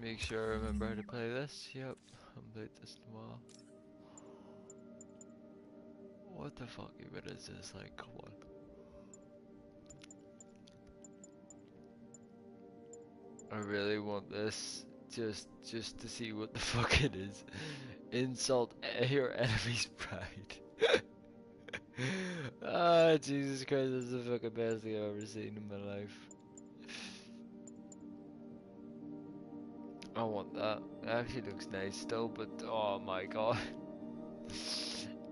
Make sure I remember how to play this. Yep, I haven't played this in a while. What the fuck even is this? Like, come on. I really want this just to see what the fuck it is. Insult your enemy's pride. Ah, Jesus Christ, this is the fucking best thing I've ever seen in my life. I want that. It actually looks nice still, but oh my god.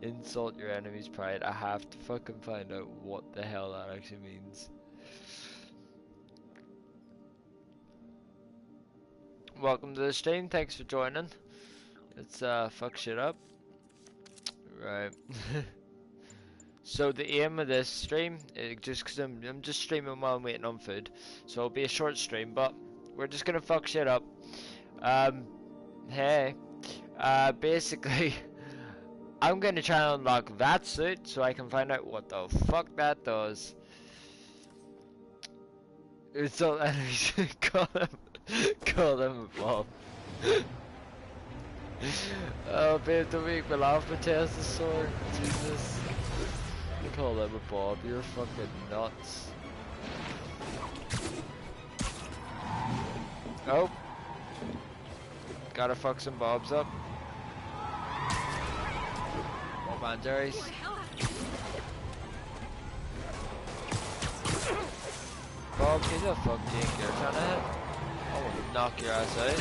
Insult your enemy's pride. I have to fucking find out what the hell that actually means. Welcome to the stream, thanks for joining. Let's fuck shit up. Right. So the aim of this stream, just cause I'm just streaming while I'm waiting on food, so it'll be a short stream, but we're just gonna fuck shit up. Hey, basically, I'm gonna try and unlock that suit so I can find out what the fuck that does. It's all enemies. Call them a bomb. Oh, babe, don't make me laugh, Mateus the sword. Jesus. Call them a bomb. You're fucking nuts. Oh. Gotta fuck some bobs up. Oh man, Jerry's. Bob, get the fuck dick you're trying to hit. I want to knock your ass out.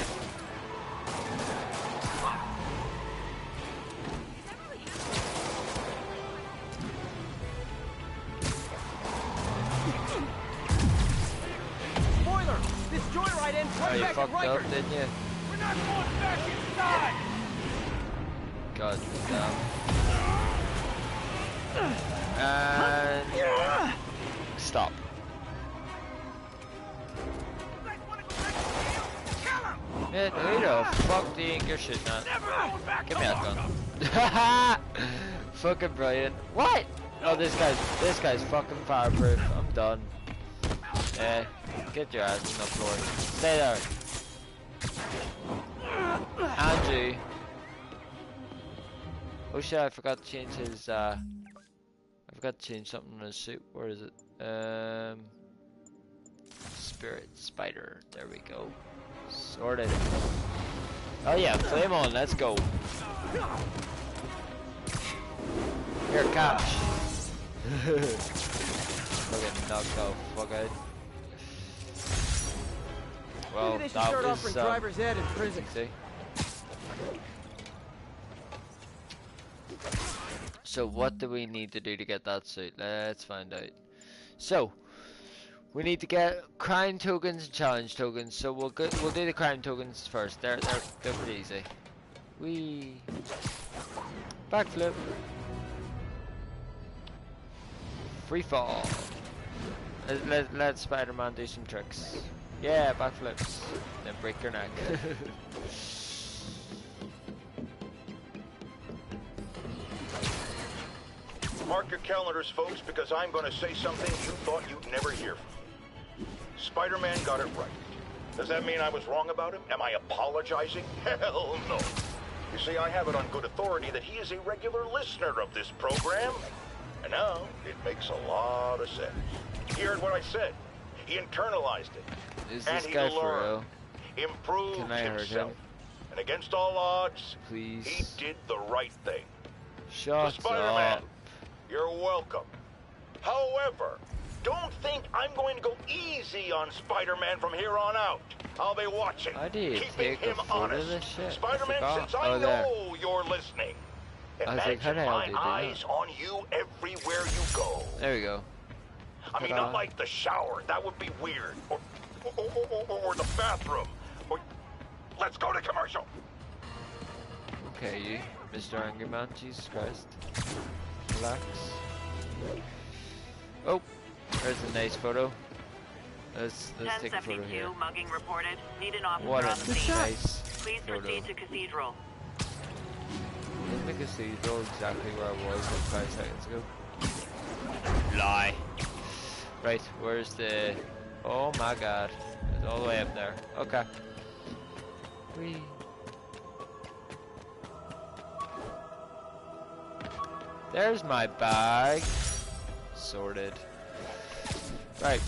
Spoiler! This joyride ends right back at Rikers! Oh, you fucked up, didn't you? We're not going back inside! God damn. And... Stop. Yeah, who the fuck do you think you're shooting at? Give me that gun. Fucking brilliant. What? Oh, this guy's fucking fireproof. I'm done. Yeah, get your ass on the floor. Stay there. Angie. Oh shit, I forgot to change his, I forgot to change something on his suit. Where is it? Spirit Spider. There we go. Sorted. Oh yeah, flame on, let's go. Here, catch. Fucking knocked out, fuck out. Well, maybe they should that start was, offering driver's ed in prison. easy. So what do we need to do to get that suit? Let's find out. So, we need to get crime tokens and challenge tokens. So we'll do the crime tokens first. They're pretty easy. Wee. Backflip. Free fall. Let Spider-Man do some tricks. Yeah, backflips. Then break your neck. Mark your calendars, folks, because I'm going to say something you thought you'd never hear from. Spider-Man got it right. Does that mean I was wrong about him? Am I apologizing? Hell no. You see, I have it on good authority that he is a regular listener of this program. And now, it makes a lot of sense. He heard what I said. He internalized it. Is this guy for real? Improved Can I hurt himself. him? And against all odds, Please. he did the right thing. Shut Spider-Man, up. you're welcome. However, don't think I'm going to go easy on Spider-Man from here on out. I'll be watching, Why do you keeping take a him photo of honest. this shit? Spider-Man, I since forgot. I Oh, there. know you're listening, I was like, how imagine the hell my do you do eyes that? on you everywhere you go. There we go. I mean, Ta-da. not like the shower. That would be weird. Or the bathroom. Or let's go to commercial. Okay, you, Mr. Angry Man. Jesus Christ. Relax. Oh, there's a nice photo. Let's take a photo here. 1072, mugging reported. Need an officer What on a the scene. nice Please photo. proceed to Cathedral. In the cathedral, exactly where I was like 5 seconds ago. Lie. Right, where's the... Oh my god. It's all the way up there. Okay. Whee. There's my bag. Sorted. Right.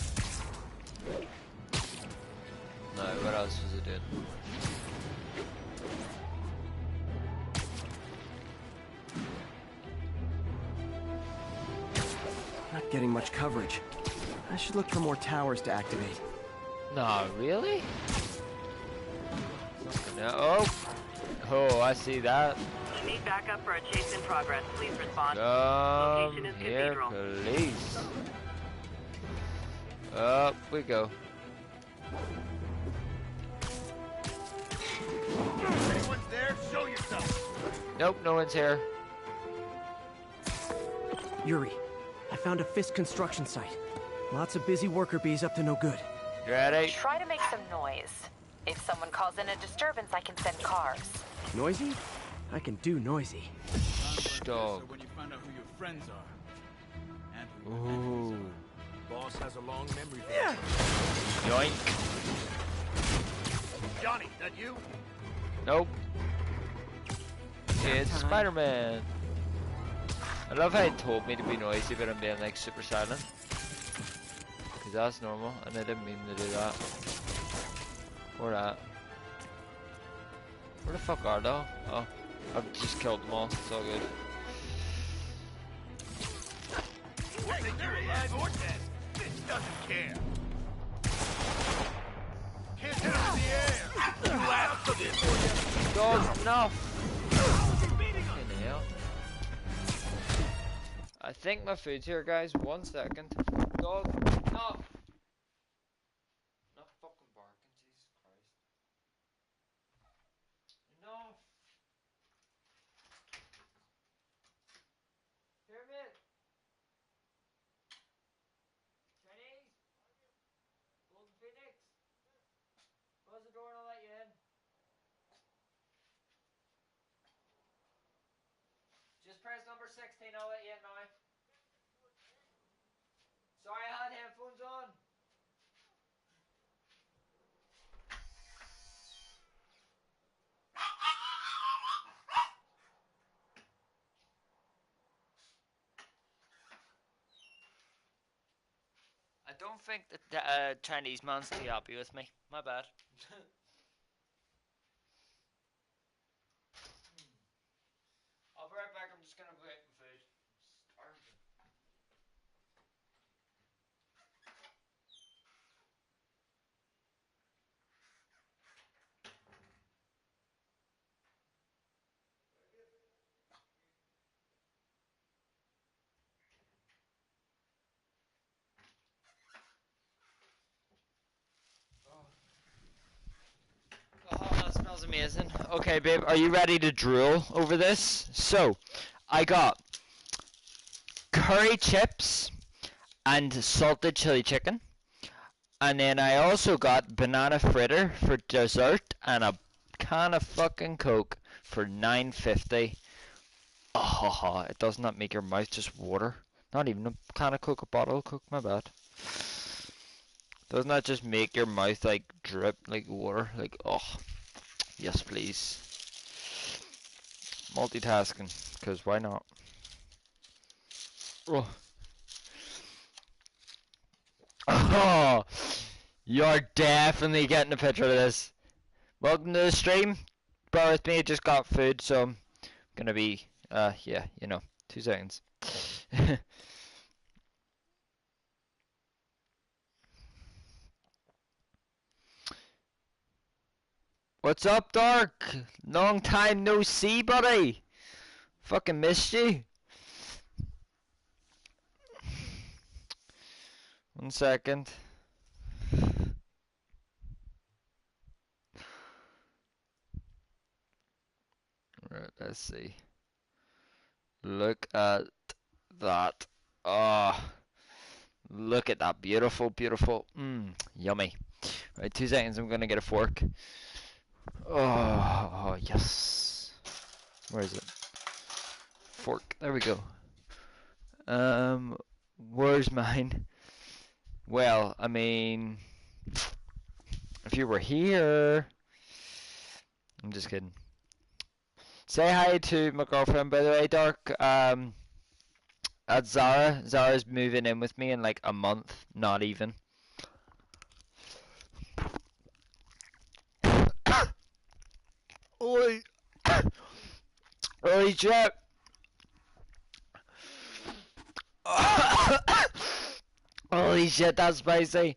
No, what else was it doing? Not getting much coverage. I should look for more towers to activate. No, really? No. Oh! Oh, I see that. Need backup for a chase in progress. Please respond. Come Location is here, Cathedral. police. Up we go. Anyone's there? Show yourself. Nope, no one's here. Yuri, I found a Fisk construction site. Lots of busy worker bees up to no good. You ready? Try to make some noise. If someone calls in a disturbance, I can send cars. Noisy? I can do noisy. Dog. When you find out who your friends are. And who your Ooh. enemies are. Boss has a long memory. Yeah. Yoink. Johnny, that you? Nope. It's Spider-Man. I love how it told me to be noisy, but I'm being like super silent. Cause that's normal, and I didn't mean to do that. Or that. Where the fuck are they? Oh, I've just killed them all. It's all good. Think you're alive or dead? Bitch doesn't care. Can't hit him in the air. You laugh for this. Dog, enough. Fucking hell. I think my food's here, guys. 1 second. Dog, enough. Not fucking barking, Jesus Christ. Enough. Here, mate. Chinese. Golden Phoenix. Close the door and I'll let you in. Just press number 16, I'll let you in now. Sorry, I had headphones on. I don't think that the Chinese man's too happy with me. My bad. I'll be right back. I'm just gonna go get my food. I'm starving. Oh, that smells amazing. Okay, babe, are you ready to drool over this? So, I got curry chips and salted chili chicken. And then I also got banana fritter for dessert and a can of fucking Coke for $9.50. Oh, it does not make your mouth just water. Not even a can of Coke, a bottle of Coke, my bad. Doesn't that just make your mouth like drip like water? Like, oh, yes please. Multitasking, because why not? Oh. Oh, you're definitely getting a picture of this. Welcome to the stream. Bear with me, I just got food, so I'm gonna be, yeah, 2 seconds. What's up, Dark? Long time no see, buddy. Fucking missed you. 1 second. Right, let's see. Look at that. Oh, look at that. Beautiful, beautiful. Yummy. Right, 2 seconds. I'm gonna get a fork. Oh, yes. Where is it? Fork. There we go. Where's mine? Well, I mean, if you were here, I'm just kidding. Say hi to my girlfriend, by the way, Dark. That's Zara. Zara's moving in with me in like a month, not even. Holy, holy shit! Holy shit, that's spicy.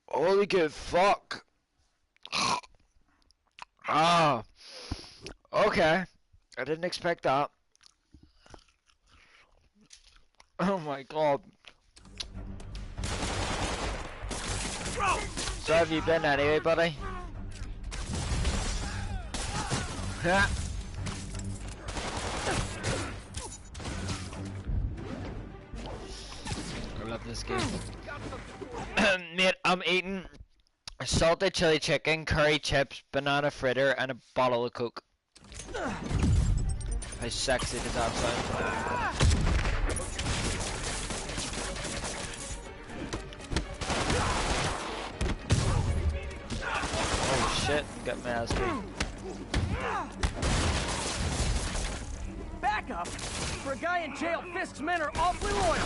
Holy good fuck. Ah, okay. I didn't expect that. Oh my god. So have you been anyway, buddy? Yeah. I love this game. Mate, I'm eating salted chili chicken, curry chips, banana fritter, and a bottle of Coke. How sexy does that sound? Oh shit, got my ass beat. Back up! For a guy in jail, Fisk's men are awfully loyal.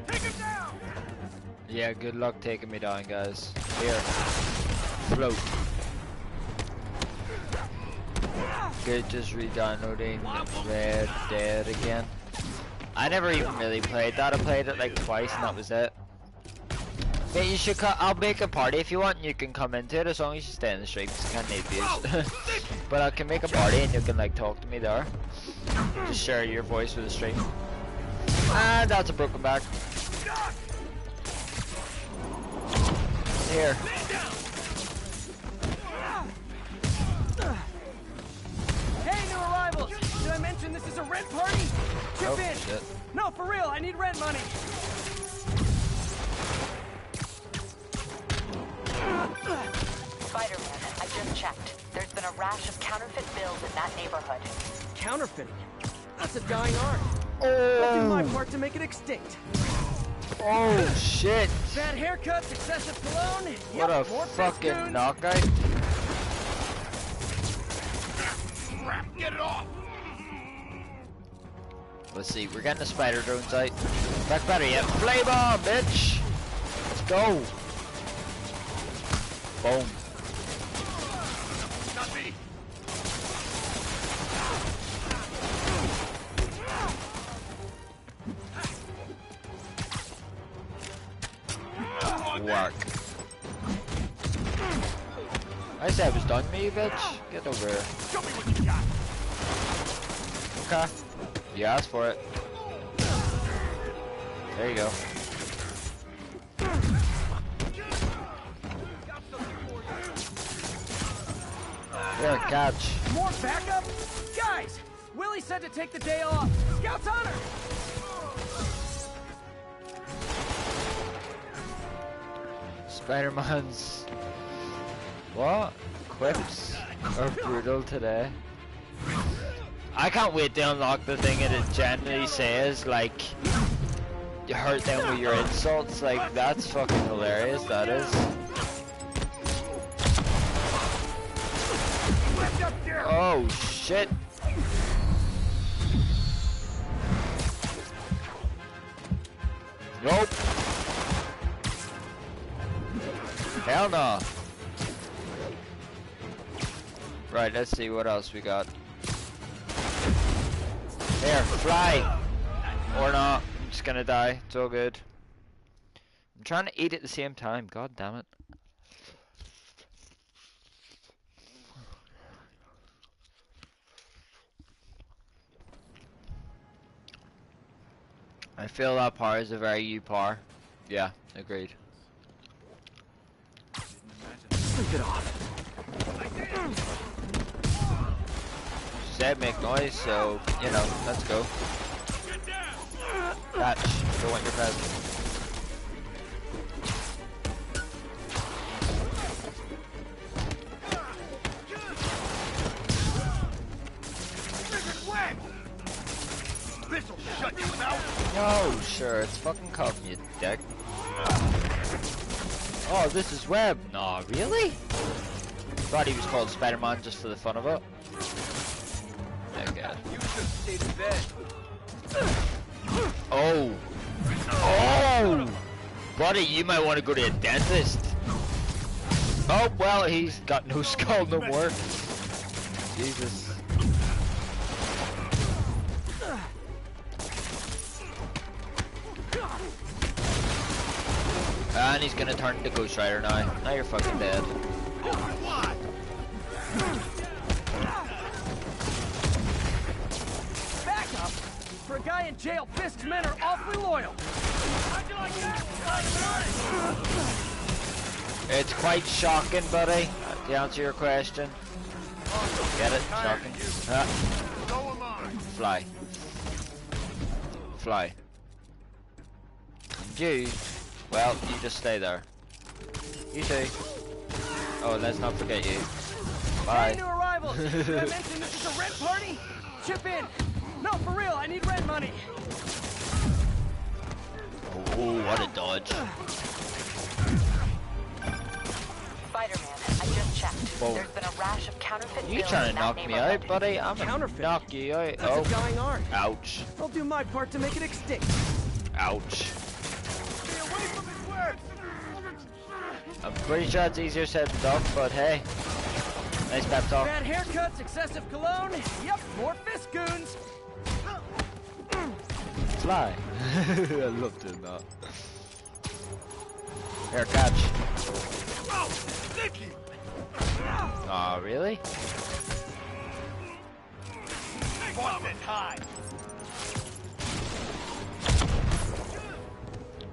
Take him down! Yeah, good luck taking me down, guys. Here. Float. Good, just re-downloading Red Dead again. I never even really played that. I played it like twice and that was it. Hey, you should I'll make a party if you want and you can come into it as long as you stay in the stream because I can't need views. But I can make a party and you can like talk to me there. Just share your voice with the stream. And that's a broken back. Here. Hey, new arrivals! Did I mention this is a rent party? Chip Oh, in! shit. No, for real, I need rent money! Spider-Man, I just checked. There's been a rash of counterfeit bills in that neighborhood. Counterfeiting? That's a dying art. I'll do my Oh, part to make it extinct. oh shit. Bad haircuts, excessive cologne. What Yep, a more fucking Fisk goons. knockout. Get it off! Let's see, we're getting the spider drones out. Back better yet. Flame on, bitch! Let's go! Boom. Not me! Work. I said I was done, me, you bitch. Get over here. Show me what you got! Okay. You asked for it. There you go. Here, catch. More backup? Guys, Willie said to take the day off. Scout's honor! Spider-Man's... What? Quips are brutal today. I can't wait to unlock the thing and it generally says, like, you hurt them with your insults. Like, that's fucking hilarious, that is. Oh, shit. Nope. Hell no. Right, let's see what else we got. Here, fly! Or not. I'm just gonna die. It's all good. I'm trying to eat at the same time. God damn it. I feel that power is a very you power. Yeah, agreed. Sleep it off. Said make noise, so, you know, let's go. Catch. Don't want your present. This'll shut you out! No, sure, it's fucking coffee, you dick. Oh, this is Web. No, really? Thought he was called Spider-Man just for the fun of it. Oh god. You should stay in bed. Oh. Oh! Buddy, you might want to go to a dentist. Oh, well, he's got no skull no more. Jesus. And he's gonna turn to Ghost Rider now. Now you're fucking dead. Back up! For a guy in jail, Fisk's men are awfully loyal. How'd you like that? It's quite shocking, buddy, to answer your question. Get it? Shocking. Fly. Fly. And you, well, you just stay there. You too. Oh, let's not forget you. Bye. Hey, new arrivals! Did I mention this is a rent party? Chip in! No, for real, I need rent money! Oh, what a dodge. Spider-Man, I just checked. Whoa. There's been a rash of counterfeit You bills trying in to that knock me neighborhood. out, buddy? I'm gonna Counterfeit? knock you out. That's Oh, a dying art. ouch. I'll do my part to make it extinct. Ouch. I'm pretty sure it's easier said than done, but hey. Nice pep talk. Bad haircuts, excessive cologne. Yep, more Fisk goons. Fly. I love doing that. Here, catch. Aw, really?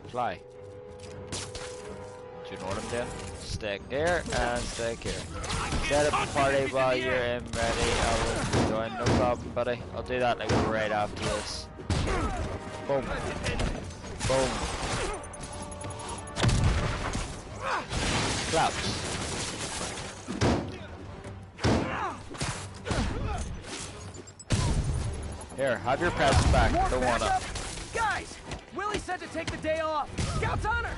Fly. Do you know what I'm doing? Stick here and stick here. Set up a party while you're in ready. I will join, no problem, buddy. I'll do that like right after this. Boom. Boom. Claps. Here, have your presents back. More Don't want backup? it. Guys, Willie said to take the day off. Scout's honor.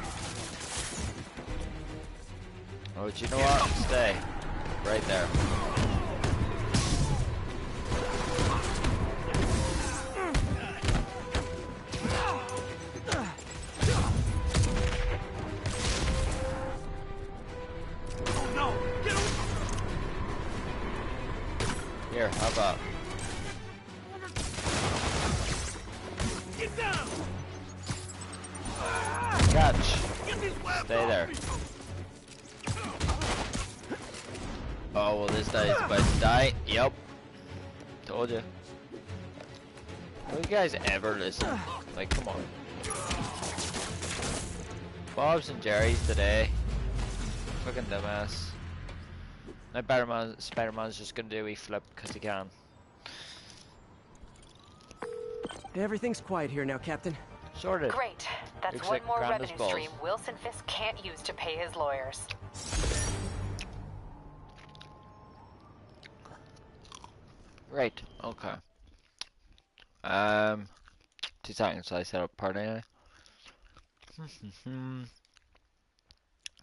Oh, do you know what? Stay. Right there. Here, how about? Get down! Catch. Get these webs Stay there. Oh, well, this guy is about to die. Yep. Told you. Will you guys ever listen? Like, come on. Bob's and Jerry's today. Fucking dumbass. Now Spider-Man's just gonna do a wee flip because he can. Everything's quiet here now, Captain. Sorted. Great. That's Looks one like more grand as revenue balls. stream Wilson Fisk can't use to pay his lawyers. Right, okay. 2 seconds so I set up party now.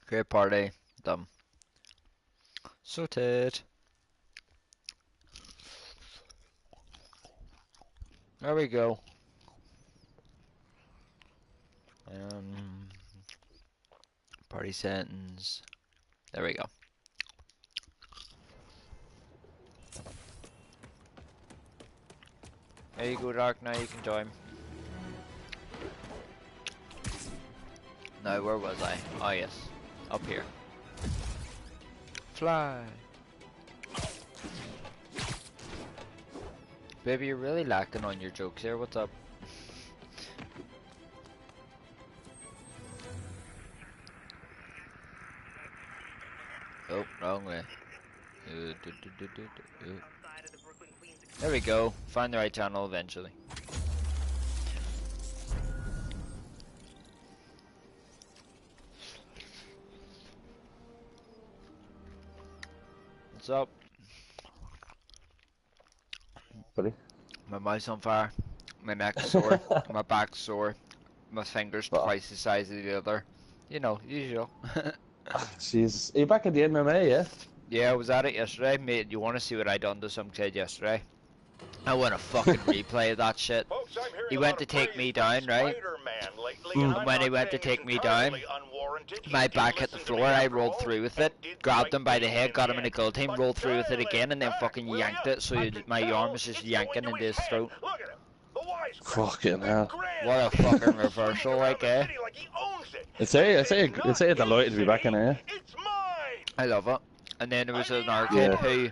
Great party, done. Sorted. There we go. Party settings. There we go. There you go, Dark. Now you can join. Now, where was I? Oh, yes. Up here. Fly. Baby, you're really lacking on your jokes here. What's up? Oh, wrong way. There we go. Find the right channel eventually. What's up? Buddy. My mouth's on fire. My neck's sore. My back's sore. My fingers Wow. twice the size of the other. You know, usual. Jeez. Are you back at the MMA, yeah? Yeah, I was at it yesterday. Mate, you want to see what I done to some kid yesterday? I want a fucking replay of that shit. Folks, I'm hearing He a went lot to of take praise me for down, right? Spider-Man lately, and I'm When he not went to saying take it's me down, entirely unwarranted. He my did back hit the listen to me floor, I after rolled all, through with and it, did the grabbed right him by the thing head, in got the him in a end. guillotine, But rolled through with it dial again, and then back, fucking will yanked ya? it, so I can my tell arm was just it's yanking going to into his head. throat. Look at him. The wisecrack. Fucking That hell. grand What a stare, fucking swinging reversal, around like, the eh? city like he owns it. It's a Not delight to his be back in city, here. it's mine. I love it. And then there I was mean another kid Yeah. who ours.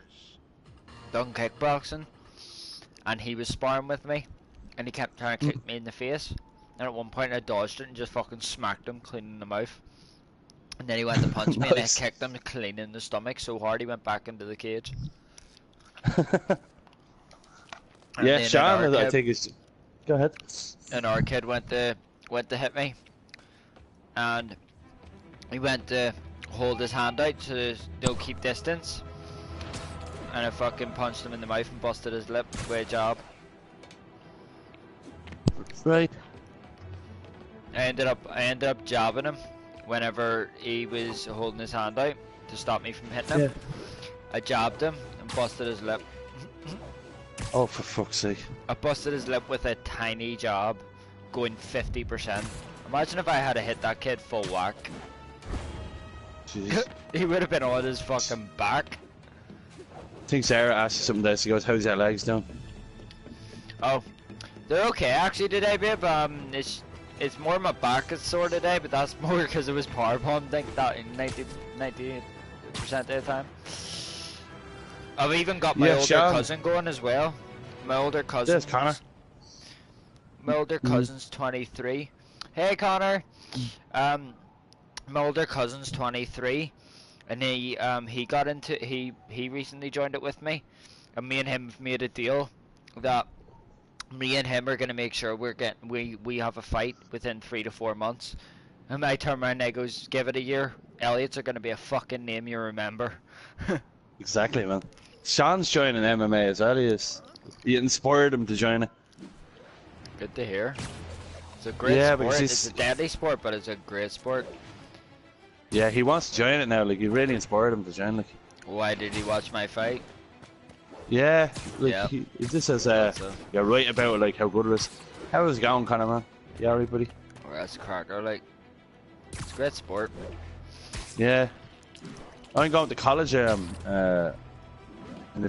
done kickboxing, and he was sparring with me, and he kept trying to Mm. kick me in the face, and at one point I dodged it and just fucking smacked him clean in the mouth. And then he went to punch me, and I Nice. kicked him clean in the stomach so hard he went back into the cage. And Yeah, then Sean, I think is. Go ahead. our kid went to hit me, and he went to hold his hand out to keep distance, and I fucking punched him in the mouth and busted his lip with a jab. Right. I ended up jabbing him whenever he was holding his hand out to stop me from hitting him. Yeah. I jabbed him and busted his lip. Oh, for fuck's sake. I busted his lip with a tiny jab, going 50%. Imagine if I had hit that kid full whack. Jeez. He would have been on his fucking back. I think Sarah asked you something there. She goes, "How's your legs doing?" Oh, they're okay actually today, babe. It's more my back is sore today, but that's more because it was powerbomb. I think that in 98% of the time. I've even got my Yeah, older Sean. cousin going as well. My older cousin. There's Connor. My older cousin's 23. Hey Connor. My older cousin's 23, and he got into he recently joined it with me, and me and him have made a deal that me and him are gonna make sure we have a fight within 3 to 4 months. And I turn around and I goes, give it a year. Elliot's are gonna be a fucking name you remember. Exactly, man. Sean's joining MMA as well. He is. You inspired him to join it. Good to hear. It's a great Yeah, sport. because It's a deadly sport, but it's a great sport. Yeah, he wants to join it now. Like, you really inspired him to join. Like, Why did he watch my fight? yeah, like Yeah. he just says, So, you're right about like how good it is. How is it going, Connor, man? You alright, buddy? well, that's a cracker. Like, it's a great sport. Yeah. I'm going to college in a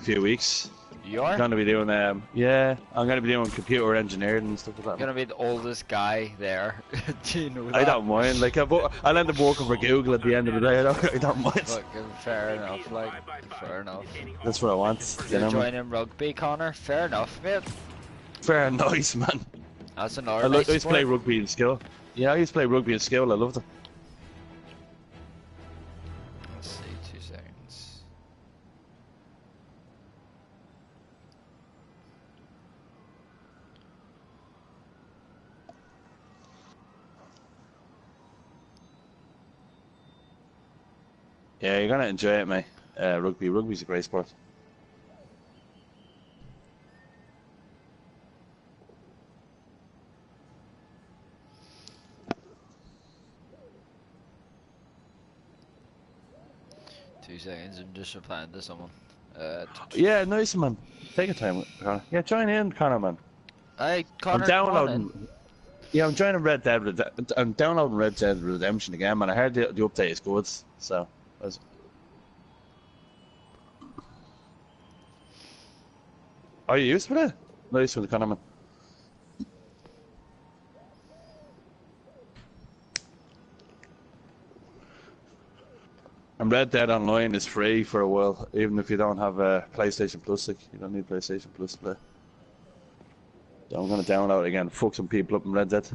few weeks. You I'm are? going to be doing yeah, I'm going to be doing computer engineering and stuff like that. You're gonna be the oldest guy there. Do you know that? I don't mind. Like, I'll end up working for Google at the end of the day. I don't mind. Fucking fair enough, like, fair enough. That's what I want. You You're know, man. joining rugby, Connor? Fair enough, mate. Fair and nice, man. That's I another nice used to play sport. rugby in skill. Yeah, I used to play rugby in skill. I loved it. Let's see, 2 seconds. Yeah, you're gonna enjoy it, mate. Rugby. Rugby's a great sport. Two seconds, I'm just replying to someone. Yeah, nice, man. Take your time, Connor. Yeah, join in, Connor, man. Hey, Connor, I'm downloading. Yeah, I'm joining Red Dead. I'm downloading Red Dead Redemption again, man. I heard the update is good, so. Are you used for it? Nice for the Connor, man. And Red Dead Online is free for a while, even if you don't have a PlayStation Plus. Like, you don't need PlayStation Plus to play. So I'm gonna download it again. Fuck some people up in Red Dead.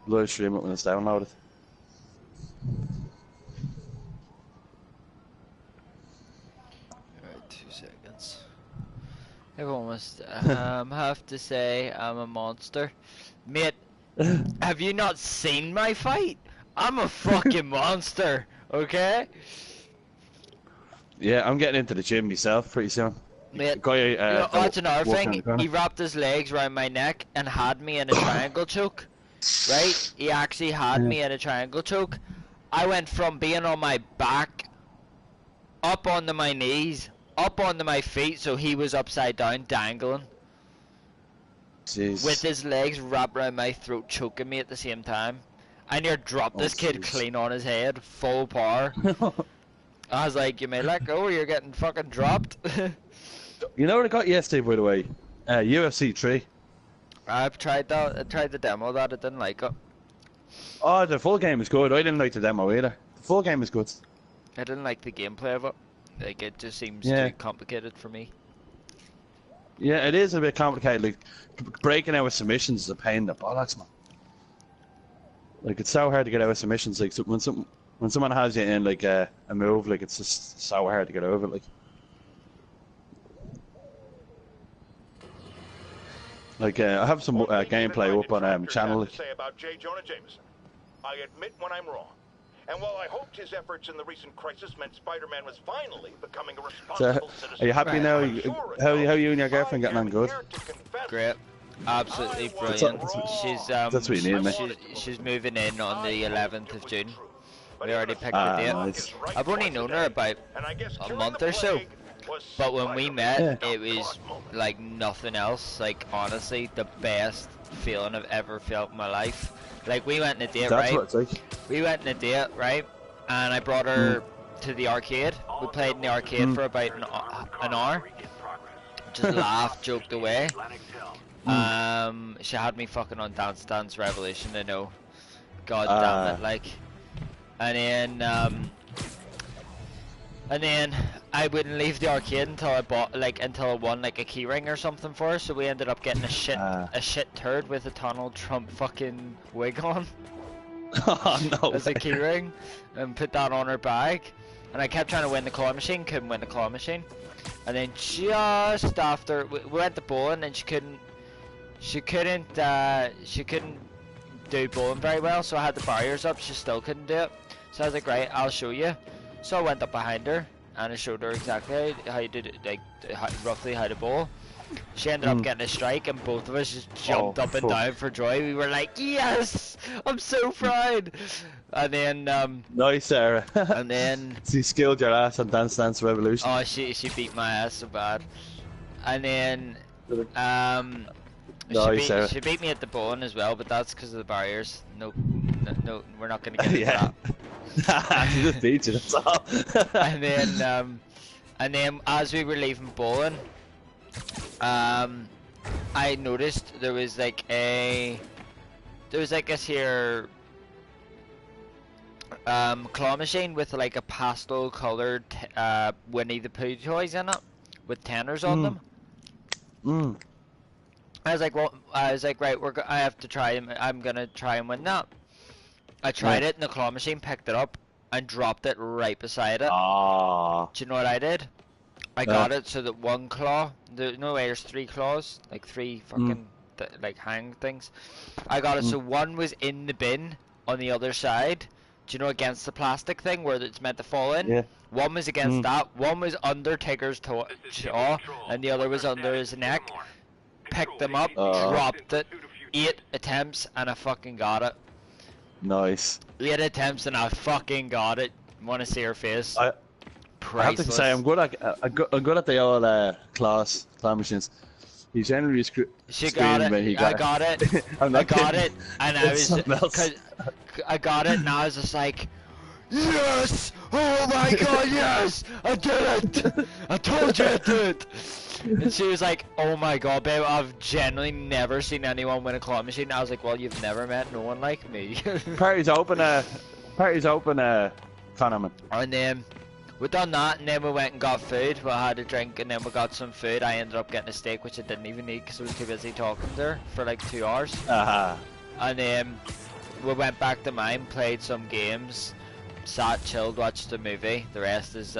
Live stream it when it's downloaded. Alright, 2 seconds. Everyone must have to say I'm a monster. Mate, have you not seen my fight? I'm a fucking monster, okay? Yeah, I'm getting into the gym myself pretty soon. Mate, Guy, you know, that's another walking thing. in the corner. He wrapped his legs around my neck and had me in a triangle choke. Right? He actually had me in a triangle choke. I went from being on my back, up onto my knees, up onto my feet, so he was upside down, dangling. Jeez. With his legs wrapped around my throat, choking me at the same time. I near dropped this kid clean on his head, full power. I was like, you may let go or you're getting fucking dropped. You know what I got yesterday, by the way? UFC 3. I've tried that. I tried the demo of that. I didn't like it. Oh, the full game is good. I didn't like the demo either. The full game is good. I didn't like the gameplay of it. Like, it just seems Yeah. too complicated for me. Yeah, it is a bit complicated. Like, breaking out with submissions is a pain in the bollocks, man. Like, it's so hard to get out of submissions. Like, so when someone has you in like a move, like, it's just so hard to get over it. Like, I have some gameplay up on channel. Like. Say about J. Jonah Jameson. I admit when I'm wrong. And while I hoped his efforts in the recent crisis meant Spider-Man was finally becoming a responsible citizen, Are you happy now? How you and your girlfriend getting on good? Great. Absolutely brilliant. That's what you need, mate. She's moving in on the 11th of June. We already picked the date. Nice. I've only known her about a month or so. But when we met, it was like nothing else. Like, honestly, the best feeling I've ever felt in my life. Like, we went on a date, That's right? what it's like. We went on a date, right? And I brought her to the arcade. We played in the arcade for about an hour. Just laughed, joked away. She had me fucking on Dance Dance Revolution, I know. God damn it, like. And then I wouldn't leave the arcade until I won like a keyring or something for her. So we ended up getting a shit turd with a Donald Trump fucking wig on. Oh no! As a keyring, and put that on her bag. And I kept trying to win the claw machine, couldn't win the claw machine. And then just after we went to bowling, and she couldn't do bowling very well. So I had the barriers up. She still couldn't do it. So I was like, right, I'll show you. So I went up behind her and I showed her exactly how you did it, like roughly how to bowl. She ended up getting a strike, and both of us just jumped up and down for joy. We were like, yes, I'm so proud. And then nice, Sarah. and then she skilled your ass on Dance Dance Revolution. Oh, she beat my ass so bad. And then she beat me at the bowling as well, but that's because of the barriers. No, we're not gonna get into that. She just beat you, that's all. and then as we were leaving bowling, I noticed there was like this here claw machine with like a pastel colored Winnie the Pooh toys in it with tenors on them. I was like, right, I have to try him. I'm gonna try and win that. I tried it, and the claw machine picked it up and dropped it right beside it. Ah. Do you know what I did? I got it so that one claw, there's 3 claws, like 3 fucking like hang things. I got it so one was in the bin on the other side. Do you know, against the plastic thing where it's meant to fall in? Yeah. One was against that. One was under Tigger's jaw, and the other was under his neck. Picked them up, dropped it, 8 attempts, and I fucking got it. Nice. 8 attempts and I fucking got it. Want to see her face? I have to say, I'm good at the old claw machines. He generally She got it. I got it. I got it, and I was I got it, and I was just like, yes! Oh my god, yes! I did it! I told you I did! And she was like, oh my god, babe, I've genuinely never seen anyone win a claw machine. I was like, well, you've never met no one like me. Party's open, Connorman. And then we done that, and then we went and got food. We had a drink, and then we got some food. I ended up getting a steak, which I didn't even eat because I was too busy talking to her for like 2 hours. And then we went back to mine, played some games, sat, chilled, watched a movie. The rest is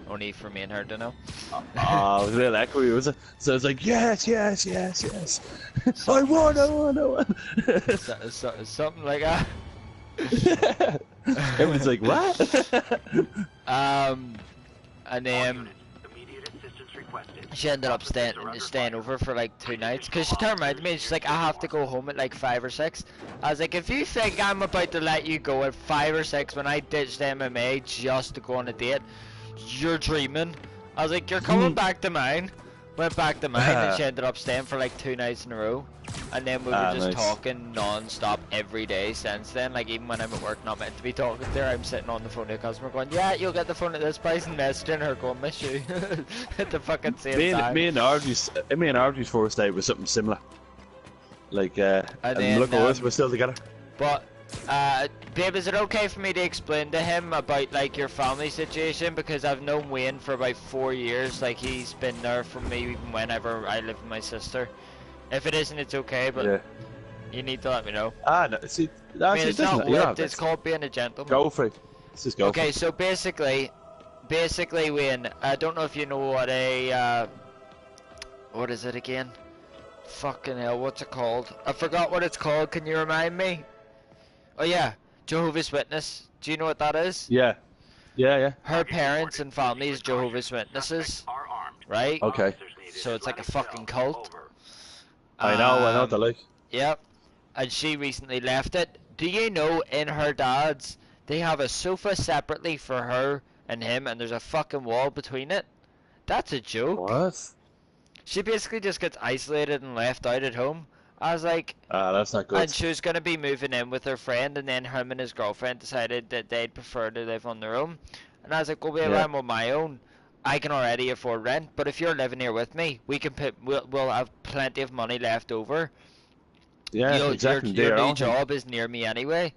only for me and her to know. Oh, it was real echoey, was it? So it's like, yes. I won. Something like that. Everyone's like, what? And then she ended up staying over for like 2 nights because she turned around to me and she's like, I have to go home at like 5 or 6. I was like, if you think I'm about to let you go at 5 or 6 when I ditched MMA just to go on a date, you're dreaming. I was like, you're coming back to mine. Went back to mine and she ended up staying for like 2 nights in a row. And then we were just talking non-stop every day since then. Like even when I'm at work not meant to be talking to her, I'm sitting on the phone to a customer going, yeah, you'll get the phone at this price, and messaging her going, miss you. At the fucking same time. Me and Arjy's first date was something similar. Like, and then, look at us, we're still together. But, babe, is it okay for me to explain to him about like your family situation? Because I've known Wayne for about 4 years. Like he's been there for me even whenever I lived with my sister. If it isn't, it's okay, but you need to let me know. No, see, I mean, it's not lit, it's called being a gentleman. Go for it. Let's just go. Okay, so basically, Wayne, I don't know if you know what a, what is it again? Fucking hell, what's it called? I forgot what it's called, can you remind me? Oh yeah, Jehovah's Witness. Do you know what that is? Yeah. Her parents and family is Jehovah's Witnesses, right? Okay. So it's like a fucking cult. I know what they're like. Yep. And she recently left it. Do you know in her dad's, they have a sofa separately for her and him, and there's a fucking wall between it? That's a joke. What? She basically just gets isolated and left out at home. I was like... that's not good. And she was going to be moving in with her friend, and then him and his girlfriend decided that they'd prefer to live on their own. And I was like, well, babe, I'm on my own. I can already afford rent, but if you're living here with me, we can we'll have plenty of money left over. Yeah, exactly. Your new job is near me anyway,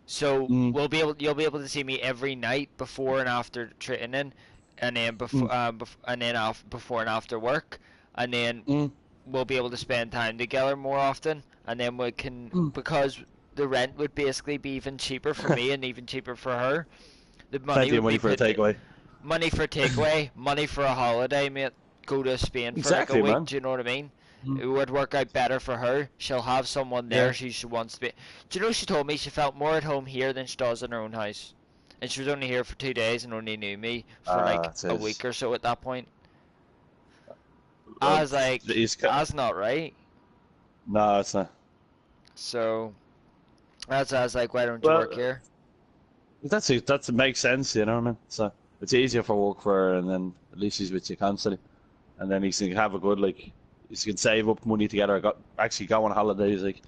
so you'll be able to see me every night before and after training, and then before and after work, and then we'll be able to spend time together more often, and then we can because the rent would basically be even cheaper for me and even cheaper for her. The money money for a takeaway. Money for takeaway, money for a holiday, mate. Go to Spain for like a week, man. do you know what I mean? It would work out better for her. She'll have someone there she wants to be. Do you know she told me she felt more at home here than she does in her own house? And she was only here for 2 days and only knew me for like a week or so at that point. I was like, that's not right. No, it's not. So, I was like, why don't you work here? That makes sense, you know what I mean? So, it's easier for work for her, and then at least she's with you constantly. And then you can have a good, like, you can save up money together, actually go on holidays, like,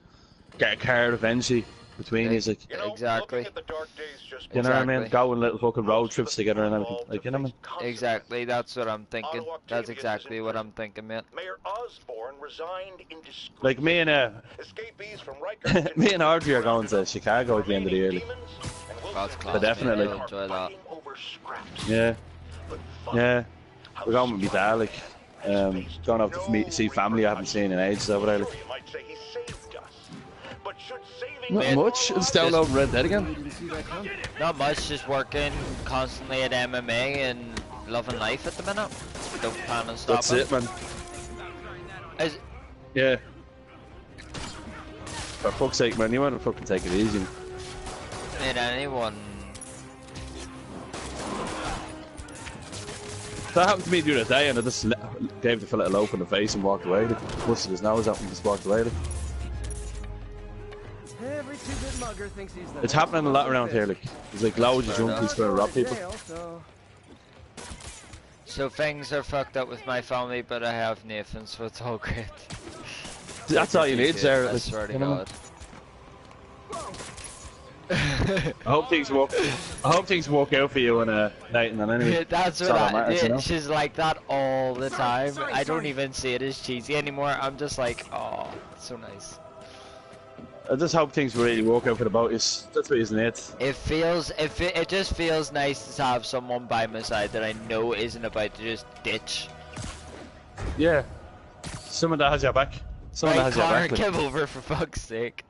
get a car eventually between you, like. Exactly. You know what I mean? Go on little fucking road trips together and everything, like, you know what I mean? Exactly, that's what I'm thinking. That's exactly what I'm thinking, mate. Mayor Osborne resigned in disgrace. Like, me and Arjy are going to Chicago at the end of the year, like. That's class, But definitely. I'll enjoy that. Yeah. We're going with my dad, like. Going out to see family I haven't seen in ages over there, like. Not much. It's downloading Red Dead again. Not much, just working constantly at MMA and loving life at the minute. Don't plan on stopping. That's it, man. Yeah. For fuck's sake, man, you want to fucking take it easy. Made anyone. That happened to me the other day, and I just gave the fella a lope in the face and walked away. Busted his nose out and just walked away. Every two-bit mugger thinks he's the It's happening a lot around here, like. There's like loads of junkies trying to rob people. So things are fucked up with my family, but I have Nathan, so it's all great. That's all you need, Sarah. I swear to God. I hope things work out for you and Nathan and anyway. That's what she's like that all the time. I don't even see it as cheesy anymore. I'm just like, oh, so nice. I just hope things really work out for the both. That's what, isn't it? It just feels nice to have someone by my side that I know isn't about to just ditch. Yeah. Someone that has your back. Someone that has your back. Give over for fuck's sake.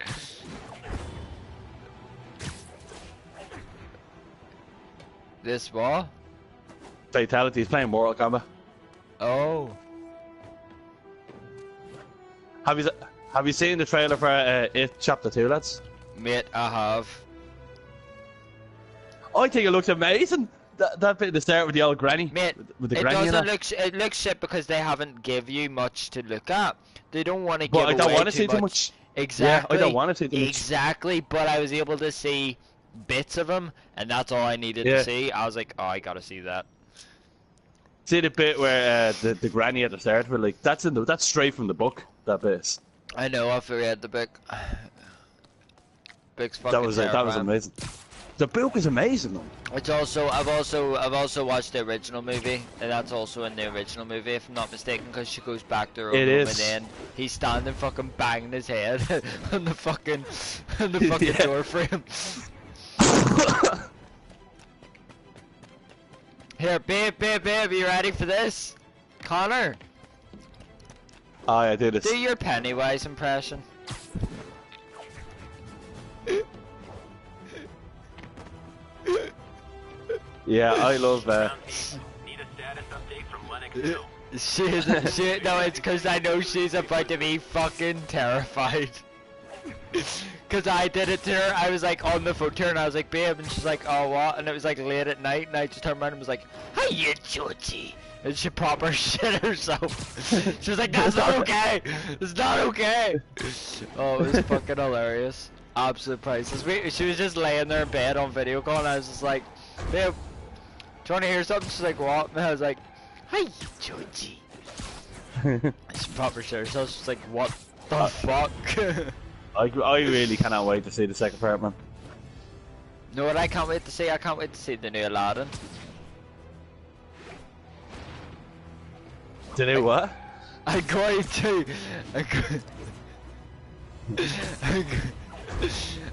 This what? Fatality is playing Mortal Kombat. Oh. Have you seen the trailer for It Chapter 2, lads? Mate, I have. I think it looks amazing. that bit at the start with the old granny. Mate, with the it granny in doesn't it. look. It looks shit because they haven't give you much to look at. They don't want to give But I don't away want to too see much. too much. Exactly. Yeah, I don't want to see too much. Exactly. But I was able to see bits of him, and that's all I needed Yeah. to see. I was like, oh, I gotta see that. See the bit where the granny at the start of it, like that's straight from the book. That bit. I know. I read the book. Book's fucking That was amazing. The book is amazing, though. It's also I've also watched the original movie, and that's also in the original movie, if I'm not mistaken, because she goes back to her own It room, is. and then he's standing fucking banging his head on the fucking Yeah. door frame. Here, babe, you ready for this? Connor, Oh, yeah, I did this. do your Pennywise impression. Yeah, I love. Need a status update from Lennox Hill. No, it's because I know she's about to be fucking terrified. Cause I did it to her. I was like on the phone to her, and I was like, babe, and she's like, oh what? And it was like late at night, and I just turned around and was like, hiya, Georgie. And she proper shit herself. She was like, that's not okay. It's not okay. Oh, it was fucking hilarious. Absolute priceless. She was just laying there in bed on video call, and I was just like, babe, do you want to hear something? She's like, what? And I was like, hi, Georgie. She proper shit herself. She's like, what the fuck? I really cannot wait to see the second part, man. Know what I can't wait to see? I can't wait to see the new Aladdin. To do what? I'm going to.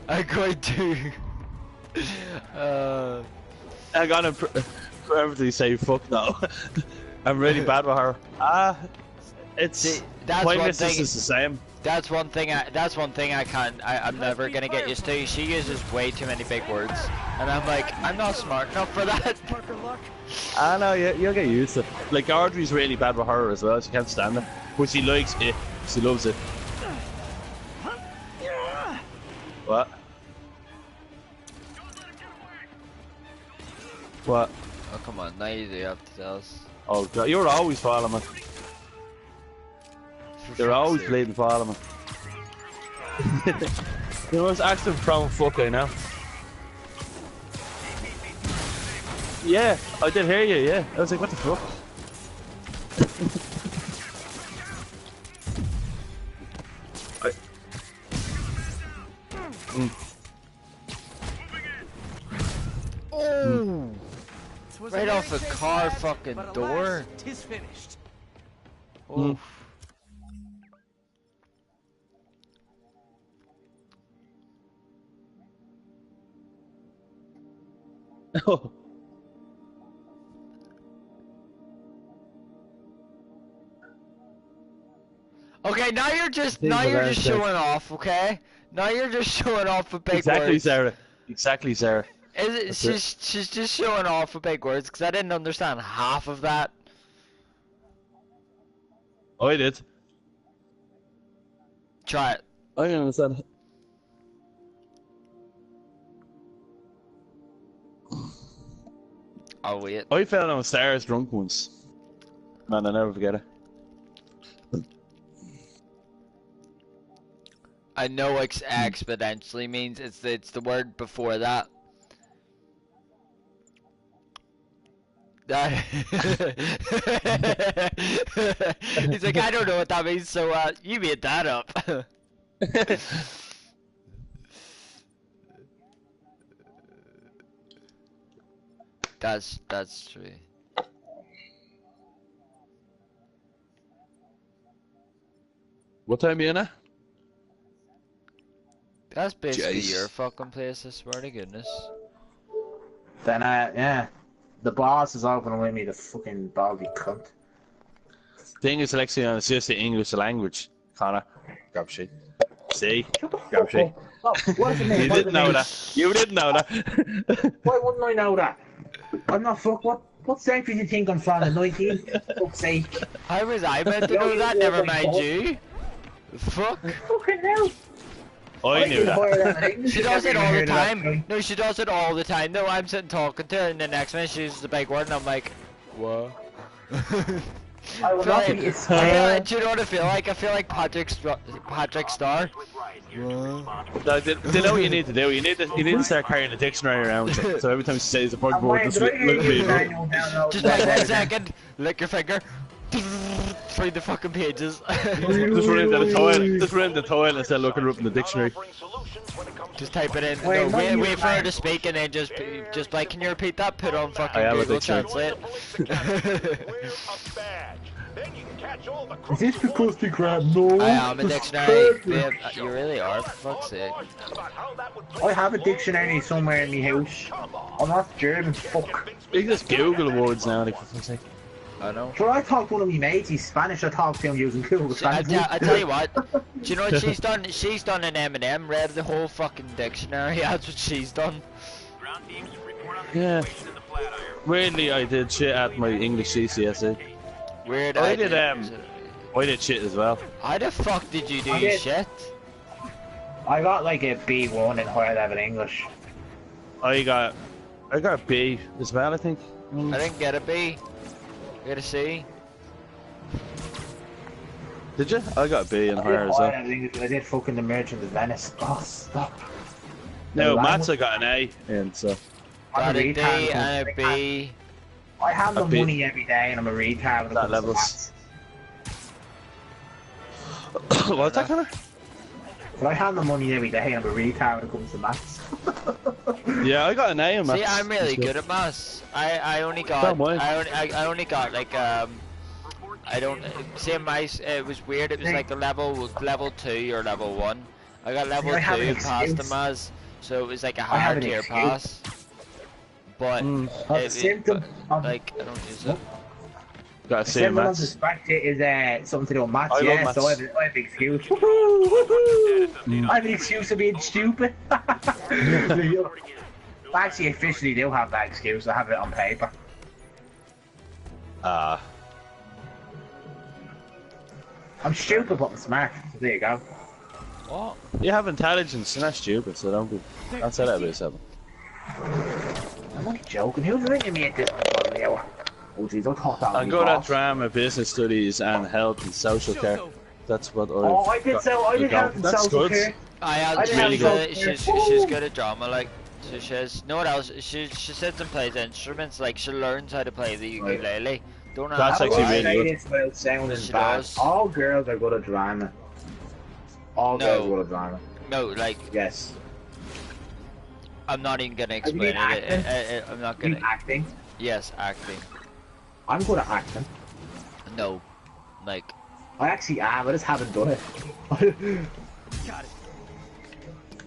I'm going to. I'm gonna permanently say fuck no. I'm really bad with her. It's See, that's pointless. one This thing- is the same. That's one thing I can't. I'm never gonna get used to. She uses way too many big words, and I'm like, I'm not smart enough for that. Parker Luck. I know, you'll get used to it. Like, Audrey's really bad with her as well. She can't stand it. But she likes it. She loves it. What? What? Oh come on, now you do have to tell us. Oh, God, you're always following me. You're always bleeding following me. You know, it's actually from fuck I know. Yeah, I did hear you, yeah. I was like, what the fuck? Oh! Twas Right a off merry a chase, car lads, fucking but door. alas, 'tis finished. Oh. Oh. Okay, now you're just These are very showing off, okay? Now you're just showing off with big Exactly, words. Sarah. Exactly, Sarah. She's just showing off with big words because I didn't understand half of that. Oh, I did. Try it. I didn't understand. I'll wait. I fell on stairs drunk once. Man, I'll never forget it. I know exponentially means it's the word before that. He's like, I don't know what that means, so you made that up. That's true. What time are you in at? That's basically Jeez. your fucking place, I swear to goodness. Then yeah. The boss is opening with me, the fucking baldy cunt. Thing is, Alexia, it's just the English language. Connor, grab shit. See? Grab shit. Oh, what's the name? You didn't know that. You didn't know that. Why wouldn't I know that? I'm not fuck. What century do you think I'm from? The 19th? Fuck's sake. How was I meant to know that? Never mind you. Fuck. Fucking hell. I knew that. She does it all the time. No, she does it all the time. No, I'm sitting talking to her, and the next minute she uses the big word, and I'm like, what? I will not be do you know what I feel like? I feel like Patrick Star. No, they know what you need to do. You need to start carrying a dictionary around. So every time she says a bug word, just look at me. Just like 1 second, lick your finger. Through the fucking pages. Just run into the toilet. Just run into the toilet and start looking her up in the dictionary. Just type it in. No, wait for her to speak and then just like, can you repeat that? Put on fucking Google Translate. Is this the Krusty Krab? No. I am a dictionary. Babe, you really are, for fuck's sake. I have a dictionary somewhere in my house. I'm not German, fuck. You can just Google words now, like, for fuck's sake. I know. So I talked to one of my mates, he's Spanish, I talked to him using Google Translate. I tell you what, do you know what she's done? She's done an M&M, read the whole fucking dictionary, that's what she's done. Yeah. Weirdly, I did shit at my English GCSE. Weird. I did shit as well. How the fuck did you do shit? I got like a B1 in higher level English. I got a B as well, I think. I didn't get a B. I got a C. Did you? I got a B in higher as well. I did fucking the Merchant of Venice. Oh, stop. No, maths I got an A in, so. Got a D and a B. I have the money every day and I'm a retard when it comes levels. What's that, Connor? But I have the money every day and I'm a retard when it comes to maths. Yeah, I got an A in maths. See, I'm really good at maths. I only got like I don't same mice. It was weird. It was like a level 2 or level 1. I got level 2 and passed the maths, so it was like a higher tier pass. But like I don't use it. Got a C in maths. The suspect is something to do with maths. I love maths. So I have an excuse. I have an excuse of being stupid. I actually officially do have that excuse. I have it on paper. I'm stupid, but I'm smart. So there you go. What? You have intelligence, and that's stupid. So don't say that about yourself. I'm only joking. Who's ringing me at this point of the hour? Oh jeez, I thought that was I'm good at drama, business studies, and health and social care. That's what I did health and social care. She's good at drama, like. So she has. No one else. She sits and plays instruments. Like she learns how to play the ukulele. Don't That's actually really good. She does. All girls are good at drama. All girls are good at drama. No, like. Yes. I'm not even gonna explain it. I'm not gonna. Acting? Yes, acting. I'm good at acting. No, like. I actually am. I just haven't done it. Got it.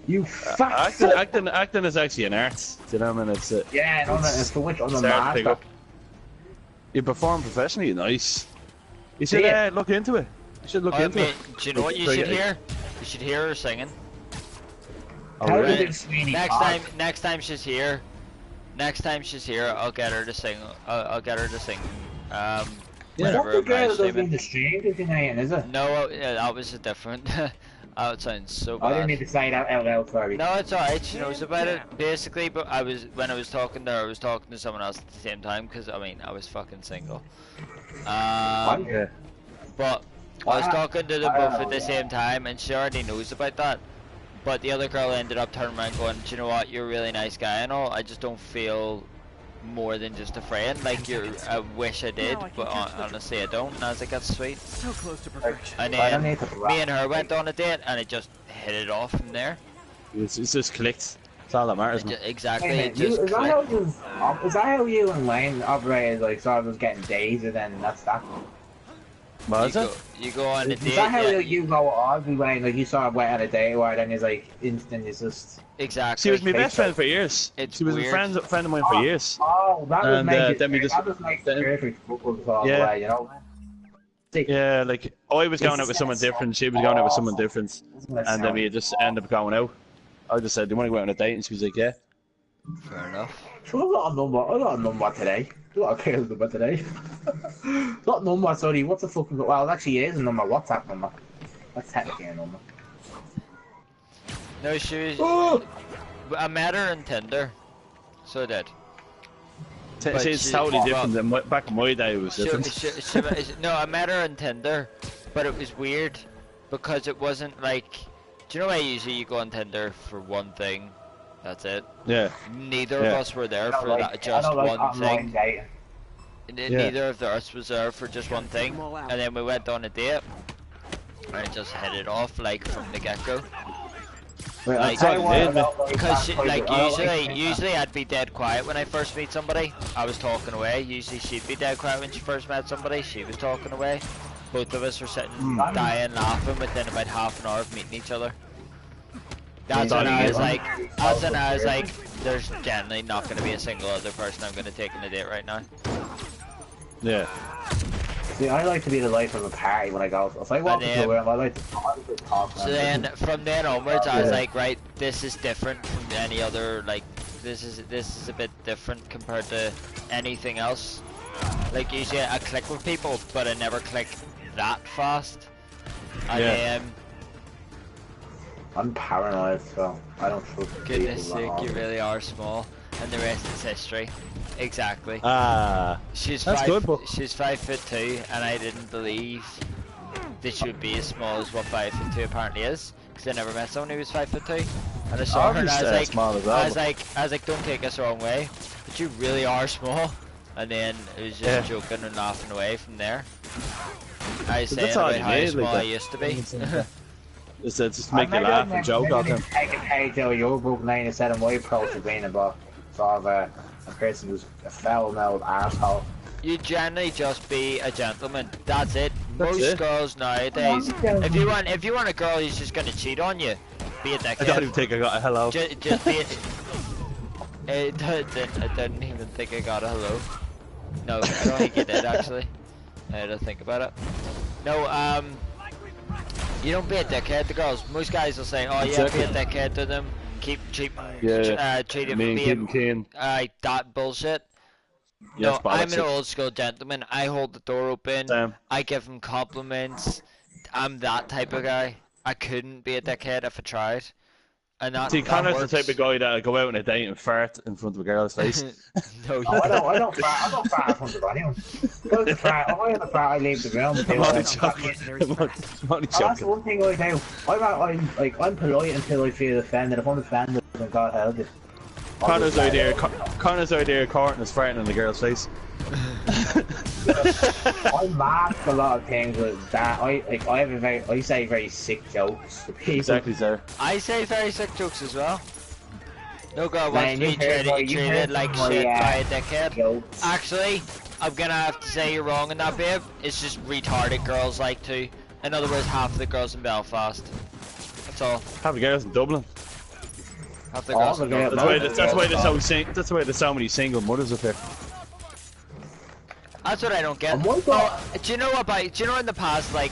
You fuck. Acting is actually an art. Do you know what I mean? It's yeah, it's for which I'm a master. You perform professionally, nice. You should look into it. You should look into it. Do you know what you should hear? You should hear her singing. Oh, really? Next time she's here, I'll get her to sing. I'll get her to sing. Is that the girl that does the stream tonight, is it? No, that was a different. Oh, it sounds so bad. I didn't need to say that out loud, sorry. No, it's alright. She knows about it basically, but when I was talking to her, I was talking to someone else at the same time because I mean I was fucking single. But I was talking to them both at the same time, and she already knows about that. But the other girl ended up turning around going, "Do you know what? You're a really nice guy and all. I just don't feel more than just a friend. Like I wish I did, but honestly I don't." And I was like, "That's sweet." So close to perfection. And then me and her went on a date, and it just hit it off from there. It's just clicked. That's all that matters. Exactly. Hey, it just clicked. Is that how you and Wayne operated? Like, sort of just getting days, and then that's that. What is it? You go on a date. Is that how you go on, Wayne? Like, you sort of went on a date, where then it's like instant. It's just. Exactly. She was my best friend for years. She was a friend of mine for years. Oh, that was makes perfect all the way, you know. Yeah, like I was going out with someone different, she was going out with someone different, and then we just ended up going out. I just said, "Do you want to go out on a date?" And she was like, "Yeah." Fair enough. So I got a number today. I got a girl's number today. Not number, sorry. What's the fucking? Well, actually, it is a number. WhatsApp number. That's technically a number. No, she was. Oh! I met her on Tinder, so I did. See, But it's she- totally well, different than back in my day. It was different. No, I met her on Tinder, but it was weird because it wasn't like. Do you know why usually you go on Tinder for one thing? That's it. Yeah. Neither of us were there for that, I just don't like one online thing. dating. Neither of us was there for just one thing, and then we went on a date, and I just hit it off like from the get-go. Wait, Like, I'll tell you what, I because don't like that type of- usually I'd be dead quiet when I first meet somebody. I was talking away. Usually she'd be dead quiet when she first met somebody. She was talking away. Both of us were sitting, dying, laughing within about half an hour of meeting each other. That's when I was like, there's generally not going to be a single other person I'm going to take on a date right now. Yeah. See, I like to be the life of a party when I go. If I walk into a room, I like to talk. So then, from then onwards, I was like, right, this is different from any other, like, this is a bit different compared to anything else. Like, usually I click with people, but I never click that fast. And then, I'm paranoid, so I don't trust people. goodness sake, you really are small, and the rest is history. Exactly. She's She's 5'2", and I didn't believe that she would be as small as what 5'2" apparently is, because I never met someone who was 5'2", and I saw her and I was like, small as well, I was like, don't take us the wrong way, but you really are small. And then it was just joking and laughing away from there. I was saying about how small I used to be. It's just make you laugh and joke on them. Take a page out of your book name instead of my approach to being about sort of a person who's a foul-mouthed arsehole. You generally just be a gentleman. That's it. Most it. girls nowadays, if you want a girl who's just gonna cheat on you, be a dickhead. I don't even think I got a hello. Just be a... I didn't even think I got a hello. No, I don't think you did actually. I had to think about it. No, you don't be a dickhead to girls. Most guys will say, oh yeah, be a dickhead to them. Keep treat them being keen. that bullshit. Yes, No, I'm an old school gentleman. I hold the door open. Same. I give them compliments. I'm that type of guy. I couldn't be a dickhead if I tried. And that, See, Connor's the works. type of guy that'll go out on a date and fart in front of a girl's face. No, Oh, I don't fart in front of anyone. If I have a fart, I leave the room. I'm only joking. I'm only That's joking. one thing I do. I'm polite until I feel offended. If I'm offended, then God help it. Connor's idea of courting is farting in the girl's face. I mask a lot of things with that. I say very sick jokes to people. Exactly, sir. I say very sick jokes as well. No girl Man, wants to be treated like shit my, by a dickhead. jokes. Actually, I'm gonna have to say you're wrong in that, babe. It's just retarded girls like to. In other words, half of the girls in Belfast. That's all. Half the girls in Dublin. Half the girls in the Dublin. girls- That's why there's so many single mothers up here. That's what I don't get. Oh my God. Do you know in the past like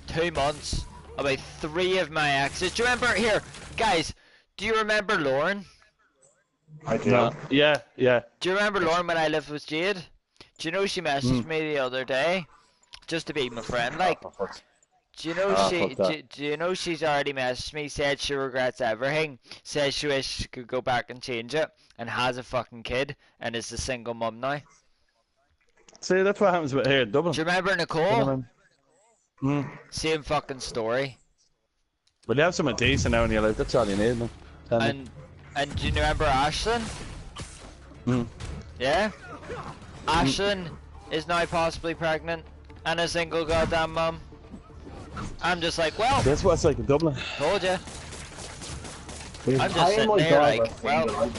2 months, about 3 of my exes, do you remember, here, guys, do you remember Lauren? I do. No. Yeah. Do you remember Lauren when I lived with Jade? Do you know she messaged me the other day, just to be my friend, like, do you know do you know she's already messaged me, said she regrets everything, says she wishes she could go back and change it, and has a fucking kid, and is a single mum now. See, that's what happens here in Dublin. Do you remember Nicole? Same fucking story. But you have someone decent now in your life, that's all you need, man. And do you remember Ashlyn? Yeah? Ashlyn is now possibly pregnant and a single goddamn mum. I'm just like, well, That's what it's like in Dublin. told you. I'm just sitting there like, well,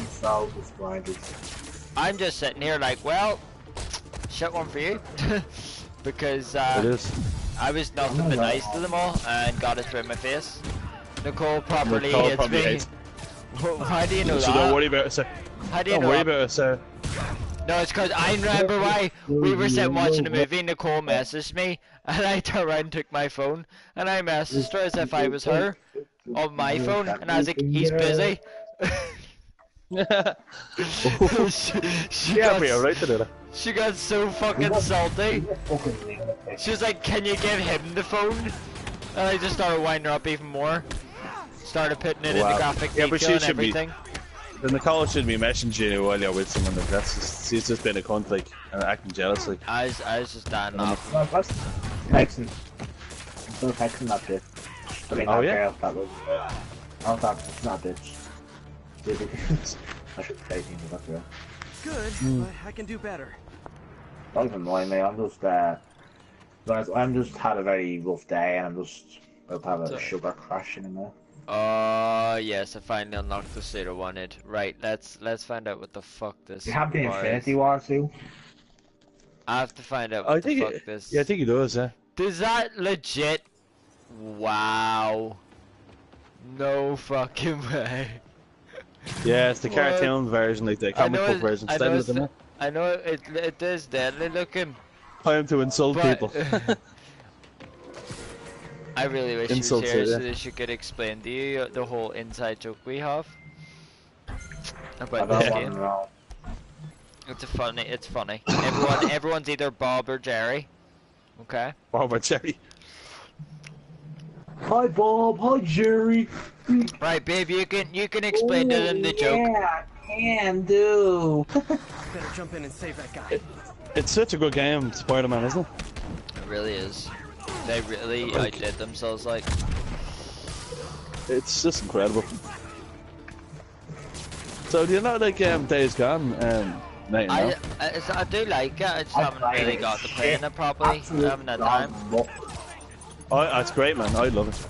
I'm just sitting here like, well, shit one for you. Because It is. I was nothing but nice to them all and got it through my face. Nicole properly hates me. hates. Why do you know So that? don't worry about it, sir. How do you Don't know worry that? about it, sir. No, it's because I remember why we were sitting watching a movie. Nicole messaged me, and I turned around and took my phone, and I messaged her as if I was her on my phone, and I was like, "He's busy." she Yeah, got we are right to do that. She got so fucking salty. She was like, "Can you give him the phone?" And I just started winding her up even more. Started putting it in the Wow. graphic Yeah, but detail she and should be- everything. Then Nicole should be messaging you while you're with someone. Like, that's just, she's just been a cunt, like, and acting jealous, like. I was just dying off. No, that's texting. I'm still texting that bitch. I mean, Oh, that yeah? girl, that was. Oh, that's not a bitch. I should say things about that girl. Good, but I can do better. Don't even mind me. I'm just had a very rough day, and I'm just about to have a sugar crash in there. Oh yes, I finally unlocked the suit I wanted. Right, let's find out what the fuck this. You have the bar Infinity is. War too. I have to find out what the fuck this. Yeah, I think he does, yeah. Does that legit? Wow. No fucking way. Yeah, it's the cartoon version, like the comic book version. I Style know, of them. I know it is deadly looking. Time to insult But- people. I really wish you was Insults here it, so yeah. that she could explain to you the whole inside joke we have I about don't this want game. to know. It's funny. Everyone's either Bob or Jerry. Okay. Robert Cherry. Hi Bob. Hi Jerry. Right, babe, you can explain to them the joke. Yeah, can do. Better jump in and save that guy. It's such a good game, Spider-Man, isn't it? It really is. They really outdid themselves, like. It's just incredible. So do you not like Days Gone? Night and Now? I do like it. I just haven't really got to playing it properly. I haven't had time. Oh, it's great, man. I love it.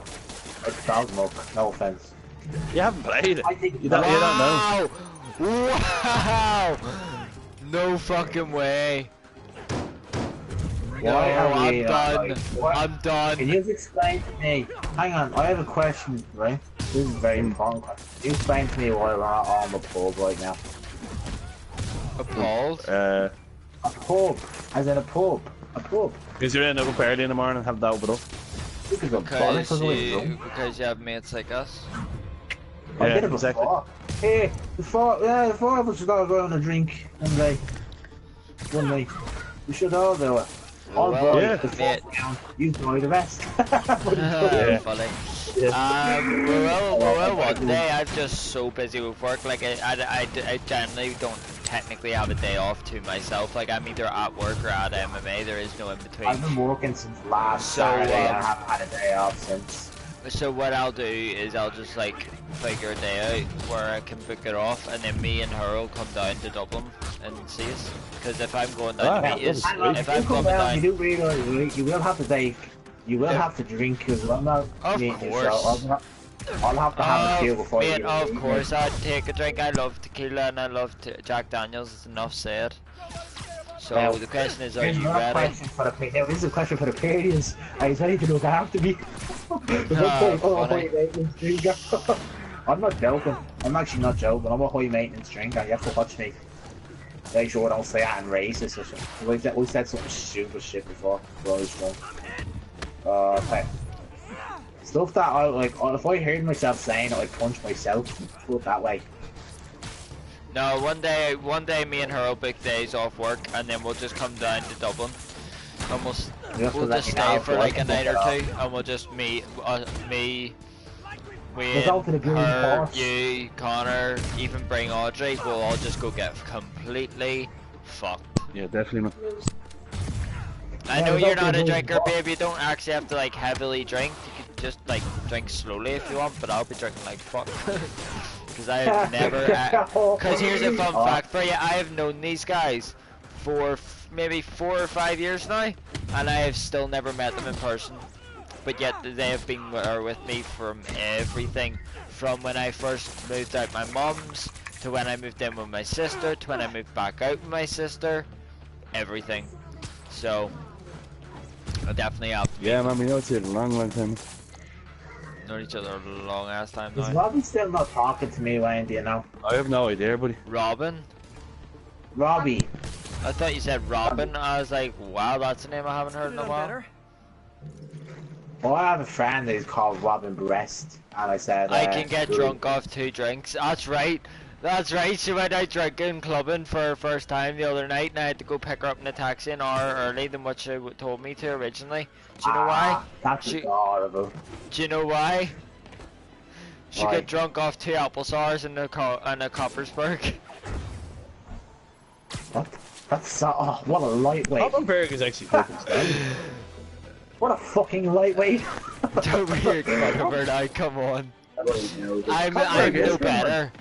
It's dog milk. No offense. You haven't played it. I think You don't know. Wow! No fucking way. No, Why are I'm we, done. like, what? I'm done. Can you explain to me? Hang on, I have a question, right? This is a very important question. Can you explain to me why we're not on the pub right now? Appalled? A pub, as in a pub. A pub. Because you're in up early in the morning and have that open up. This is a Because you have mates like us. A Yeah, bit of a exactly. fuck. Hey, the four of us should all go on a drink one day. One night. We should all do it. All Well, boys, yeah. the first round, you enjoy the rest. Funny. We will one day. I'm just so busy with work. Like I generally don't technically have a day off to myself. Like I'm either at work or at MMA. There is no in between. I've been working since last So, Saturday and I haven't had a day off since. So what I'll do is I'll just like figure a day out where I can book it off, and then me and her will come down to Dublin and see us. Because if I'm going down to meet us, if I'm coming down, you do realise you will have to take, you will have to drink as well. Not Of meeting course. yourself. I'll have to have a few before mate, you. of course I'd take a drink. I love tequila and I love Jack Daniels. It's enough said. So Well, the question is, are Here's you another ready? question for the now, this is a question for the parents. Are you ready to look after me? Funny. I'm not joking. I'm actually not joking. I'm a high maintenance drinker. You have to watch me. Make sure I don't say that and racist or something. We said something stupid shit before. So I was drunk. Okay. Stuff that I like. If I heard myself saying it, I'd punch myself. Put it that way. No, one day me and her will book days off work, and then we'll just come down to Dublin. And we'll just stay for like a night or two, and we'll just meet me, Wayne, go to the Green her, Horse. you, Connor, even bring Audrey. We'll all just go get completely fucked. Yeah, definitely, man. I Yeah, know we'll go you're to the not a Green drinker, Horse. babe. You don't actually have to like heavily drink. You could just like drink slowly if you want, but I'll be drinking like fuck. Because I have never. Because here's a fun fact for you: I have known these guys for maybe 4 or 5 years now, and I have still never met them in person. But yet they have been with me from everything, from when I first moved out my mum's, to when I moved in with my sister, to when I moved back out with my sister, everything. So I definitely have Yeah, man, we know it's a long, long time. known each other a long ass time Is now. Robbie still not talking to me, Wayne? Do you know? I have no idea, buddy. Robin? Robbie. I thought you said Robin. I was like, wow, that's a name I haven't heard in a while. Better? Well, I have a friend who's called Robin Breast, and I said I can get good. drunk off 2 drinks. That's right. That's right. She went out drinking, clubbing for her first time the other night, and I had to go pick her up in a taxi an hour early than what she told me to originally. Do you know why? That's She- adorable. Do you know why? She got drunk off 2 apple sours and a Coppersburg. What? That's so. Oh, what a lightweight. Copperberg is actually fucking standard. What a fucking lightweight. Don't be a Coppersburg now, come on. I'm Copperberg no is better.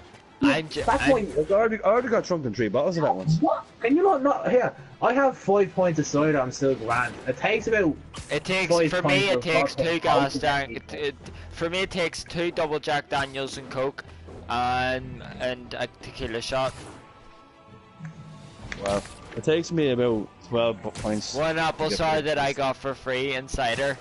That's why. I already got drunk in 3 bottles of that once. What? Can you not here? I have 5 points of cider. I'm still grand. It takes about. It takes, 5 for me, pints it of takes vodka 2 to gas open tank. it. For me, it takes 2 double Jack Daniels and Coke, and a tequila shot. Wow. It takes me about 12 points. 1 apple to get sour through. that I got for free in cider.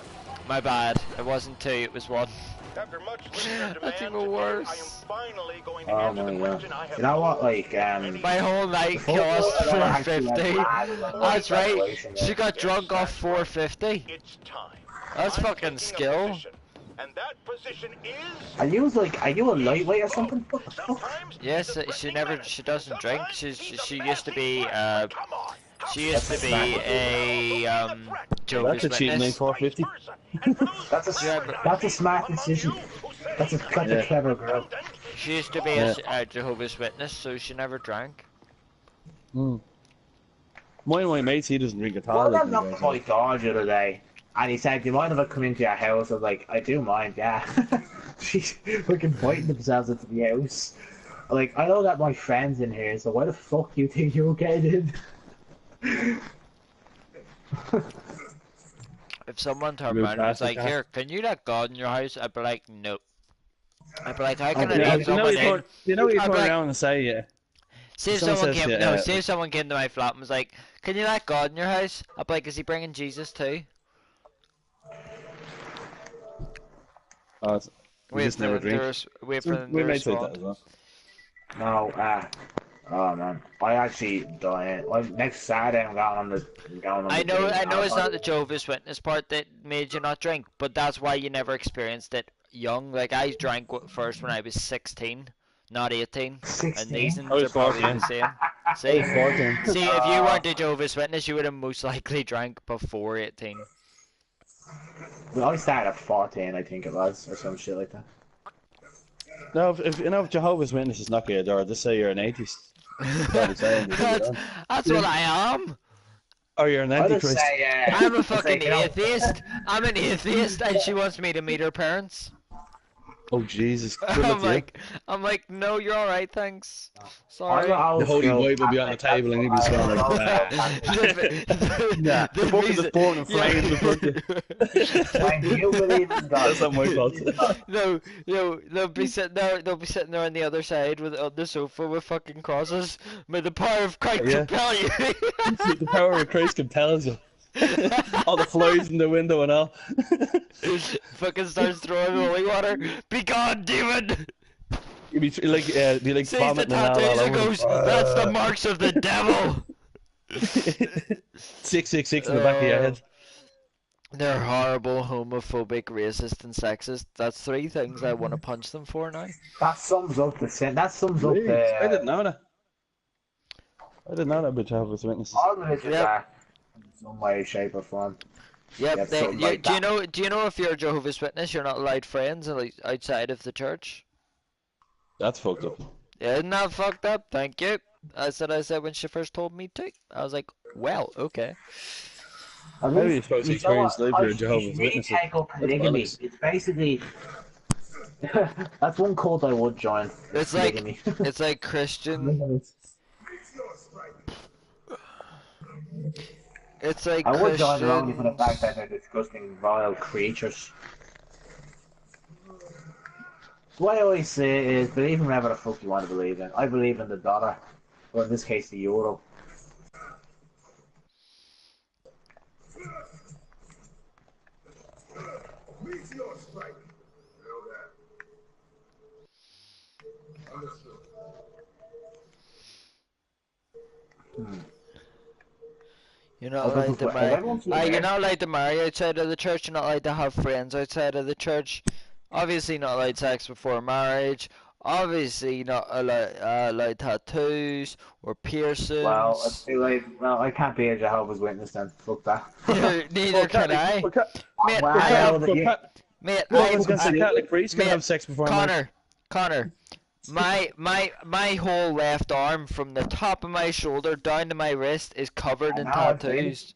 My bad. It wasn't 2, it was 1. After much listener That's demand even today, worse. I am finally going to Oh answer my the god. question I have You know what? posed Like, My whole night Before cost I actually went 450. mad with my That's right. graduation, She got Yes, drunk off that's right. 450. It's time. That's I'm fucking taking a skill. position, and that position is. are you a lightweight or something? What the fuck? Sometimes Yes, he's a she threatening never, menace. she doesn't drink. Sometimes he's a She used to massive be, threat. Come on. she used to be a, Jehovah's That's a cheating Witness. 450. That's a smart decision. That's a clever girl. She used to be a Jehovah's Witness, so she never drank. One of my mates, he doesn't drink at all. Well, like that knocked guys. my dog the other day, and he said, "Do you mind if I come into your house?" I was like, "I do mind, yeah." She's fucking biting themselves into the house. Like, I know that my friend's in here, so why the fuck do you think you're getting in? If someone turned Rude around and was bastard, like, huh? "Here, can you let God in your house?" I'd be like, "Nope." I'd be like, "How can I yeah, let You know someone you in?" turn, you know you I'd turn be like, around and say, yeah. Say if someone someone says came, to you, no, say if someone came to my flat and was like, "Can you let God in your house?" I'd be like, "Is he bringing Jesus too?" Oh, we just never drink. Wait for them to We may say that respond. as well. No, oh man, I actually dying. Next Saturday, I'm going on the. I know it's not the Jehovah's Witness part that made you not drink, but that's why you never experienced it young. Like, I drank first when I was 16, not 18. And 16? these I are was probably 14. the same. I See? was 14. See, if you weren't a Jehovah's Witness, you would have most likely drank before 18. Well, I started at 14, I think it was, or some shit like that. No, if Jehovah's Witnesses knock you at the door, just say you're an atheist. That's what I am. Or you're an I just antichrist. say, I'm a I'd say, fucking you know- atheist. I'm an atheist, and she wants me to meet her parents. Oh Jesus! Good luck I'm like, no, you're all right, thanks. I'm Sorry. not old The Holy school. Bible will be on the table and you'll be going like that. Nah, the book is just pouring in flames in front of you. When you believe in God. That's not my fault. No, they'll be sitting there. They'll be sitting there on the other side on the sofa with fucking crosses. May the power of Christ Yeah. compel you. The power of Christ compels you. All the flies in the window and all. Fucking starts throwing holy water. Be gone, demon! You'd be like Sees the vomiting and all tattoos and over. goes, "That's the marks of the devil." 666 in the back of your head. They're horrible, homophobic, racist, and sexist. That's 3 things I want to punch them for now. That sums up the sin. That sums up Really? I the. didn't know that. I didn't know that about Jehovah's Witnesses. All religions Yep. are in some way, shape, or form. Yep. Yeah, something like do you that. know? Do you know if you're a Jehovah's Witness, you're not allowed friends outside of the church? That's fucked up. Isn't that fucked up? Thank you. I said when she first told me to. I was like, well, okay. At How are you least- supposed to you know experience what? life I with a Jehovah's should really Witness? take up That's polygamy. bollocks. It's basically. That's one cult I would join. It's like polygamy. it's like Christian. It's like I would join them only for the Christians. fact that they're disgusting, vile creatures. What I always say is, believe in whatever the fuck you want to believe in. I believe in the dollar, or in this case, the euro. You're not Okay, allowed to but marry. everyone's You're aware. not allowed to marry outside of the church. You're not allowed to have friends outside of the church. Obviously, not allowed sex before marriage. Obviously, not allowed tattoos or piercings. Well, I feel like, I can't be a Jehovah's Witness then. Fuck that. Neither can I. Mate, Well, I have, well, mate, Well, I I was going to say I- Catholic priests can mate, have sex before marriage. Connor, Connor, my whole left arm from the top of my shoulder down to my wrist is covered I in know, I've seen it. tattoos.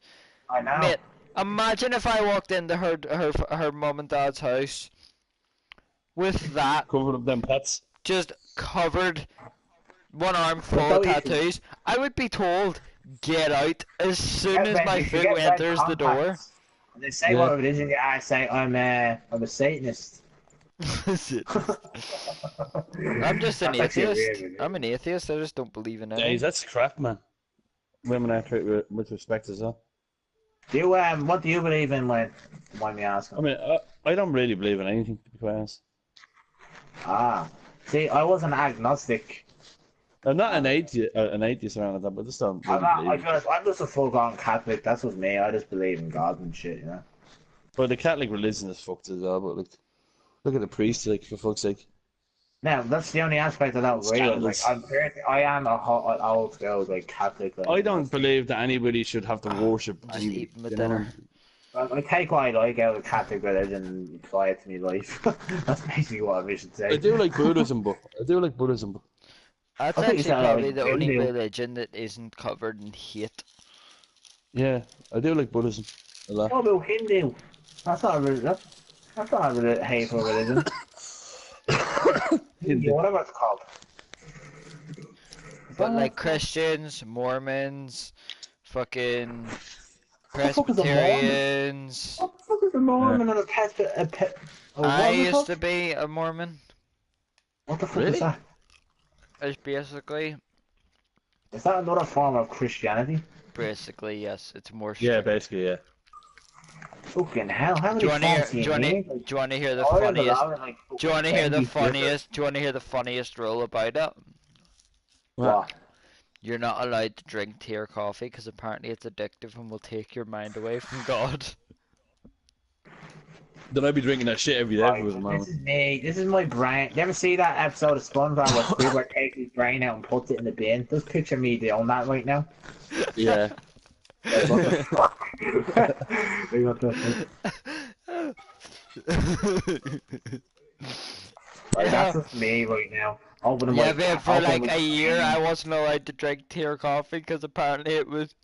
I know. Mate, imagine if I walked into her mum and dad's house with that Covered up them pets. just covered, one arm But full of don't you- tattoos. I would be told, get out as soon Get as red- my if you foot get red enters the door. contacts, and they say Yeah. what religion you are, say I'm a Satanist. I'm just an That's actually atheist. weird, isn't it? I'm an atheist. I just don't believe in Days, anything. that's crap, man. Women are treated with respect as well. Do you what do you believe in, when? Mind me asking? I mean, I don't really believe in anything, to be quite honest. Ah, see, I was an agnostic. I'm not an atheist around that, but I just don't really believe. I'm just a full-on Catholic. That's what me. I just believe in God and shit, you know. But the Catholic religion is fucked as well. But look at the priests, like, for fuck's sake. Now, that's the only aspect I don't agree with. Like, Scandals. I am an old school, like, Catholic. Like, I don't believe that anybody should have to worship Just anybody. eating my you know? dinner. I take what I like out of Catholic religion and apply it to my life. That's basically what I should say. I do like Buddhism, but That's I think actually you sound probably like the only Hindu. religion that isn't covered in hate. yeah, I do like Buddhism a lot. What about Hindu? That's not a religion. That's not a hateful religion. Hindu, whatever it's called. But like Christians, Mormons, fucking the fuck is a Mormon? Presbyterians. What the fuck is a Mormon and a pet? I used to be a Mormon. What the fuck Really? is that? It's basically, Is that another form of Christianity? yes, it's more Yeah, strict. basically, yeah. Fucking hell! How Do many you wanna hear? forms Do you wanna? Do you wanna hear the I remember funniest? that was like Do you wanna hear the 20 funniest? Do you wanna hear the funniest rule about it? What? You're not allowed to drink tea or coffee because apparently it's addictive and will take your mind away from God. Then I'd be drinking that shit every day if it was a This moment. is me. This is my brain. You ever see that episode of SpongeBob where Squidward takes his brain out and puts it in the bin? Just picture me doing that right now. Yeah. What the fuck? Like, what the fuck? Like, that's just me right now. Opening Yeah, my man, for opening like my a year brain. I wasn't allowed to drink tea or coffee because apparently it's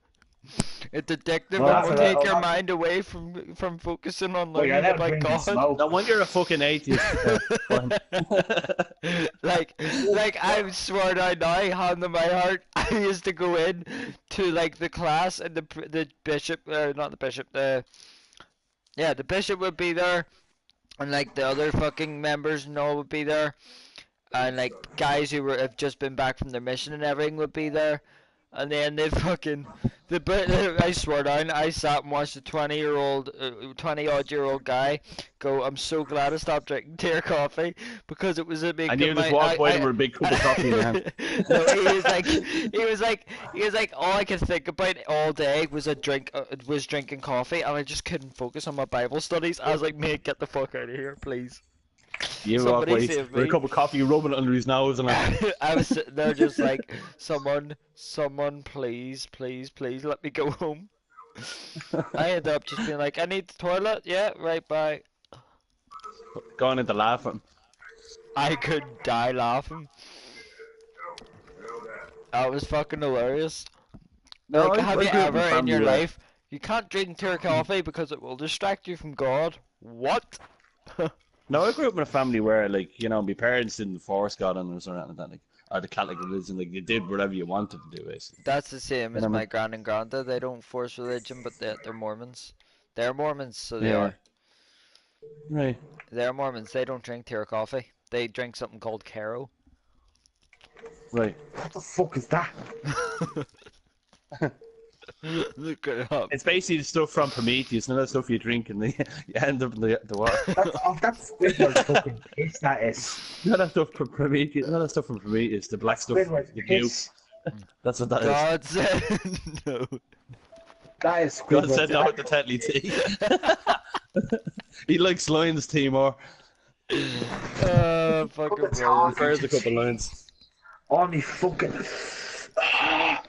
addictive Well, and will that's take a- your well, mind away from focusing on Well, you're learning allowed to about drink and God. smoke. No wonder you're a fucking atheist. like I swear down now, hand on my heart, I used to go in to like the class and the bishop, not the bishop, the bishop would be there, and like the other fucking members and all would be there, and like guys who have just been back from their mission and everything would be there, and then they fucking I swear down, I sat and watched a 20-odd-year-old guy go, I'm so glad I stopped drinking tea or coffee because it was a big. And you just walked by them with a big cup of coffee in your hand. No, he was like, all I could think about all day was drinking coffee, and I just couldn't focus on my Bible studies. I was like, mate, get the fuck out of here, please. You walk Somebody by save with a me. cup of coffee, rubbing it under his nose, and like, I was sitting there just like, someone, please, let me go home. I ended up just being like, I need the toilet. Yeah, right, bye. going into laughing. I could die laughing. That was fucking hilarious. No, Like, I have grew you up in a ever in family your where- life, you can't drink tea or coffee because it will distract you from God? What? No, I grew up in a family where, like, you know, my parents didn't force God on us or anything like that. Like, or the Catholic religion, like, you did whatever you wanted to do, basically. That's the same as You know what I my mean? grand and granda. They don't force religion, but they're Mormons. They're Mormons, so they Yeah. are. Right. They're Mormons. They don't drink tea or coffee. They drink something called Caro. Right. What the fuck is that? Look it up. It's basically the stuff from Prometheus, none of the stuff you drink and you end up in the water. That's Squidward's fucking piss, that is. None of that stuff from Prometheus, none of that stuff from Prometheus, the black stuff, Squidward's the goo. piss. That's what that is. God said no. That is God Squidward's said no with the Tetley tea. He likes Lions tea more. Fucking brilliant. Prefers a couple lines. On me fucking... Fuck.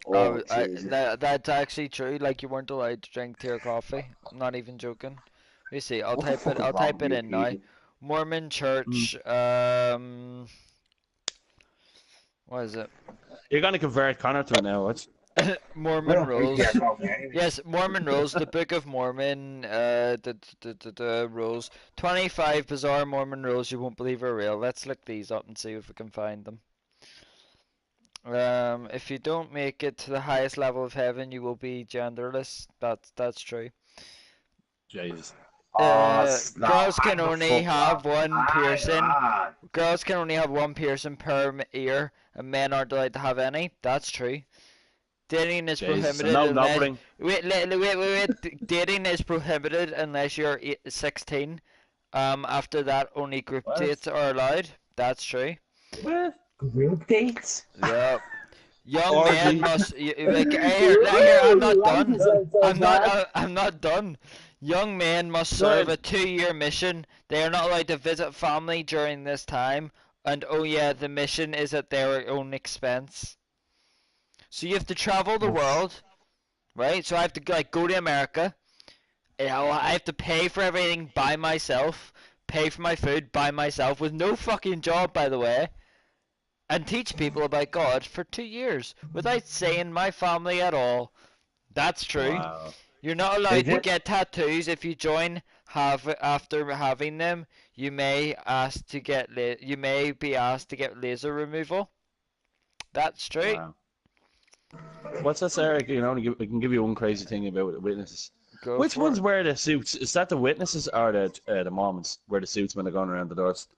Oh, Jesus. that's actually true. Like you weren't allowed to drink tea or coffee. I'm not even joking. Let me see. I'll What the type fuck it. is I'll wrong type it with in you now. people? Mormon Church. What is it? You're gonna convert Connor to it now, what? I Mormon don't think rules. they're probably anyway. Yes, Mormon rules. The Book of Mormon. The rules. 25 bizarre Mormon rules you won't believe are real. Let's look these up and see if we can find them. If you don't make it to the highest level of heaven, you will be genderless. That's true. Jesus. Girls can only have one piercing. God. Girls can only have one piercing per ear, and men aren't allowed to have any. That's true. Dating is Jesus. prohibited No, unless nothing. wait. Dating is prohibited unless you're 16. After that, only group What? dates are allowed. That's true. What? Group dates? Yeah. Young Orgy. men must like here. I'm not done. I'm not done. Young men must serve a 2-year mission. They are not allowed to visit family during this time. And oh yeah, the mission is at their own expense. So you have to travel the world, right? So I have to like go to America. I have to pay for everything by myself. Pay for my food by myself with no fucking job, by the way. And teach people about God for 2 years without seeing my family at all. That's true. Wow. You're not allowed Is to it? get tattoos if you join. After having them, you may you may be asked to get laser removal. That's true. Wow. What's this, Eric? You know, we can give you one crazy thing about the witnesses. Go Which for ones it. wear the suits? Is that the witnesses or the Mormons wear the suits when they're going around the doors?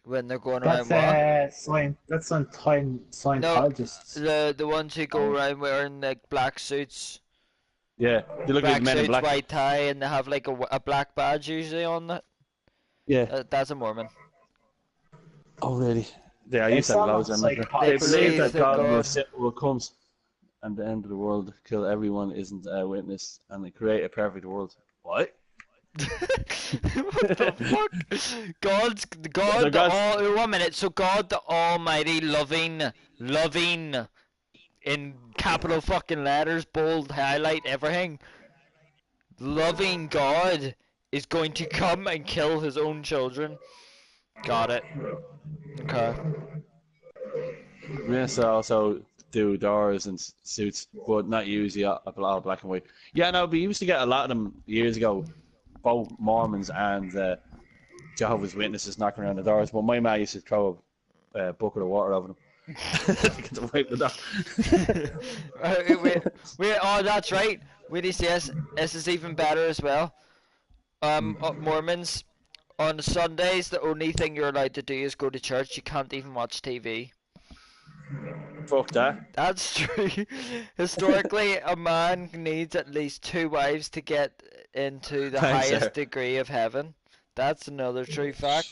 When they're going around That's what? that's on time No, Scientologists. the ones who go around wearing like black suits, Yeah, they look like black men in suits, black. white tie, and they have like a black badge usually on that. Yeah. That's a Mormon. Oh, really? Yeah, I They used to have sound loads of them. like They psychotics. believe that that God God- will come and the end of the world, kill everyone isn't a witness, and they create a perfect world. What? What the fuck? God, So the God's- all. 1 minute. So God, the Almighty, loving, in capital fucking letters, bold highlight, everything. Loving God is going to come and kill his own children. Got it. Okay. We used to also do doors and suits, but not usually all black and white. Yeah, no, we used to get a lot of them years ago, both Mormons and Jehovah's Witnesses knocking around the doors. But my ma used to throw a bucket of water over them to get them wipe the door. Wait, oh, that's right. Wait, yes, this is even better as well. Mormons, on Sundays, the only thing you're allowed to do is go to church. You can't even watch TV. Fuck that. That's true. Historically, a man needs at least 2 wives to get into the Thanks, highest sir. degree of heaven. That's another true fact.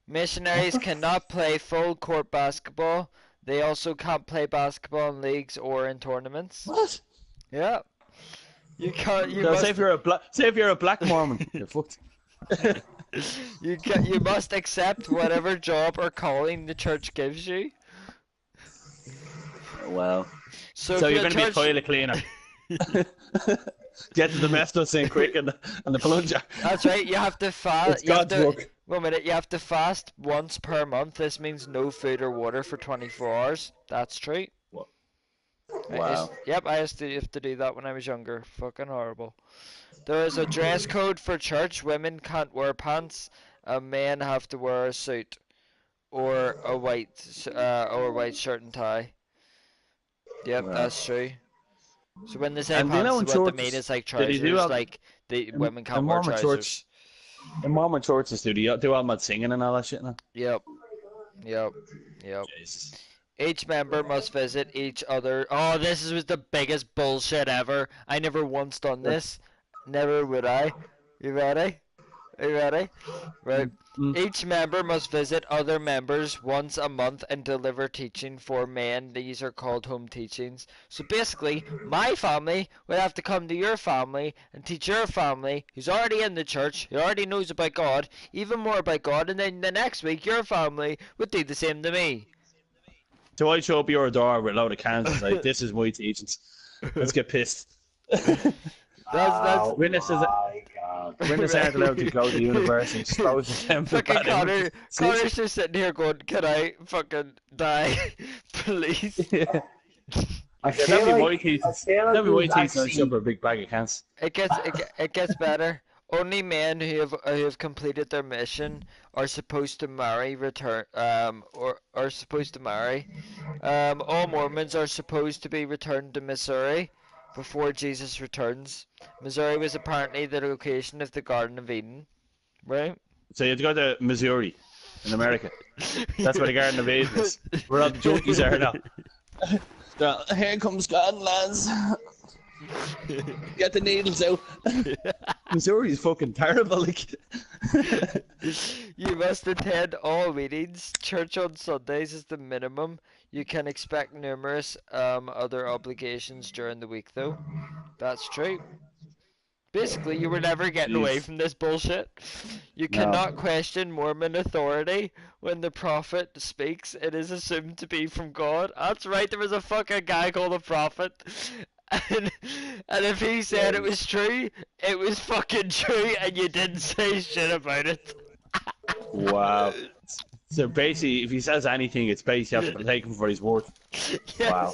Missionaries cannot play full court basketball. They also can't play basketball in leagues or in tournaments. What? Yeah. You can't. You So must. say if you're a black Mormon, you're fucked. You must accept whatever job or calling the church gives you. Well. So, So if you're the going to be a church- toilet cleaner. Get the domestos in quick and the plunger. That's right. You have to fast. It's God's work. 1 minute. You have to fast once per month. This means no food or water for 24 hours. That's true. Wow. Yep, I used to have to do that when I was younger. Fucking horrible. There is a dress code for church. Women can't wear pants. And men have to wear a suit or a white shirt and tie. Yep, Wow. that's true. So when they say And do you pants, know in what they churches- mean is like did he trousers. do all- Like the women can't in wear Mormon trousers. In Mormon churches, do they do all mad singing and all that shit now? Yep. Jesus. Each member must visit each other. Oh, this was the biggest bullshit ever. I never once done this. Never would I. You ready? Are you ready? Right. Each member must visit other members once a month and deliver teaching for men. These are called home teachings. So basically, my family would have to come to your family and teach your family, who's already in the church, who already knows about God, even more about God, and then the next week your family would do the same to me. So I show up your door with a load of cans and say, this is my teachings. Let's get pissed. That's Witnesses, my god. witnesses aren't allowed to go to the universe and expose the temple. fucking Connor's just sitting here going, "Can I fucking die, please?" Yeah, I that'd feel be like, white teeth. I feel like That'd be we've white teeth and actually, a big bag of cans. It gets better. Only men who have completed their mission are supposed to marry or are supposed to marry. All Mormons are supposed to be returned to Missouri before Jesus returns. Missouri was apparently the location of the Garden of Eden, right? So you have to go to Missouri, in America. That's where the Garden of Eden is. Where all the junkies are now. Here comes God, lads. Get the needles out. Missouri is fucking terrible. Like. You must attend all meetings. Church on Sundays is the minimum. You can expect numerous other obligations during the week, though. That's true. Basically, you were never getting away Jeez. from this bullshit. You No. cannot question Mormon authority. When the prophet speaks, it is assumed to be from God. That's right, there was a fucking guy called a prophet. And if he said it was true, it was fucking true, and you didn't say shit about it. Wow. So basically, if he says anything, it's basically you have to take him for his word. Wow.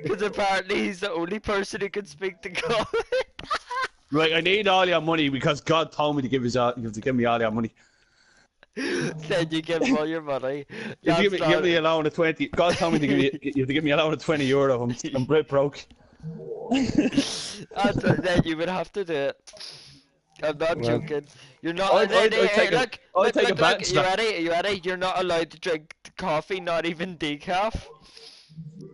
Because apparently he's the only person who can speak to God. Right, I need all your money because God told me to give you have to give me all your money. Then you give him all your money. If you give me a loan of 20, God told me to give you have to give me a loan of €20. I'm broke. Then you would have to do it. I'm not joking. You're not. I'd take a- Look, I'd look, take a look, bet, look. You Snap. ready? You ready? You're not allowed to drink coffee, not even decaf.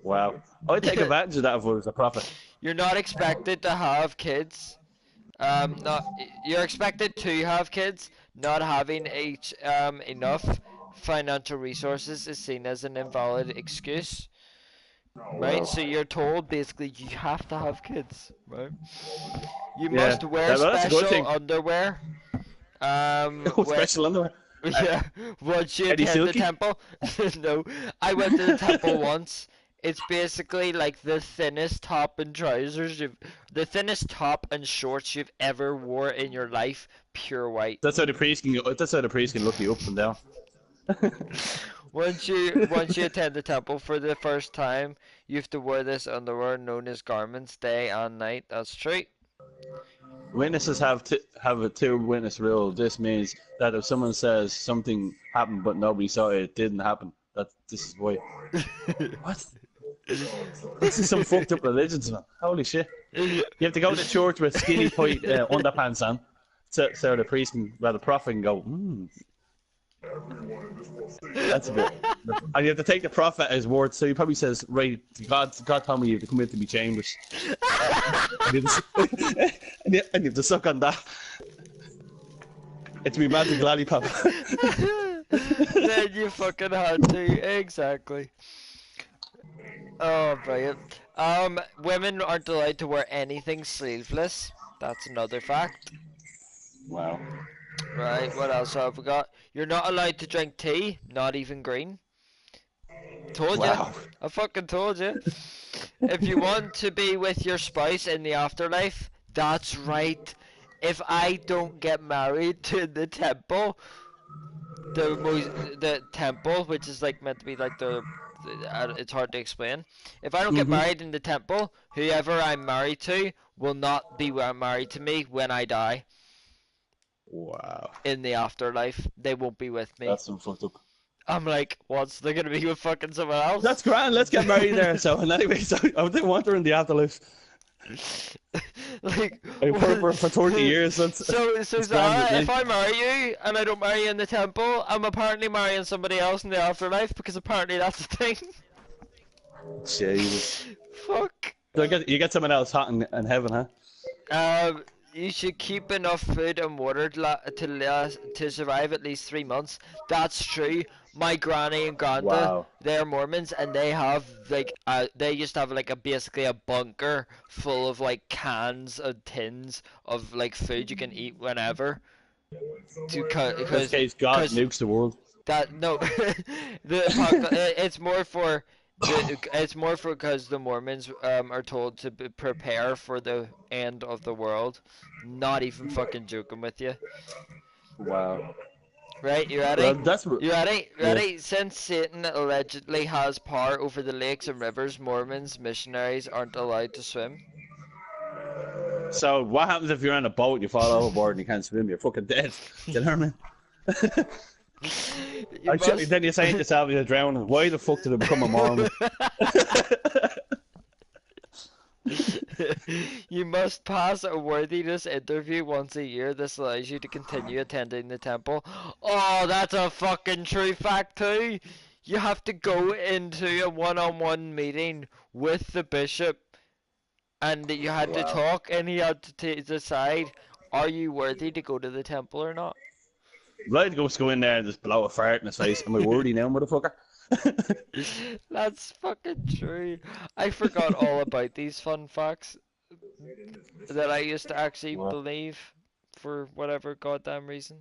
Wow. I'd take advantage of that if I was a prophet. You're not expected to have kids. Not you're expected to have kids. Not having enough financial resources is seen as an invalid excuse. Right, so you're told basically you have to have kids, right? You Yeah. must wear Well, that's a good special thing. underwear. Oh, when- special underwear. yeah, once you Eddie attend the Silky? temple. No, I went to the temple once. It's basically like the thinnest top and the thinnest top and shorts you've ever wore in your life, pure white. That's how the priest can. That's how the priest can look you up and down. Once you attend the temple for the first time, you have to wear this underwear known as garments day and night. That's true. Witnesses have a two-witness rule. This means that if someone says something happened but nobody saw it, it didn't happen. This is why. What? This is some fucked up religion, man. Holy shit! You have to go to church with skinny tight underpants on, so the priest can, well, the prophet can go. That's a bit. And you have to take the prophet at his word. So he probably says, "Right, God told me you have to come into me chambers." and you have to suck on that. It's me magic lollipop. Then you fucking had to, exactly. Oh, brilliant. Women aren't allowed to wear anything sleeveless. That's another fact. Wow. Right, what else have we got? You're not allowed to drink tea, not even green. Told Wow. you. I fucking told you. If you want to be with your spouse in the afterlife, that's right. If I don't get married to the temple, the temple, which is like meant to be like it's hard to explain. If I don't get married in the temple, whoever I'm married to will not be married to me when I die. Wow. In the afterlife, they won't be with me. That's some fucked up. I'm like, what's they're gonna be with fucking someone else? That's grand. Let's get married there. So, and anyway, so I didn't want her in the afterlife. Like For 30 years. So Zara, if I marry you and I don't marry you in the temple, I'm apparently marrying somebody else in the afterlife because apparently that's the thing. Jesus. Fuck. So you get someone else hot in heaven, huh? You should keep enough food and water to survive at least 3 months. That's true. My granny and granda, Wow. they're Mormons, and they have like they used to have like basically a bunker full of like cans and tins of like food you can eat whenever. In this case, God nukes the world. That no, it's more for It's more for because the Mormons are told to prepare for the end of the world. Not even fucking joking with you. Wow. Right, you ready? Well, that's what. You ready? Yeah. Ready? Since Satan allegedly has power over the lakes and rivers, Mormons missionaries aren't allowed to swim. So what happens if you're on a boat and you fall overboard and you can't swim? You're fucking dead. Do you know what I mean? You must... Then you're saying to yourself, you're drowning. Why the fuck did I become a Mormon? You must pass a worthiness interview once a year. This allows you to continue attending the temple. Oh, that's a fucking true fact too. You have to go into a one-on-one meeting with the bishop, and you had to talk, and he had to decide, are you worthy to go to the temple or not? Right, go in there and just blow a fart in his face. Am I worthy now, motherfucker? That's fucking true. I forgot all about these fun facts that I used to actually believe for whatever goddamn reason.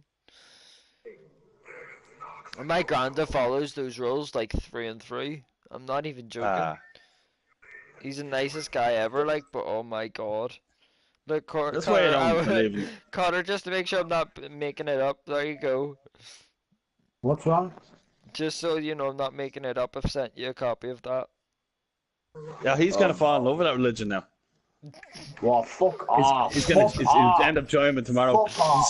And my granda follows those rules like through and through. I'm not even joking. He's the nicest guy ever, like, but oh my god. Look, That's why I don't believe you. Connor, just to make sure I'm not making it up, there you go. What's wrong? Just so you know I'm not making it up, I've sent you a copy of that. Yeah, he's gonna fall in love with that religion now. Well, fuck off. He's gonna end up joining me tomorrow. You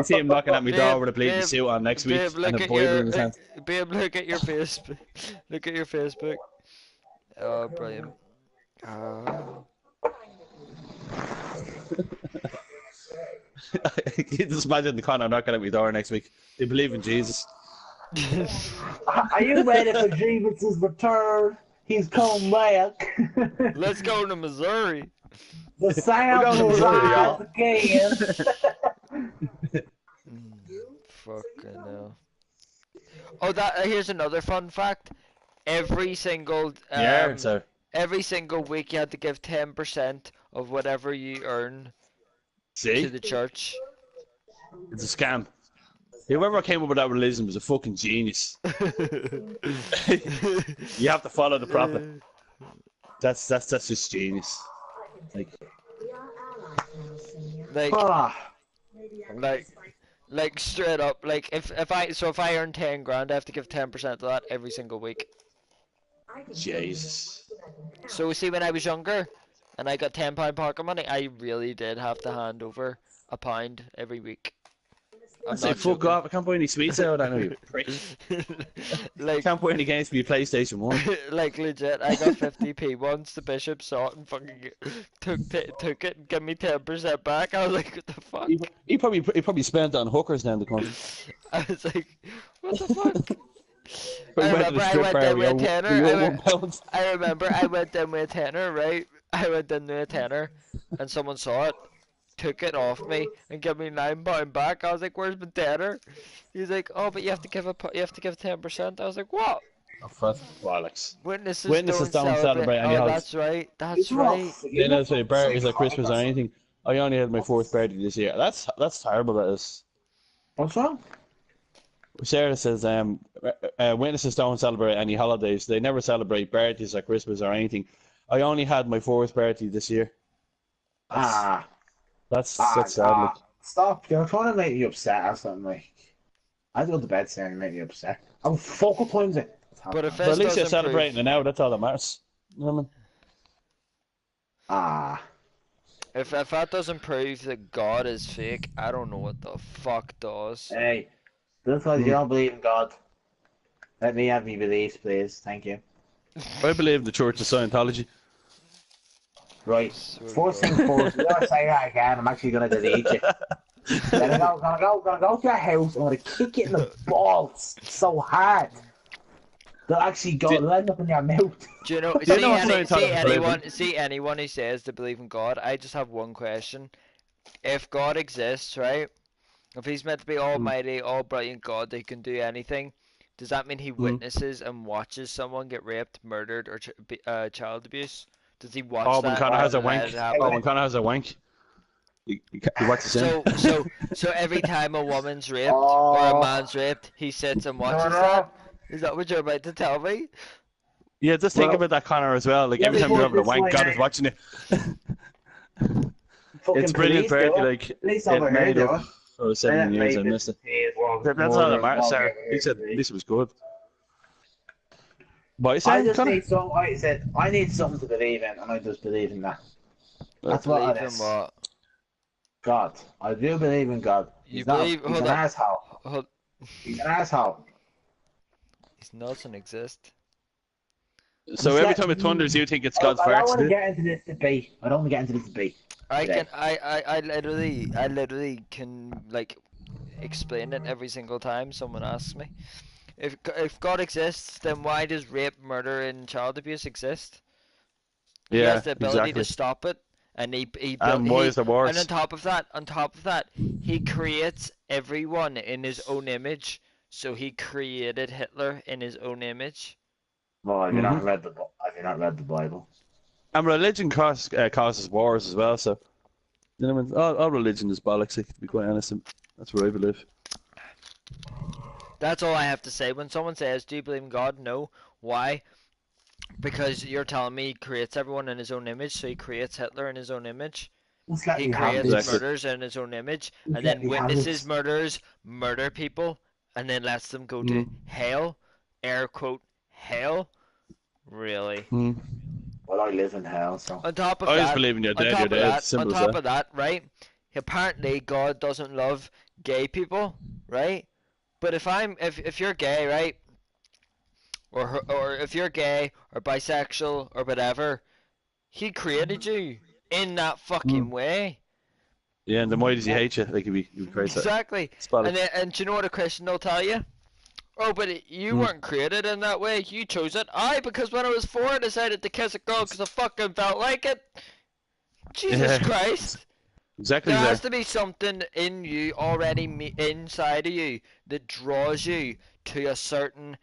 see him knocking at my door with a bleeding suit on next week and a Bible in his hand. Babe, look at your Facebook. Look at your Facebook. Oh, brilliant. You just imagine the Connor knocking at my door next week. They believe in Jesus. Are you ready for Jesus' return? He's come back. Let's go to Missouri. The sound will rise again. Fucking hell. Oh, here's another fun fact. Every single every single week you had to give 10% of whatever you earn to the church. It's a scam. Whoever came up with that religion was a fucking genius. You have to follow the prophet. That's just genius. Like straight up. Like if I earn 10 grand, I have to give 10% of that every single week. Jesus. So see, when I was younger, and I got £10 pocket money, I really did have to hand over £1 every week. I say fuck off, I can't buy any sweets out, I know you prick. Like, can't buy any games for your PlayStation 1. Like legit, I got 50p once, the bishop saw it and fucking took it and gave me 10% back. I was like, what the fuck? He probably spent it on hookers now in the country. I was like, what the fuck? I remember I went in with a tenner, right? I went in with a tenner, and someone saw it, took it off me, and gave me £9 back. I was like, "Where's my tenner?" He's like, "Oh, but you have to give 10%." I was like, "What?" Bollocks. Witnesses don't celebrate any holidays. That's right. That's right. They don't say birthdays like Christmas or anything. I only had my 4th birthday this year. That's terrible. That is. What's wrong? Sarah says, witnesses don't celebrate any holidays. They never celebrate birthdays like Christmas or anything. I only had my 4th birthday this year. That's sad. Stop! You're trying to make me upset or something. Like, I go to bed saying you make me upset. I'm focal times it. But if at least you're celebrating it now. That's all that matters. You know what I mean? If that doesn't prove that God is fake, I don't know what the fuck does. Hey, that's why you don't believe in God. Let me have me beliefs, please. Thank you. I believe in the Church of Scientology. Right. First thing first, you don't say that again, I'm actually gonna delete you. Then I'm gonna go to your house, I'm gonna kick it in the balls so hard. They'll actually go land up in your mouth. Do you know, see anyone who says they believe in God, I just have one question. If God exists, right? If he's meant to be almighty, all brilliant God that can do anything, does that mean he witnesses and watches someone get raped, murdered, or child abuse? Does he watch that? When Connor has a wank. When Connor has a wank. He watches him. So every time a woman's raped or a man's raped, he sits and watches that? Is that what you're about to tell me? Yeah, just think about that, Connor, as well. Like, every time you're having a wank, God is watching you. It's brilliant, Bertie. Like, Police it over here made do up it. for 7 years. I missed it. That's all that matters, sir. He said this was good. What are you I saying, just Connor? need some. I said I need something to believe in, and I just believe in that. That's what Believe it in is. what? God, I do believe in God. You He's not. believe? He's Hold an up. asshole. He's an asshole. He doesn't exist. So every time it thunders, you think it's God's I don't farts, want to do? get into this debate. I don't want to get into this debate. Today. I literally can like explain it every single time someone asks me. If God exists, then why does rape, murder, and child abuse exist? He Yeah, has the ability to exactly. stop it, and he built And why is there wars? and on top of that, he creates everyone in his own image. So he created Hitler in his own image. Well, have you not read the Bible? And religion causes wars as well, so... You know what I mean? All religion is bollocks, to be quite honest. And that's where I believe. That's all I have to say. When someone says, "Do you believe in God?" No. Why? Because you're telling me he creates everyone in his own image, so he creates Hitler in his own image. He creates murders in his own image, and then witnesses murders, murder people, and then lets them go to hell. Air quote, hell. Really? Well, I live in hell, so. On top of I that, just believe in your dead, you're dead. Simple on as top that. of that, right? Apparently, God doesn't love gay people, right? But if you're gay, right? Or if you're gay or bisexual or whatever, he created you in that fucking way. Yeah, and then why does he hate you? Like, if he creates that. Exactly. And do you know what a Christian will tell you? Oh, but you weren't created in that way. You chose it. Because when I was 4, I decided to kiss a girl because I fucking felt like it. Jesus Christ. Exactly. There has to be something in you already inside of you that draws you to a certain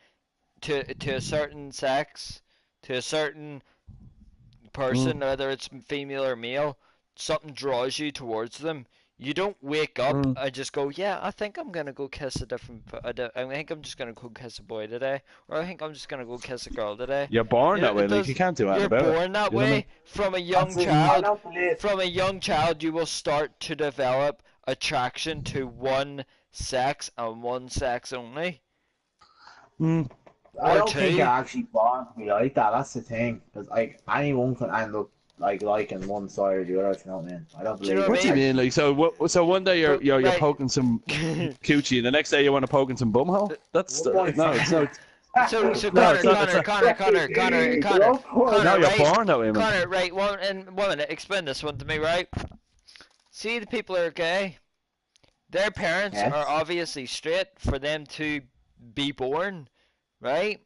to a certain sex, to a certain person, whether it's female or male. Something draws you towards them. You don't wake up and just go, yeah, I think I'm gonna go kiss I think I'm just gonna go kiss a boy today, or I think I'm just gonna go kiss a girl today. You're born that way, like, you can't do anything about it. You're born that way. From a young child. From a young child, you will start to develop attraction to one sex and one sex only. I don't think you're actually born to be like that. That's the thing. Because like anyone can end up liking one side or the other. If you know what I mean? I don't believe. What do you mean? Like, so one day you're poking some coochie, and the next day you want to poke in some bumhole? That's no, it's not. So Connor. No, you're born that way, man. Connor, right? One minute. Explain this one to me, right? See, the people that are gay, their parents are obviously straight for them to be born, right?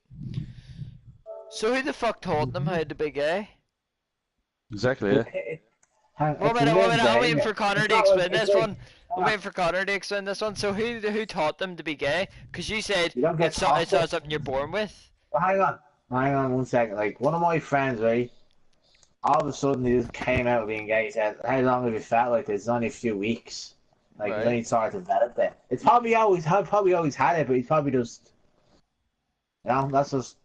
So who the fuck taught them how to be gay? Exactly. Yeah. One minute. I'm waiting for Connor to explain this one. I'm waiting for Connor to explain this one. So who taught them to be gay? Because you said it's not something you're born with. Well, hang on 1 second. Like, one of my friends, right? All of a sudden, he just came out being gay. He said, "How long have you felt like this? It's only a few weeks." Like, then he started to develop it. It's probably always had it, but he's probably just, that's just.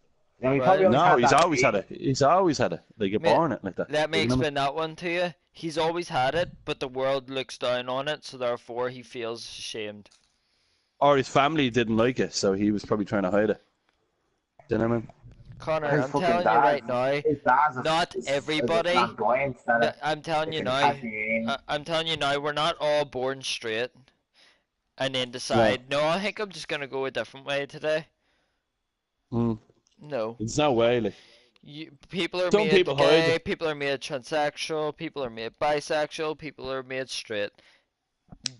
You know, He's always had it. He's always had it. Like, you're born it like that. Let me explain that one to you. He's always had it, but the world looks down on it, so therefore he feels ashamed. Or his family didn't like it, so he was probably trying to hide it. Do you know what I mean? Connor, I'm telling you right now, not everybody. I'm telling you now, we're not all born straight, and then decide, no, I think I'm just gonna go a different way today. No. It's no way, like. People are made gay, people are made transsexual, people are made bisexual, people are made straight.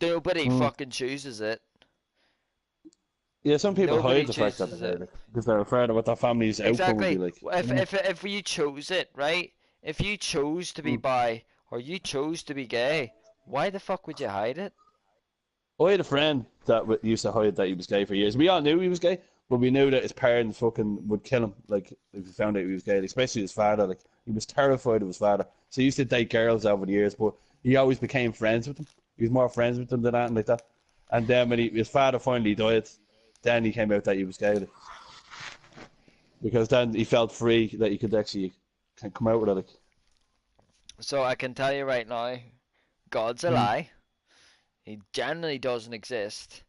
Nobody fucking chooses it. Yeah, some people hide the fact that they're gay because they're afraid of what their family's outcome would be like. If you chose it, right? If you chose to be bi or you chose to be gay, why the fuck would you hide it? I had a friend that used to hide that he was gay for years. We all knew he was gay, but we knew that his parents fucking would kill him, like, if he found out he was gay, especially his father. Like, he was terrified of his father. So he used to date girls over the years, but he always became friends with them. He was more friends with them than that and like that. And then when his father finally died, then he came out that he was gay. Like. because then he felt free that he could actually come out with it. Like. So I can tell you right now, God's a lie. He generally doesn't exist.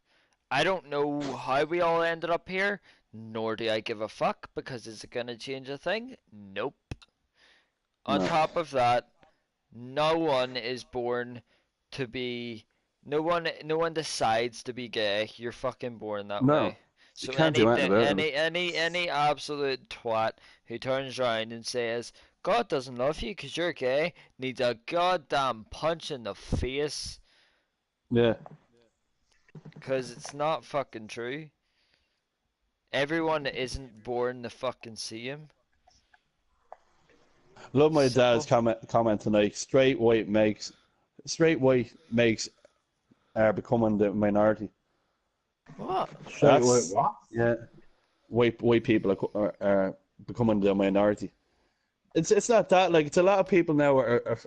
I don't know how we all ended up here, nor do I give a fuck, because is it gonna change a thing? Nope. On No. top of that, no one is born to be. No one decides to be gay. You're fucking born that No. way. You So can't do anything about it. any absolute twat who turns around and says God doesn't love you because you're gay needs a goddamn punch in the face. Yeah. Because it's not fucking true. Everyone isn't born to fucking see him. Love my Simple. dad's comment tonight. Straight white makes becoming the minority. What? Straight white what? Yeah. White people are becoming the minority. It's not that, like, it's a lot of people now are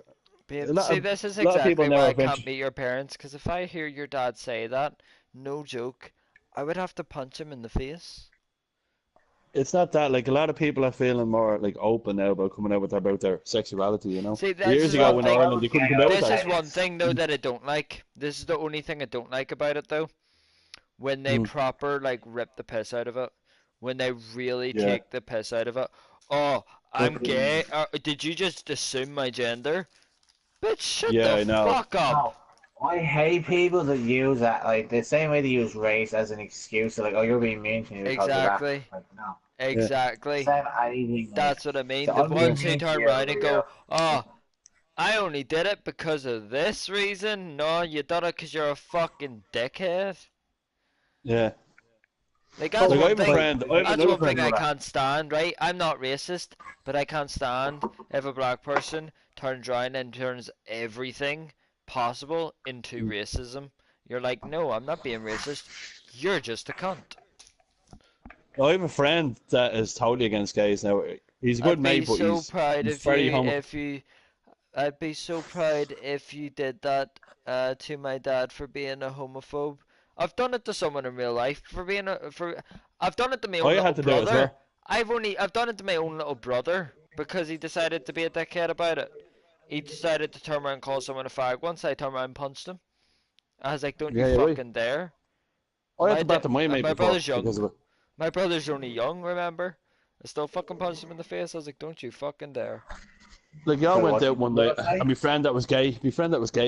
Babe, a lot see, of- this is a lot of people exactly now why I are can't eventually- meet your parents. Because if I hear your dad say that, no joke, I would have to punch him in the face. It's not that, like, a lot of people are feeling more like open now about coming out about their sexuality, you know. See, this Years is ago one in thing. Ireland they couldn't come out with This that. is one thing though that I don't like. This is the only thing I don't like about it though. When they proper like rip the piss out of it. When they really Yeah. take the piss out of it. Oh, I'm gay. Did you just assume my gender? Bitch, shut Yeah, the I know. fuck up. No, I hate people that use that, like, the same way they use race as an excuse. Like, oh, you're being mean to me because Exactly. of that. Like, no. Exactly. Same anything. Like, That's what I mean. so The I'm being ones who mean to turn you, around and go, yeah. oh, I only did it because of this reason. No, you did it because you're a fucking dickhead. Yeah. Like, that's Like, I one have a thing. friend. I have That's another one thing friend. I can't stand, right? I'm not racist, but I can't stand if a black person turns around and turns everything possible into racism. You're like, no, I'm not being racist. You're just a cunt. I have a friend that is totally against gays now. He's a good I'd be mate, but so he's proud he's of very you homo. if you. I'd be so proud if you did that to my dad for being a homophobe. I've done it to someone in real life for being I've done it to my own I little had to do it as brother. well. I've done it to my own little brother because he decided to be a dickhead about it. He decided to turn around and call someone a fag once. I turned around and punched him. I was like, don't you Yeah, right. fucking dare. I had to bat to my mate My before brother's young. because of it. My brother's only young, remember? I still fucking punched him in the face. I was like, don't you fucking dare. Like, y'all So went what out you one do night, that night? and my friend that was gay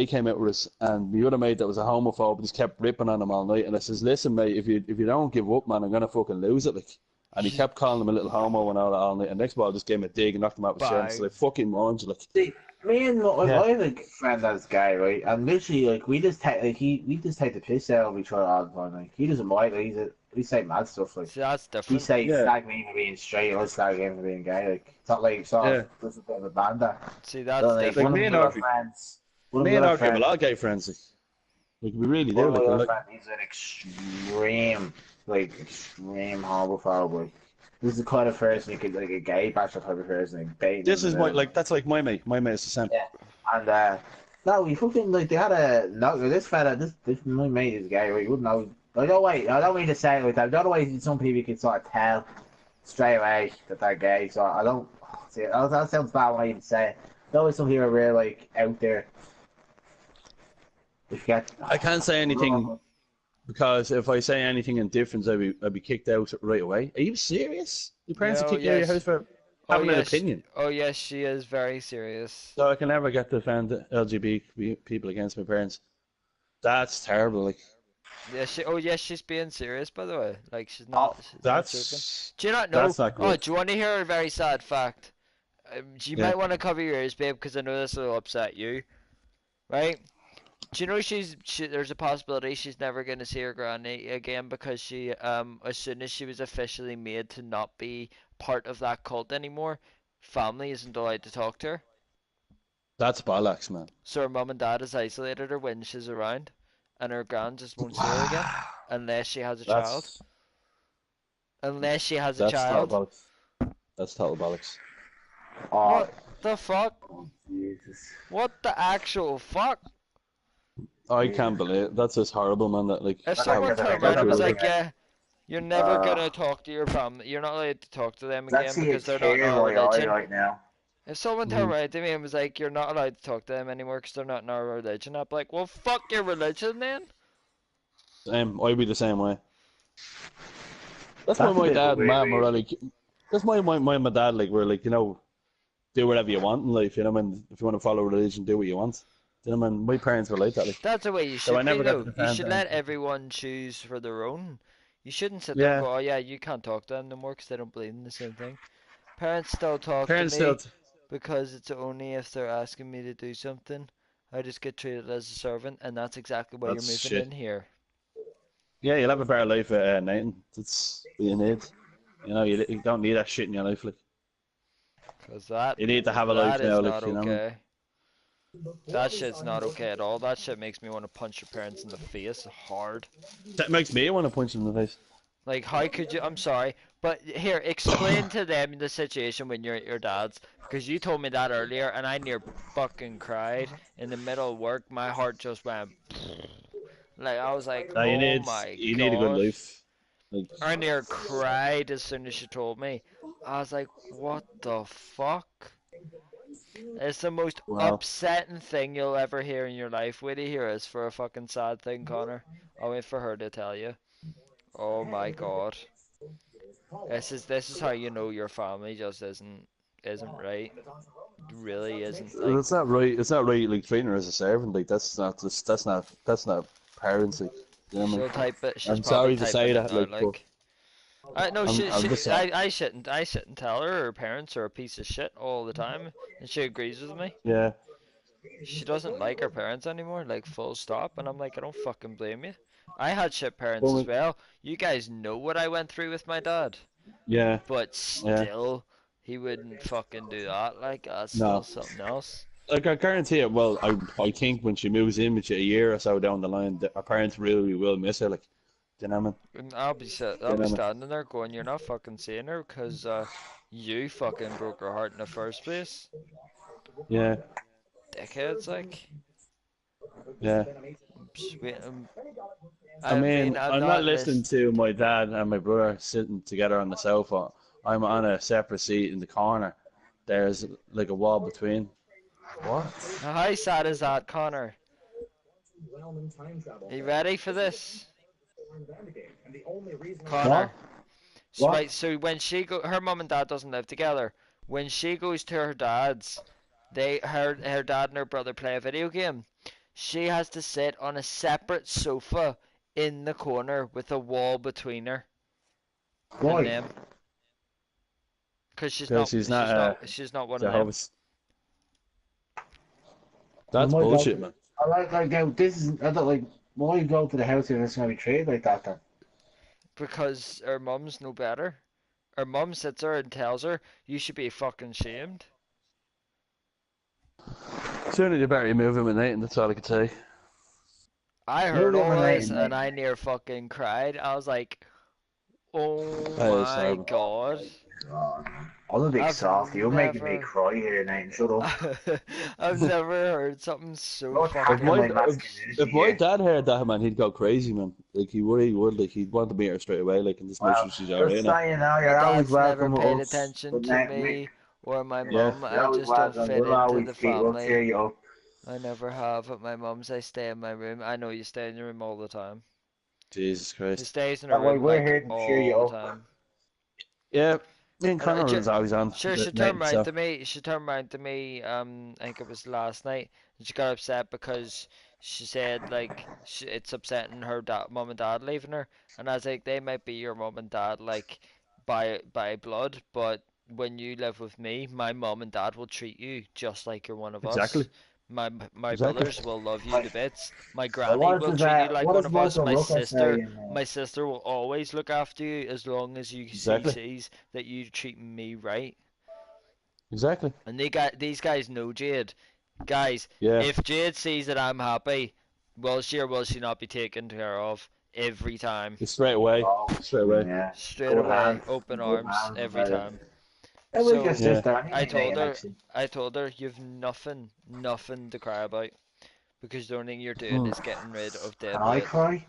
came out with us, and my other mate that was a homophobe just kept ripping on him all night. And I says, listen, mate, if you don't give up, man, I'm gonna fucking lose it. Like, and he kept calling him a little homo and all that all night. And next ball just gave him a dig and knocked him out with chair. So like, fucking morons, like. See, me and like, Yeah. I have a friend that's gay, right? And literally, like, we just take the piss out of each other all the time. Like, he doesn't mind. Like, we say mad stuff. Like, See, that's we different. say Yeah. slag me for being straight, or slag him for being gay. Like, it's not like sort of there's a bit of a banda. See, that's So, like, different. one me of and my other Audrey- friends. One of Me my and other Archie have a friends. lot of gay friends. Like we really One do. of my Like, other like, friends is an extreme homophobe. Like, this is the kind of person you could, like, a gay bachelor type of person, like, baiting this in is the my middle. like that's like my mate. My mate is the same. Yeah. And no, we fucking, like, they had this fella, this my mate is gay, right? You wouldn't know. I don't mean to say it like that. The other way, some people can sort of tell straight away that they're gay. So I don't see that sounds bad when I even say it. There's always some people are real, like, out there. If you get, I can't say anything because if I say anything in difference, I'd be kicked out right away. Are you serious? Your parents Yeah, will kick you out of your house for having an opinion. Oh yes, she is very serious. So I can never get to defend LGBT people against my parents. That's terrible. Like Yeah, she's being serious, by the way. Like, she's not joking. that's Do you not know? that's not Oh, good. do you want to hear a very sad fact? You Yeah. might want to cover your ears, babe, because I know this will upset you. Right? Do you know there's a possibility she's never going to see her granny again because she, as soon as she was officially made to not be part of that cult anymore, family isn't allowed to talk to her. That's bollocks, man. So her mum and dad has isolated her when she's around, and her gran just won't see her again unless she has a child. That's Unless she has a that's child. total bollocks. That's total bollocks. What the fuck? Jesus. What the actual fuck? I can't believe it. That's just horrible, man. That like If That's someone like- turned that's around and was like- like, You're never gonna talk to your family. You're not allowed to talk to them That's again actually a because they're not in tear in our my eye religion. right now. If someone turned right to me and was like, "You're not allowed to talk to them anymore because they're not in our religion," I'd be like, "Well, fuck your religion then." I'd be the same way. That's why That's a my bit of a dad and weird mum are reason. like. That's why my dad like we're like do whatever you want in life. You know, man. If you want to follow religion, do what you want. You know, man. My parents were like that. Like, That's the way you so I should be, never got to though. You defend should them. let everyone choose for their own. You shouldn't sit there and Yeah, go, "Oh yeah, you can't talk to them no more because they don't believe in the same thing." Parents still talk to parents still. me because it's only if they're asking me to do something. I just get treated as a servant, and that's exactly why you're That's moving shit. in here. Yeah, you'll have a better life at Nathan. That's what you need. You know, you don't need that shit in your life. Like, Cause that you need to have a that life is now. not Like, you know, what okay. That shit's not okay at all. That shit makes me want to punch your parents in the face hard. I mean? That makes me want to punch him in the face. Like, how could you? I'm sorry, but here, explain to them the situation when you're at your dad's, because you told me that earlier, and I near fucking cried in the middle of work. My heart just went. Like, I was like, No, oh my you need a good god. life. Like, I near cried as soon as she told me. I was like, what the fuck? It's the most wow. upsetting thing you'll ever hear in your life. Wait to hear us for a fucking sad thing, Connor. I'll wait for her to tell you. Oh my god. This is how you know your family just isn't right. It really isn't. Like, That's not right. It's not right. Like treating her as a servant. Like that's not parents. Like, you know what I mean? she'll type it. She's I'm probably sorry to say typing it that. now. Like, but Like, I no, I'm just sorry. I shouldn't tell her her parents are a piece of shit all the time, and she agrees with me. Yeah. She doesn't like her parents anymore, like full stop, and I'm like, I don't fucking blame you. I had shit parents as Well, well. You guys know what I went through with my dad, yeah. but Yeah. still, he wouldn't fucking do that. Like, that's still No. something else. Like I guarantee it. Well, I think when she moves in with you a year or so down the line, that our parents really will miss her. Like, do you know what I mean? And Do I'll you know be what I mean? standing there going, you're not fucking seeing her, cause you fucking broke her heart in the first place, Yeah. dickheads. Like, Yeah. sweet. I I mean, mean, I'm I'm not not listening listening. to my dad and my brother sitting together on the sofa. I'm on a separate seat in the corner. There's like a wall between. What? How sad is that, Connor? Are you ready for this, What? Connor? So, What? right, so when her mom and dad doesn't live together. When she goes to her dad's, her dad and her brother play a video game. She has to sit on a separate sofa in the corner with a wall between her and Why? them, because Because she's not she's not one of them. Jehovah's. I That's might go bullshit, to. man. I like now. This is. I don't like. Why go to the house if it's gonna be treated like that then? Because her mum's no better. Her mum sits there and tells her, "You should be fucking shamed." Sooner you better move him with Nathan, that's all I can say. I Move heard him all and this Nathan, and mate. I near fucking cried. I was like, "Oh That is my horrible. god." God. I'm a big I've softie. You're making me never cry here, Nathan. Shut up. I've never heard something so You're If fucking attacking my my if masculinity my here. dad heard that, man, he'd go crazy, man. Like he would, like he'd want to meet her straight away, like, and just make Well, sure she's alright just now. so you know, My you're always dad's never welcome with paid us. attention But to Mick, me or my Yeah. mum. you're I always just don't welcome. fit We'll into the always keep. We'll cheer family. you up. I never have at my mum's. I stay in my room. I know you stay in your room all the time. Jesus She Christ. stays in her That way, room we're like here to cheer all you the up. time. Yeah, me and And Connor was always on sure, she the turned night, around so to me. She turned around to me. I think it was last night, and she got upset because she said like it's upsetting her mom and dad leaving her. And I was like, they might be your mom and dad like by blood, but when you live with me, my mom and dad will treat you just like you're one of exactly, us. My exactly, brothers will love you Like, to bits. My well, granny will treat you like what one does of us. Michael Rooker say in My sister will always look after you as long as she exactly, sees that you treat me right. exactly. And these guys know Jade. Guys, Yeah, if Jade sees that I'm happy, will she not be taken care of every time? just straight away, Oh, straight away. yeah. Straight Good away, hands. open Good arms hands every about it. time. It was your So Yeah, sister I anyway, told Nathan, her, actually. you've nothing to cry about because the only thing you're doing Hmm. is getting rid of Can dead I weight. cry?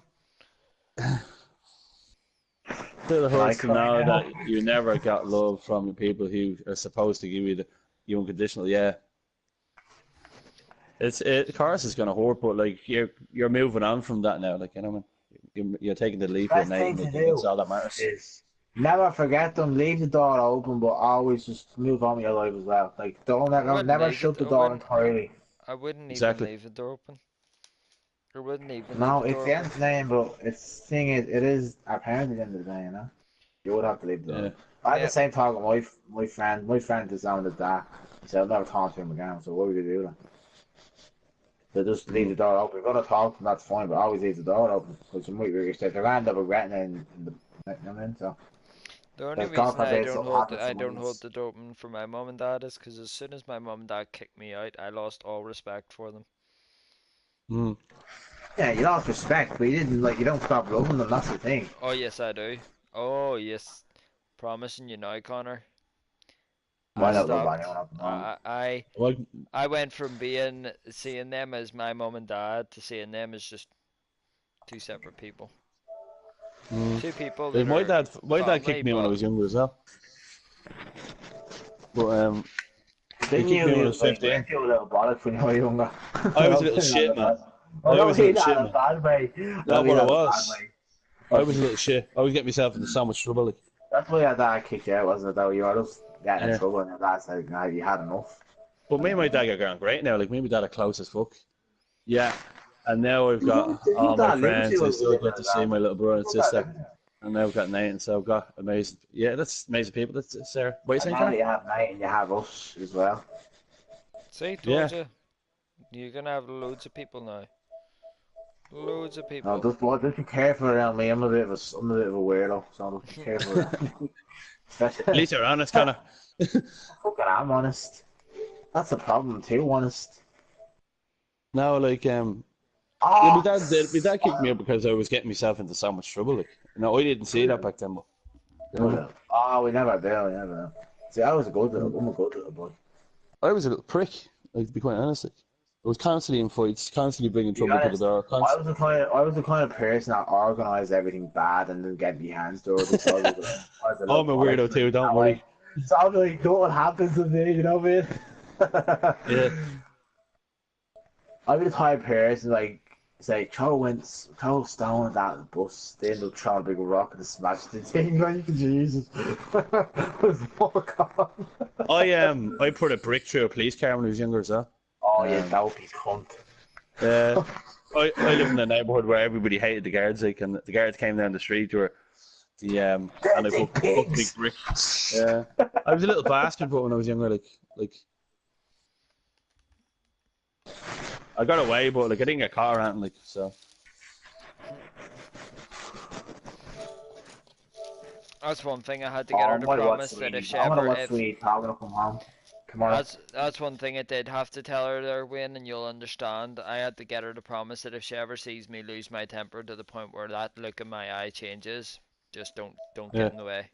Still hurts to cry know now? that you never got love from the people who are supposed to give you unconditional. Yeah, of course it's gonna hurt, but like you're moving on from that now. Like you know, what I mean, you're taking the leap with Best Nate, thing and to like, that's do all that matters. is never forget them. Leave the door open, but always just move on with your life as well. Like don't I wouldn't never leave shut it. the door entirely. I wouldn't even Exactly. leave the door open. I wouldn't even leave No, the it's door the open. end of the day, but it's thing is, it is apparently the end of the day, you know. You would have to leave the door. Yeah. I had the Yeah. same talk with my friend. My friend is on with that. He said, "I'll never talk to him again." So what would you do then? They just leave the Mm. door open. If you're gonna talk, that's fine, but always leave the door open because you might really say they're gonna end up regretting it in the, you know what I mean? So, The only because God reason forbid something happens to I don't someone hold else. the door open for my mum and dad is because as soon as my mum and dad kicked me out, I lost all respect for them. Mm. Yeah, you lost respect, but you didn't you don't stop loving them. That's the thing. Oh yes, I do. Oh yes, promising you now, Connor. I Why not love stopped. anyone at the moment? Well, I went from seeing them as my mum and dad to seeing them as just two separate people. mm. Two people Like, that are my dad family, kicked me when I but was younger as well. But he Didn't kicked me when I you was like 15. weren't you a little bollocks when you were younger? I was a I'm little saying that in shit, a man. bad. I I don't was a mean little that shit, in a man. bad way. I That's mean what I that in a bad was. way. I was a little shit. I was getting myself into so much trouble. Like, That's why your dad kicked you out, wasn't it? Though you were just getting in yeah. trouble, and your dad said, "No, you had enough." But me and my dad got on great now. Like, me and my dad are close as fuck. Yeah. And now I've got Your all my dad lives friends. you I as still living get as to see well. my little brother and Your dad sister. lives you. And now I've got Nate, and so I've got amazing. Yeah, that's amazing people. That's Sarah. What are you And saying, now Connor? that you have Nate and you have us as well. see, Yeah. told you, you're gonna have loads of people now. Loads of No, people. just be careful around me. I'm a bit of a weirdo, so just be careful around me. At least you're honest, Connor. Fucking, I'm honest. That's a problem too, honest. No, like yeah, Oh, my dad kicked me out because I was getting myself into so much trouble. Like, I didn't see that back then, but you know what I mean? we never do, we never do. See, I'm a good little boy. I was a little prick, like to be quite honest. Like, I was constantly in fights, constantly bringing To be trouble to the honest, door. I was the kind of person that organised everything bad and then get my hands dirty. So I was a little I'm a bollocks weirdo too, don't that worry. way. So I'm like, what happens to me? You know what I Yeah. mean? I'm the type of person like say throw a stone at that bus, they end up throwing a big rock and smash the thing. Like Jesus, fuck on. I put a brick through a police car when I was younger as well. Oh yeah, Um, dopey cunt. uh, I live in a neighbourhood where everybody hated the guards, like, and the guards came down the street where and I Dirty put big pigs. brick. Yeah, I was a little bastard, but when I was younger, like I got away, but like I didn't get caught or anything, like so. That's one thing I had to get her to I'm gonna watch promise that if Sweeney. she I'm gonna ever, watch if Sweeney Todd when I come home tomorrow. that's one thing I did have to tell her there, Wayne, and you'll understand. I had to get her to promise that if she ever sees me lose my temper to the point where that look in my eye changes, just don't Yeah. get in the way.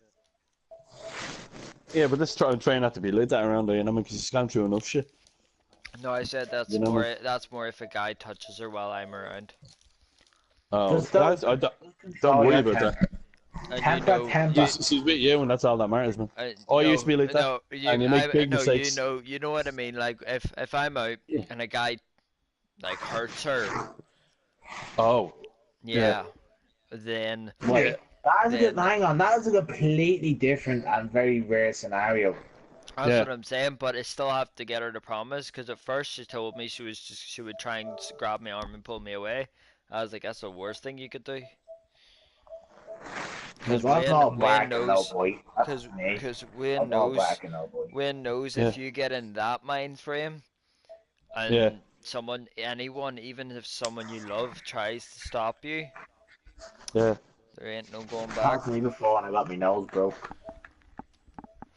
Yeah, but let's try not to be like that around there, you know, because she's gone through enough shit. No, I said that's You know, more. That's more if a guy touches her while I'm around. Oh, Just don't- don't worry your about temper. that. And Temper. She's with you, and that's all that matters, man. I no, used to be like that, no, and you make big no, mistakes. you know what I mean. Like if I'm out Yeah. and a guy like hurts her, Oh, yeah, then Wait, that is a good. Then- Hang on, that is a completely different and very rare scenario. that's Yeah. what I'm saying. But I still have to get her to promise because at first she told me she would try and grab my arm and pull me away. I was like, that's the worst thing you could do. Because I'm not Wayne whacking no boy. That's because me. Wayne I'm not knows whacking no boy. Wayne knows Yeah. if you get in that mind frame and Yeah. anyone, even if someone you love tries to stop you, yeah, there ain't no going back. Happened to me before and I got my nose broke.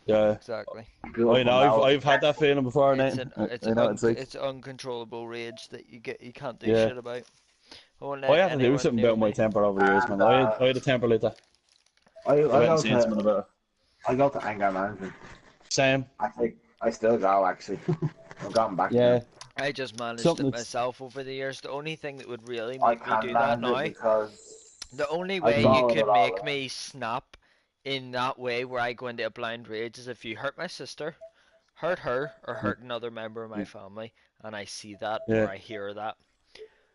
yeah. Exactly. I know. I've had that feeling before, It's Nate. an it's I know it's like it's uncontrollable rage that you can't do Yeah. shit about. I won't I let have to do anyone something near about my me. temper over the years, man. I had a temper like that. I I went go and seen someone to about it. I go to anger management. Same. I still go actually. I've gone back. Yeah. Now. I just managed Something it that's- myself over the years. The only thing that would really I make me can't do that manage it now, because the only I way you followed could it all make up. me snap in that way where I go into a blind rage is if you hurt my sister, hurt her, or hurt another member of my family, and I see that or Yeah. I hear that.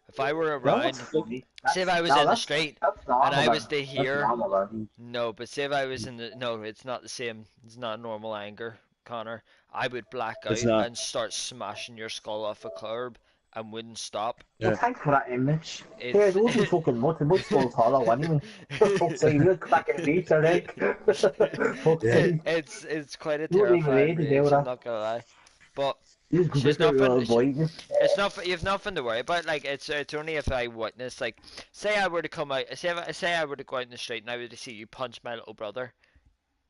If I were You know what's around, funny? say if I was No, in the street that's and normal, I man. was to That's hear, normal, man. no, but say if I was in the, no, it's not the same. It's not normal anger, Connor. I would black It's out not. and start smashing your skull off a curb and wouldn't stop. Well, Yeah. thanks for that image. Here, It's it wasn't fucking nothing. My skull's hollow anyway. For fuck's sake, you're cracking pizza, Rick. Fuck's Yeah. sake. it's quite a You wouldn't even terrifying need to do rage. I'm that. not gonna lie, but You just go she's back out nothing. your avoiding. It's not. You've nothing to worry about. Like it's only if I witness. Like, say I were to come out. Say I were to go out in the street and I were to see you punch my little brother.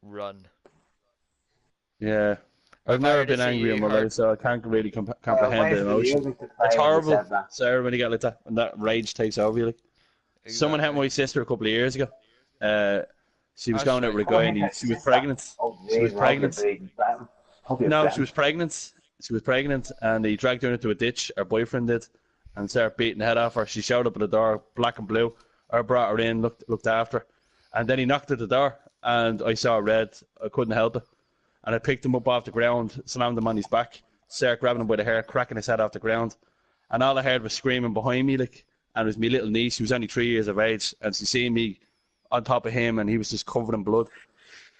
Run. Yeah. Or I've if I never were to been see angry in you my hurt. life, so I can't really comprehend Wait the for the emotion. music to It's play when you horrible, said that. Sarah, when you get like that, when that rage takes over you. Like. Someone helped Exactly. my sister a couple of years ago. She was That's going out right. with a guy, and she was pregnant. Oh, She was jeez, I hope you're pregnant. bleeding. Hope you're No, she bleeding. was pregnant. She was pregnant, and he dragged her into a ditch. Her boyfriend did, and started beating the head off her. She showed up at the door, black and blue. I brought her in, looked after her, and then he knocked at the door, and I saw red. I couldn't help it, and I picked him up off the ground, slammed him on his back. Sarah grabbing him by the hair, cracking his head off the ground, and all I heard was screaming behind me, like. And it was my little niece. She was only 3 years of age, and she seen me on top of him, and he was just covered in blood.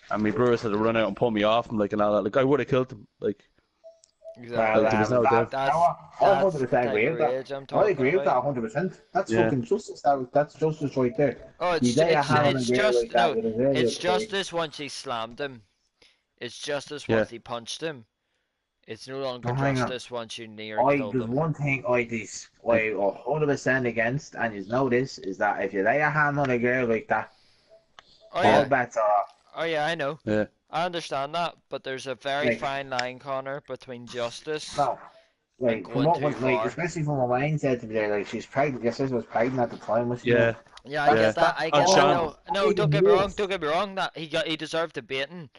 And my brothers had to run out and pull me off him, like, and all that. Like, I would have killed him, like. Exactly. There was no doubt. That's I that's the 100% type agree of with that. rage I'm I talking agree with that about. 100%. That's Yeah. fucking justice. That's justice right there. Oh, You lay a hand on a it's girl just like that, no. you deserve It's your crazy. justice once he slammed him. It's justice Yeah. once he punched him. It's no longer Oh, hang on. justice once you near killed There's him. one thing I 100% against, and you know this, is that if you lay a hand on a girl like that, Oh all yeah. bets are off. Oh yeah, I know. Yeah. I understand that, but there's a very Like- fine line, Connor, between justice. No. Like, Like, from going what, too like, far. especially from what Wayne said to me there, like, she's pregnant. Your sister was pregnant at the time, was she? Yeah. Yeah, I Yeah. get that. I And get that. Sean- No, don't get me wrong. Don't get me wrong. That he deserved a beating,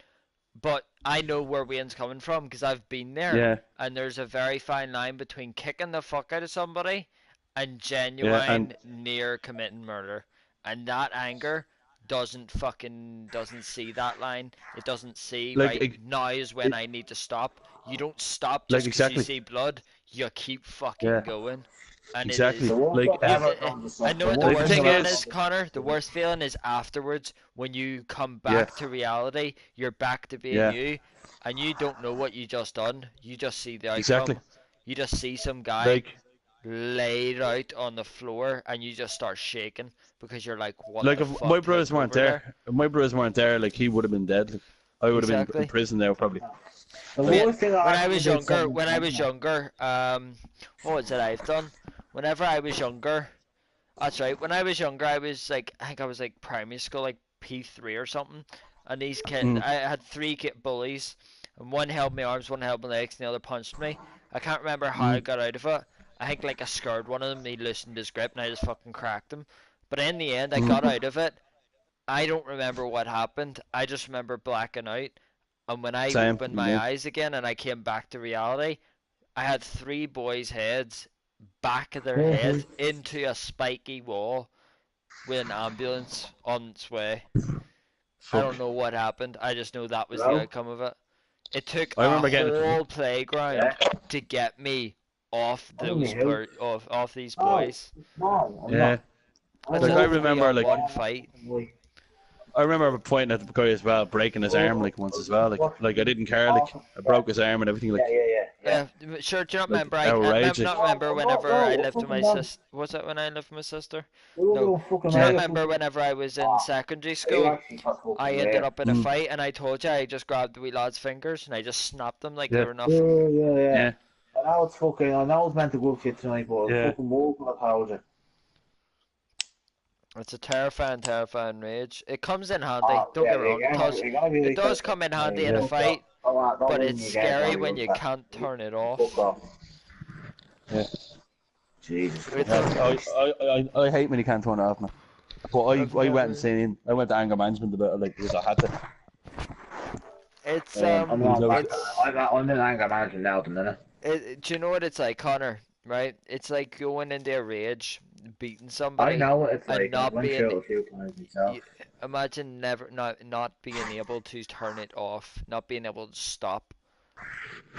but I know where Wayne's coming from because I've been there. Yeah. And there's a very fine line between kicking the fuck out of somebody and genuine near committing murder. And that anger doesn't see that line. It doesn't see Like, right now is when I need to stop. You don't stop Like, just because you exactly. see blood. You keep fucking Yeah. going. And Exactly. It is, Like, I know what the Like, the worst thing feeling is- is, Connor. The worst feeling is afterwards when you come back to reality. You're back to being Yeah. you, and you don't know what you just done. You just see the outcome. Exactly. You just see some guy Like, laid out on the floor, and you just start shaking because you're like, "What like the if fuck my brothers took weren't over there, if my brothers weren't there, like he would have been dead. Like, I would have been Exactly. in prison now probably. The Mate, worst thing when I ever was did younger, something what was it I've done? Whenever I was younger, that's right. When I was younger, I think I was like primary school, like P3 or something. And these kids, I had three kid bullies, and one held my arms, one held my legs, and the other punched me. I can't remember how I got out of it. I think like I scared one of them. He loosened his grip, and I just fucking cracked him. But in the end, I got out of it. I don't remember what happened. I just remember blacking out. And when I Same, opened my yeah. eyes again and I came back to reality, I had three boys' heads, back of their heads, into a spiky wall with an ambulance on its way. I don't know what happened. I just know that was the Hello? outcome of it. It took I remember getting it. whole playground to get me off those off these boys. No, I'm Yeah. not. Like, I remember, like- one fight. I remember pointing at the guy as well, breaking his arm like once as well. Like I didn't care. Like I broke his arm and everything. Like Yeah. Sure. Do you not Like, remember? I outrageous. not remember whenever I lived with my No. sister. Was it when I lived with my sister? No. Do you remember whenever I was in secondary school? I ended up in a fight, and I told you I just grabbed the wee lad's fingers and I just snapped them like they Yeah. were nothing. Yeah. I know it's meant to go for you tonight, but Yeah. fucking more than I told you. It's a terrifying rage. It comes in handy. Don't get me wrong. It does come in handy in a fight, but it's scary when you can't turn it off. Yeah. Jesus. It's a- I hate when you can't turn it off, man. But I went and seen. I went to anger management about it, like because I had to. It's I'm it's in anger management now at the minute. do you know what it's like, Connor? Right? It's like going into a rage. beating I somebody know what it's and like. I've not went being through it a few times myself. imagine never not being able to turn it off, not being able to stop.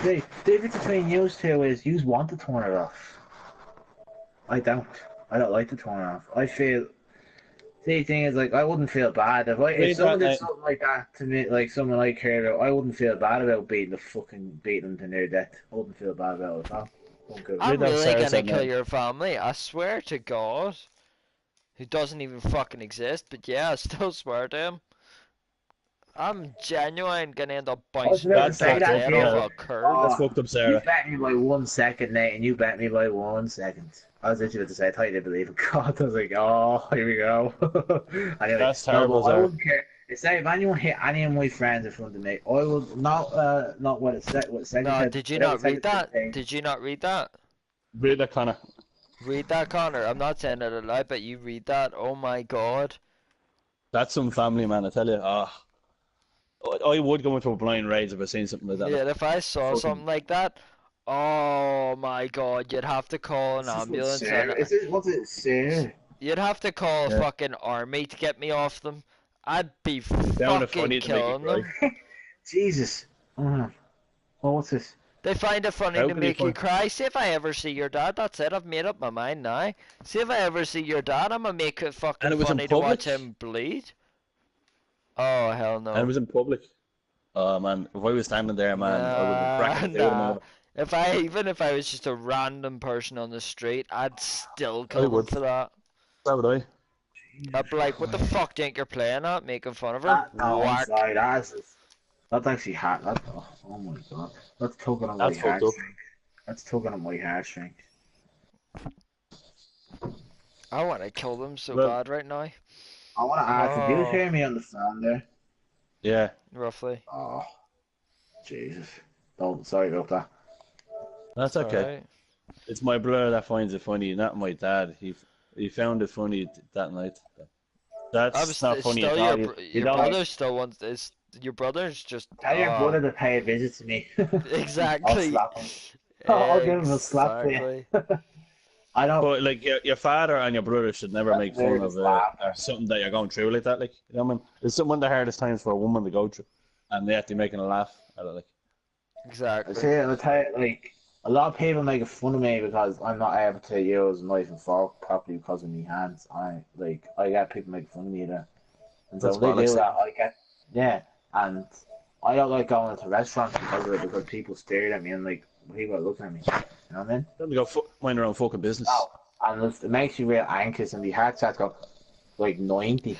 The difference between you two is you want to turn it off. I don't. I don't like to turn it off. I feel. The thing is, like, I wouldn't feel bad if Read someone that, did mate. something like that to me, like someone I care about. I wouldn't feel bad about beating them to near death. I wouldn't feel bad about it at all. Don't give a I'm Read that really Sarah gonna said, kill mate. your family. I swear to God, who doesn't even fucking exist. But yeah, I still swear to him. I'm genuine gonna end up I was bouncing about your to That's say dad's fucked that up, to head you. off Sarah. a curb. That's Oh, fucked up, you Sarah. bet me by 1 second, Nate, and you bet me by 1 second. I was literally about to say, I thought you didn't believe in God. I was like, oh, here we go. Anyway, That's no, terrible, but I Sarah. wouldn't care. Say if anyone hit any of my friends in front of me, I would not what second No, said, did you whatever not second read said that? thing. Did you not read that? Read that, Connor. Read that, Connor. I'm not saying it aloud, but you read that. Oh my God. That's some family, man, I tell you. I would go into a blind rage if I seen something like that. Yeah, Like, if I saw fucking, something like that, oh my God, you'd have to call an Is this what ambulance and Sarah? Is this what's it, Sarah? you'd have to call a yeah. fucking army to get me off them. I'd be You found it fucking funny to make you killing cry. them. Jesus. Oh, what's this? They find it funny How to could you make you find? cry. See if I ever see your dad. That's it. I've made up my mind now. See if I ever see your dad, I'm gonna make it And fucking it was in funny to watch public. him bleed. Oh hell And it no. was in public. Oh man, if I was standing there, man, I would have been Nah, cracking two of them nah. over. Even if I was just a random person on the street, I'd still I kill them would. for that. So would I. I'd be like, what the Christ. fuck do you think you're playing at? Making fun of her? No, I'm Whack. sorry. That's actually hard. Oh my god. That's tugging on my That's fucked up. heartstring. That's tugging on my heartstring. I want to kill them so Well, bad right now. I want to ask, did you Oh, hear me on the phone there? yeah, roughly. Oh, Jesus. Don't, sorry about that. that's okay. Alright. It's my brother that finds it funny, not my dad. He found it funny that night. That's not funny Still at your all. You your don't like. brother still wants is your brother's just Tell your brother to pay a visit to me. I'll exactly slap him. I'll give him a slap for you. exactly. I don't. But like your father and your brother should never make fun of something that you're going through like that. Like, you know what I mean? It's one of the hardest times for a woman to go through, and they have to be making a laugh at it. Like, Exactly. See, I'll tell you, like, a lot of people make fun of me because I'm not able to use knife and fork properly because of my hands. I get people making fun of me there. And so That's when they do bollocks. that, yeah, and I don't like going to restaurants because of it, because people stare at me and, like, people are looking at me. You know what I mean? Let me go mind their own fucking business. No. And it makes you real anxious and the heart starts go, like, 90. You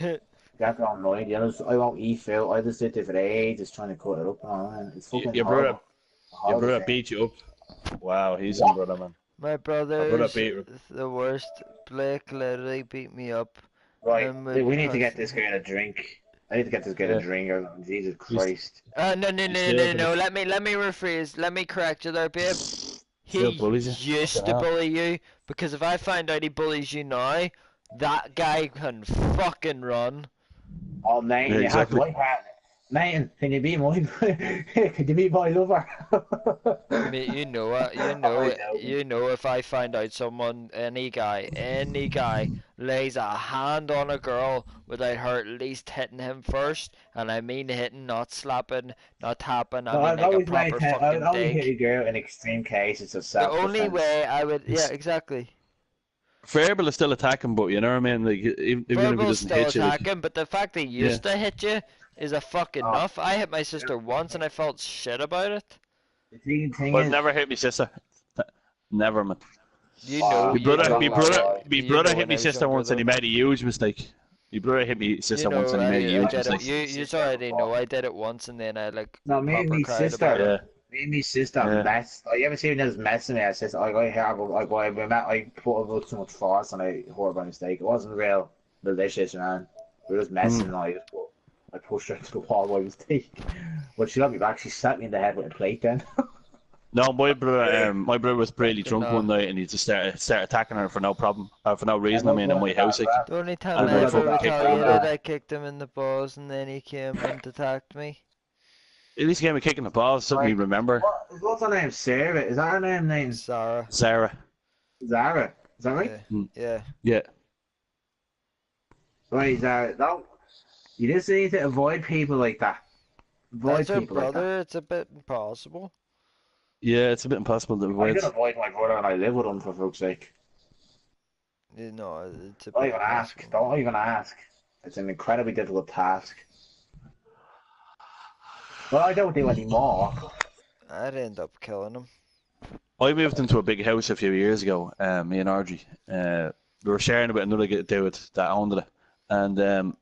have to go 90. I won't eat food. I just sit there for ages trying to cut it up. You know, and it's fucking Your horrible. brother, your Horrible brother thing. beat you up. Wow, he's What? some brother, man. My brother brother's beat her. the worst. Blake literally beat me up. Right, and we need to get this constantly- girl a drink. I need to get this girl Yeah. a drink. Jesus Christ. No. Let me rephrase. Let me correct you there, babe. Still He bullies you? used Fucking to hell. bully you because if I find out he bullies you now, that guy can fucking run. Oh, man, Yeah, you have exactly. my hat. Man, can you be my can you be my lover? Mate, you know it. You know it. You know if I find out someone, any guy, lays a hand on a girl without her at least hitting him first, and I mean hitting, not slapping, not tapping. I No, mean I'd like a always proper maintain, I would fucking only hit a dig. girl in extreme cases of The self-defense. only way I would, yeah, exactly. Verbal is still attacking, but you know what I mean. Like, even if he Verbal's doesn't still hit you, like, attacking, but the fact that he used to hit you is a fucking Oh. enough. I hit my sister once and I felt shit about it. The thing but I've is, never hit my sister. Never, man. You know, Oh, My you brother, know, my don't brother, lie. my you brother know hit when my I was sister younger, once, and he though. made a huge mistake. My brother hit my sister You know, once, and he made a I huge did it. mistake. You already know I did it once, and then I like no, me and proper me cried sister, about Yeah, it. me and me sister Yeah. messed. You ever seen this messing me? I says, I put a little too much force and I hurt by mistake. It wasn't real malicious, man. We were just messing, and I pushed her into the wall by mistake. But she got me back. She slapped me in the head with a plate. Then No, my brother was really drunk Fucking, one night, and he just started attacking her for no problem, for no reason. I mean, in my house, like, The only time And I then ever fucking kicked her in the retaliated, head. I kicked him in the balls, and then he came and attacked me. at least he gave me a kick in the balls, something we remember. what's her name? Sarah. Is that her name? Sarah. Sarah. Zara. Is that right? Yeah. Yeah. Right, no. You just need to avoid people like that. Avoid That's your people like that. brother. It's a bit impossible. Yeah, it's a bit impossible to I avoid. can avoid my brother and I live with him, for fuck's sake. You know, it's a Don't bit even ask. impossible. Don't even ask. It's an incredibly difficult task. Well, I don't do anymore. I'd end up killing him. I moved into a big house a few years ago, me and Audrey. We were sharing it with another dude that owned it. And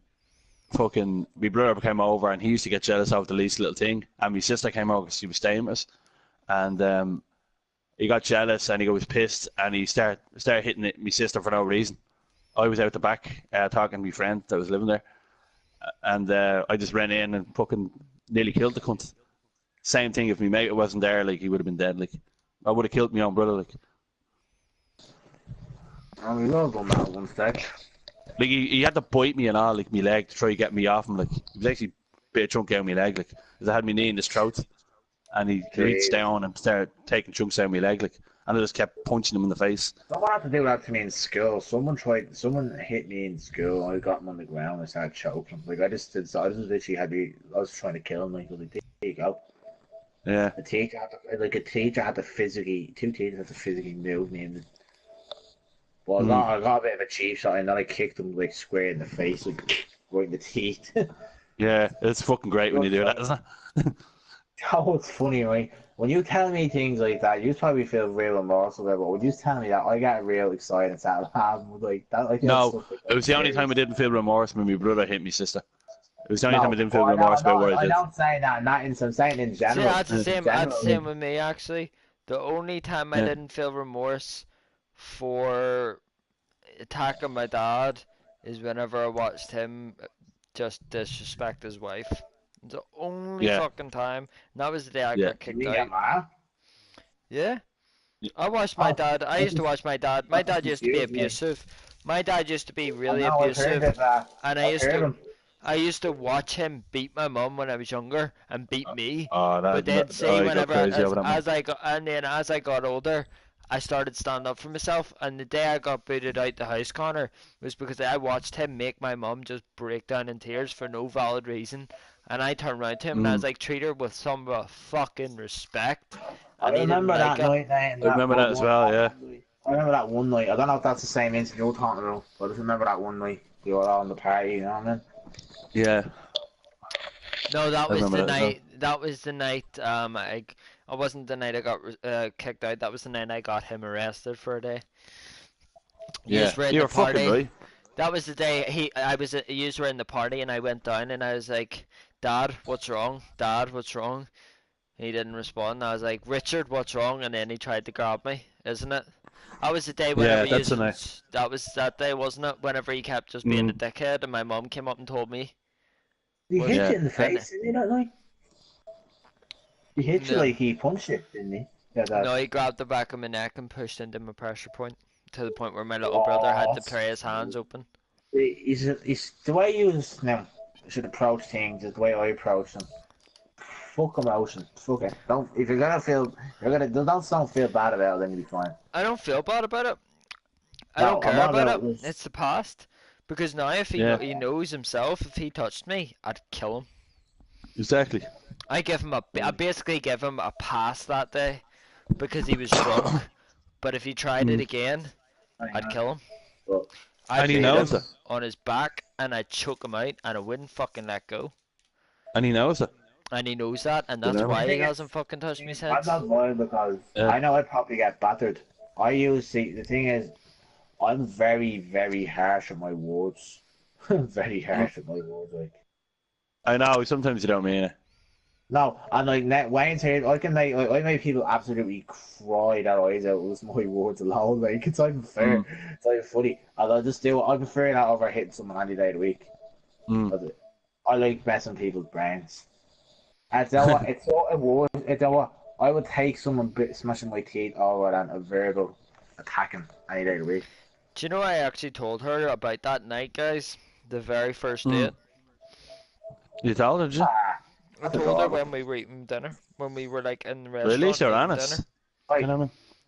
fucking, my brother came over and he used to get jealous of the least little thing. And my sister came over because she was staying with us. And he got jealous and he was pissed and he started hitting my sister for no reason. I was out the back talking to my friend that was living there. And I just ran in and fucking nearly killed the cunt. Same thing if my mate wasn't there, like he would have been dead. Like I would have killed my own brother. Like And we love him at one stage. Like he had to bite me and all, like my leg to try to get me off him. Like he was actually bit a chunk out of my leg, like because I had my knee in his throat, and he reached down and started taking chunks out of my leg, like, and I just kept punching him in the face. Someone had to do that to me in school. Someone hit me in school. I got him on the ground and I started choking him. Like I just literally I was trying to kill him. Like, there you go. Yeah. Two teachers had to physically move me in the. Well, I got a bit of a cheap shot and then I kicked him like square in the face, like right in the teeth. Yeah, it's fucking great when you do that, isn't it? Oh, it's funny, right? When you tell me things like that, you probably feel real remorseful, but when you tell me that, I get real excited and start laughing like that. No, it was the only time I didn't feel remorse when my brother hit me sister. It was the only time I didn't feel remorse about what I did. I don't say that. I'm saying in general. See, that's the same. That's the same with me actually. The only time I didn't feel remorse for attacking my dad is whenever I watched him just disrespect his wife. It's the only fucking time. And that was the day I got kicked out. Yeah. I watched my dad. I used to watch my dad. My dad used to be abusive. My dad used to be really abusive. And I used to watch him beat my mum when I was younger and beat me. But then say whenever as I got older, I started standing up for myself, and the day I got booted out the house, Connor, was because I watched him make my mum just break down in tears for no valid reason, and I turned around to him and I was like, treat her with some fucking respect. I remember that night. I remember that as well, yeah. I remember that one night. I don't know if that's the same incident you're talking about, but I just remember that one night. You were all in the party, you know what I mean? Yeah. No, that was the night. That was the night. I wasn't the night I got kicked out. That was the night I got him arrested for a day. Yeah, you were fucking right. That was the day you were in the party, and I went down and I was like, "Dad, what's wrong? Dad, what's wrong?" He didn't respond. I was like, "Richard, what's wrong?" And then he tried to grab me, isn't it? That was the day whenever that was that day, wasn't it? Whenever he kept just being a dickhead, and my mum came up and told me. He hit you in the face, didn't he, that night? He hit you like he punched it, didn't he? No, he grabbed the back of my neck and pushed into my pressure point, to the point where my little brother had to pry his hands open. He's the way you should approach things is the way I approach them. Fuck emotion. Fuck it. Don't don't feel bad about it, then you'll be fine. I don't feel bad about it. I don't care about it. It's the past. Because now if he knows himself, if he touched me, I'd kill him. Exactly. I basically give him a pass that day because he was drunk. But if he tried it again, I'd kill him. I'd he knows it on his back and I'd choke him out and I wouldn't fucking let go. And he knows it. And he knows that, and that's why he hasn't fucking touched me since. I'm not lying because I know I'd probably get battered. The thing is, I'm very, very harsh on my words. Very harsh on my words, like. I know, sometimes you don't mean it. No, and like Wayne's here, I make people absolutely cry their eyes out with my words alone. Like, it's not even fair. It's not even funny. And I prefer that over hitting someone any day of the week. I like messing people's brains. And I would take someone smashing my teeth over than a verbal attacking any day of the week. Do you know I actually told her about that night, guys? The very first date. You told her, did you? I told her when we were eating dinner. When we were like in the restaurant. Well, at least you're honest.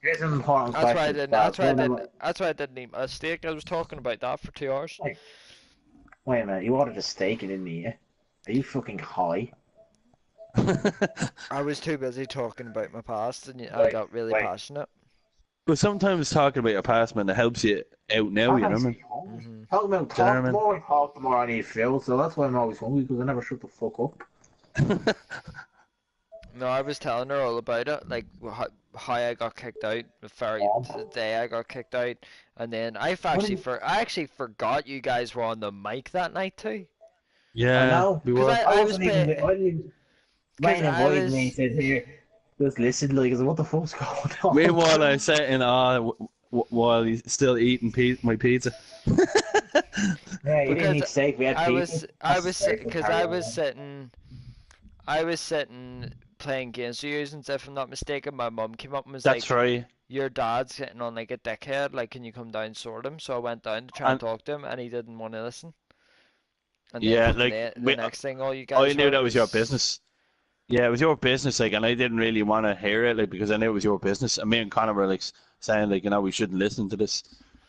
Here's an important That's why I question. didn't. Dad. That's why I didn't. That's why I didn't eat my steak. I was talking about that for 2 hours. Wait a minute, you ordered a steak and didn't eat it? Are you fucking high? I was too busy talking about my past, and I Wait, got really wait. passionate. But sometimes talking about your past, man, it helps you out now, you know what I mean? Talk about talk, the more I talk, the more I need Phil, so that's why I'm always hungry, because I never shut the fuck up. No, I was telling her all about it, like how I got kicked out, the day I got kicked out, and then I actually forgot you guys were on the mic that night too. Yeah, I know. we 'Cause were. I was Ryan invited me, he said, here, just listen, like, what the fuck's going on? Meanwhile, I sat in while he's still eating my pizza. Yeah, you didn't Because eat steak, we had pizza. I was sitting playing games with you, and if I'm not mistaken, my mum came up and was That's like, right. your dad's sitting on like a dickhead, like, can you come down and sort him? So I went down to try and And- talk to him, and he didn't want to listen. And Yeah, then like, the next thing all you guys I knew heard that was your business. Yeah, it was your business, like, and I didn't really want to hear it, like, because I knew it was your business. And me and Connor were like saying, like, we shouldn't listen to this.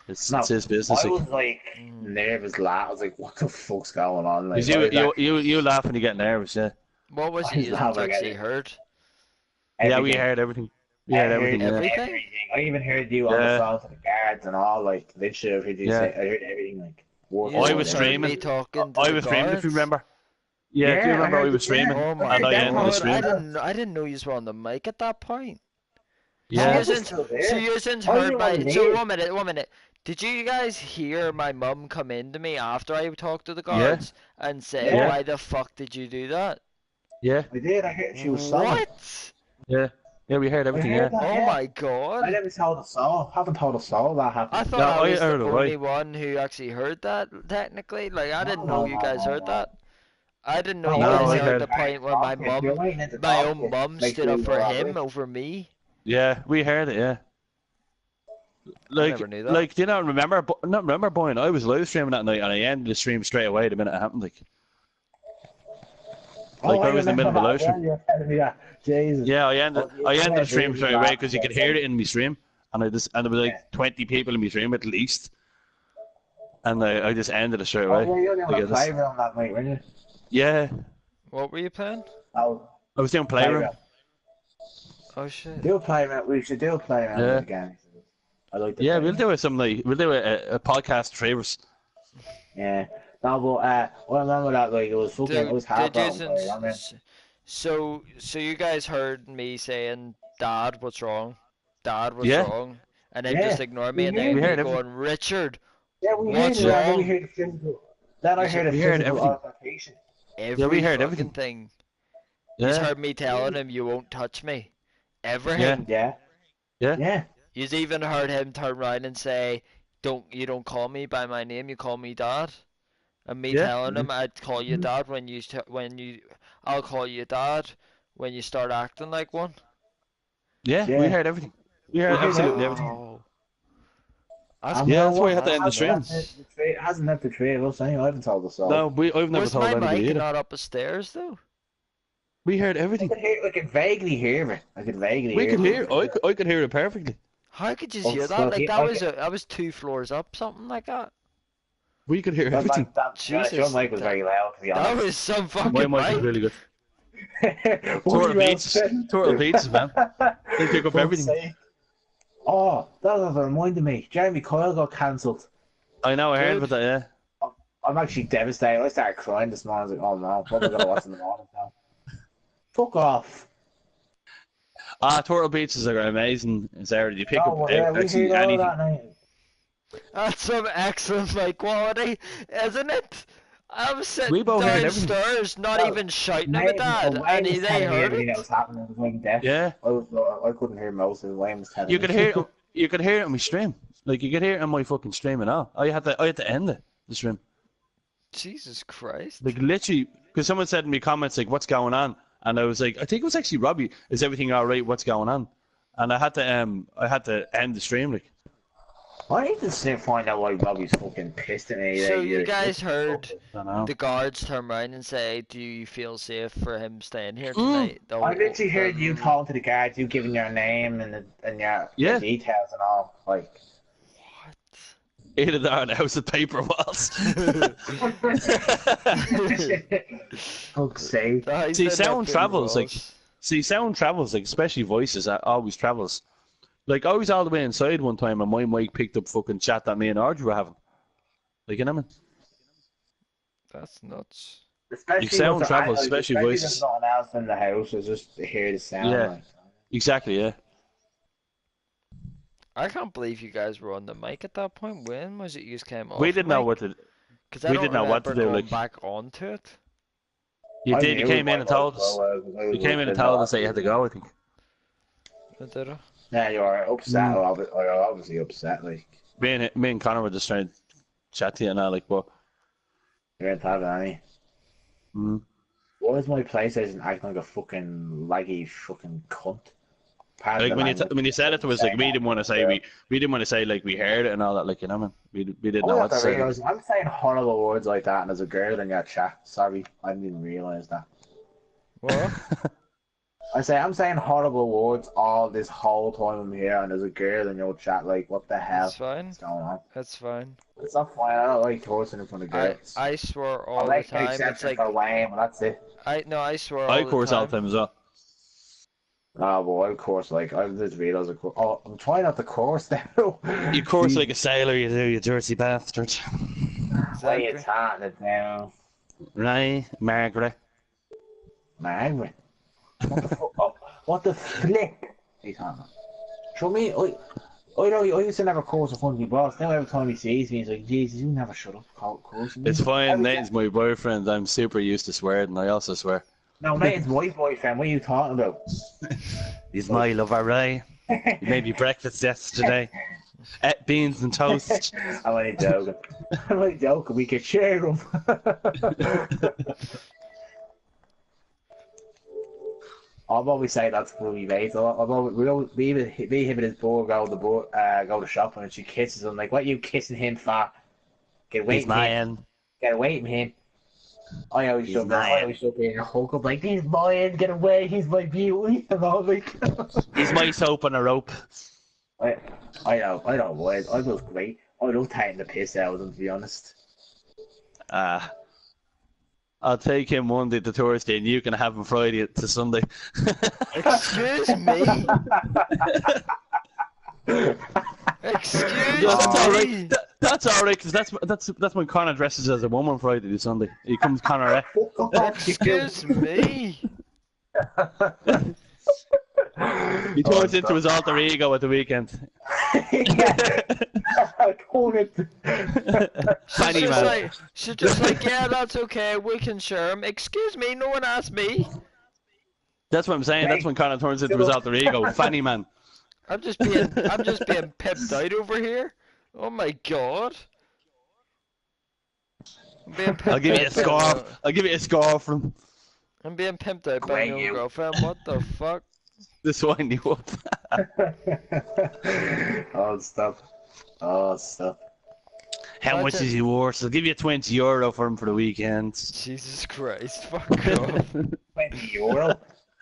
It's his business. I Like. was like nervous, I was like, what the fuck's going on? Like, 'Cause you laugh when you get nervous, yeah. What was I it was you laughing actually at it. heard? Yeah, we Everything. heard everything. We heard everything, yeah. Everything? I even heard you on the Yeah. phone to the guards and all, like, literally, I heard you Yeah. say, I heard everything, like, word You for I word, was heard everything. me streaming. talking to I the was streaming, if you guards? remember. Yeah, do you Yeah, remember I I heard was it, yeah. streaming? Oh my And I ended the god, stream. I didn't know you were on the mic at that point. Yeah. I was still there. So you since Oh, heard you my. weren't So there. one minute. Did you guys hear my mum come into me after I talked to the Yeah. guards and say, Yeah. why the fuck did you do that? Yeah, I did, I heard she was sobbing. What? yeah. Yeah, we heard everything, I yeah. heard that, Oh yeah. my I god. never told a soul. Haven't told a soul that happened. I thought No, I I was the heard it, only right. one who actually heard that, technically. Like, I didn't know No, you no, guys no, heard no. that. I didn't know No, you No, guys I heard heard the point where my You're waiting at the my top own to mum make stood sure up you for were him alright. over me. Yeah, we heard it, yeah. Like, never knew that. like, do you not remember, Boyan? I was live streaming that night and I ended the stream straight away the minute it happened, like. Like, I was in the middle of a live stream. Yeah, Jesus. Yeah, I ended the stream straight away because you could hear it. it in my stream. And there was like 20 people in my stream at least. And I just ended it straight away. Oh, yeah, you're Like, doing a playroom that night, weren't you? yeah, What were you playing? Oh, I was doing playroom. Oh shit. Do a playroom. We should do a playroom Yeah. again. I like the Yeah, playroom. we'll do a podcast, Travers. Yeah. No, but I remember that, like, it was fucking, it was heartbroken. So you guys heard me saying, Dad, what's wrong? Dad, what's Yeah. wrong? And then Yeah. just ignore me, and We then heard me everything. going, Richard, Yeah, we What's heard it. Then wrong? we heard the physical. Then I heard a We heard physical everything. altercation. every we heard fucking everything. thing. You Yeah, heard me telling him, you won't touch me. Everything. Yeah. Yeah. Yeah. You even heard him turn around and say, you don't call me by my name, you call me Dad. And me Yeah. telling him I'd call you Dad I'll call you Dad when you start acting like one. yeah, Yeah. we heard everything. We heard Yeah. absolutely everything. Wow. Yeah, that's why I had to end the stream. It hasn't left the three of us anyway. I haven't told us all. No, I've never Was told my anybody mic either. not up the stairs though? We heard I everything. could vaguely hear it. I could vaguely We hear could it. hear. I could hear it perfectly. How could you Oh, hear fuck, that? Like yeah, that was 2 floors up, something like that. We could hear That, everything. Jesus, your mic was very loud, to be That honest. was some My fucking mic is mic. really good. What Turtle you else beats, said? turtle beats, man. They pick up Fuck's everything. sake. Oh, that was reminded me. Jeremy Coyle got cancelled. I know. I heard Good. about that. Yeah. I'm actually devastated. I started crying this morning. I was like, oh no, what am I going to watch in the morning now? Fuck off. Turtle beats are amazing. It's already you pick Oh, up well, yeah, we actually heard all anything. that night. That's some excellent mic quality, isn't it? I was sitting We both heard everything. downstairs, not Well, even shouting at Wayne- Dad, Wayne and was they telling me heard everything that it. was happening. I was like deaf. Yeah. I couldn't hear most of it. Wayne was telling You me. could hear. You could hear it on my stream. Like you could hear it on my fucking stream and all. I had to end it. The stream. Jesus Christ. Like literally, because someone said in my comments like, "What's going on?" And I was like, "I think it was actually Robbie. Is everything all right? What's going on?" And I had to end the stream. Like, I need to find out why Robbie's fucking pissed at me. So Like, you guys heard I don't know. the guards turn around and say, "Do you feel safe for him staying here Mm. tonight?" I literally heard you talking to the guards, you giving your name and your Yeah. details and all. Like, Either that or the house of paper walls. fuck's sake. See, sound travels, like, especially voices, always travels. Like, I was all the way inside one time and my mic picked up fucking chat that me and Audrey were having. Like, you know what I mean? That's nuts. Especially sound with travels, like, especially if voices. there's nothing else in the house, it's just to hear the sound. Yeah. Like. Exactly, yeah. I can't believe you guys were on the mic at that point. When was it you just came off? We didn't know what to. Because I we don't didn't know what to remember do. going Like, back onto it. you I did. You knew came in and told us. You came in and told us that you had to go, I think. Did I? Yeah, you are upset. You're obviously upset. Like, Me and Connor were just trying to chat to you and all, like, but. you ain't having any. Mm. Why is my PlayStation acting like a fucking laggy fucking cunt? Pardon Like the when you said it to us, like, we didn't want to say we didn't want to say like we heard it and all that, like, you know, man. We didn't know what to say. I'm saying horrible words like that, and there's a girl in your chat. Sorry, I didn't even realise that. What? I'm saying horrible words all this whole time I'm here, and there's a girl in your chat. Like, what the hell? That's fine. What's going on? That's fine. It's not fine. I don't like cursing in front of girls. I swear all I'll the make an time. It's exception like for Wayne, but that's it. I swear I all course the all time. the time as well. Oh, boy, of course, like, I've just realised, I'm trying not to course now. You course like a sailor, you do, you dirty bastard. Why are you tarting it now? Right, Margaret. Margaret? What the fuck? Oh, what the flip? He's on. Show me, I used to never course in front of my boss. Now every time he sees me, he's like, Jesus, you never shut up coursing. It's fine, Nathan's my boyfriend. I'm super used to swearing, I also swear. No, Nathan's my boyfriend. What are you talking about? He's my lover, right? He made me breakfast yesterday. Ate beans and toast. I'm only joking. I'm only joking. We could share them. I've always say that's for me, mate. Me, him and his boy go to shopping, and she kisses him. Like, what are you kissing him for? Get away He's from him. mine. Get away from him. I always jump in and hook up like, he's mine, get away, he's my beauty. And all like, He's my soap on a rope. I don't mind. I was great. I love taking the piss out of him, to be honest. I'll take him Monday to Thursday and you can have him Friday to Sunday. Excuse me. Excuse That's me. alright. That's alright, because that's when Connor dresses as a woman Friday to Sunday. He comes Connor. Excuse me. He turns into his alter ego at the weekend. Fanny man. She's just like, yeah, that's okay, we can share him. Excuse me, no one asked me. That's what I'm saying. That's when Connor turns into his alter ego. Fanny man. I'm just being pimped out over here. Oh my god. I'm being pimped I'll give you a out by scarf. I'll give you a scarf from I'm being pimped out by my own girlfriend. What the fuck? this wine you up. Oh, stop. Oh, stop. How much is he worth? I'll give you €20 for him for the weekend. Jesus Christ, fuck off. €20?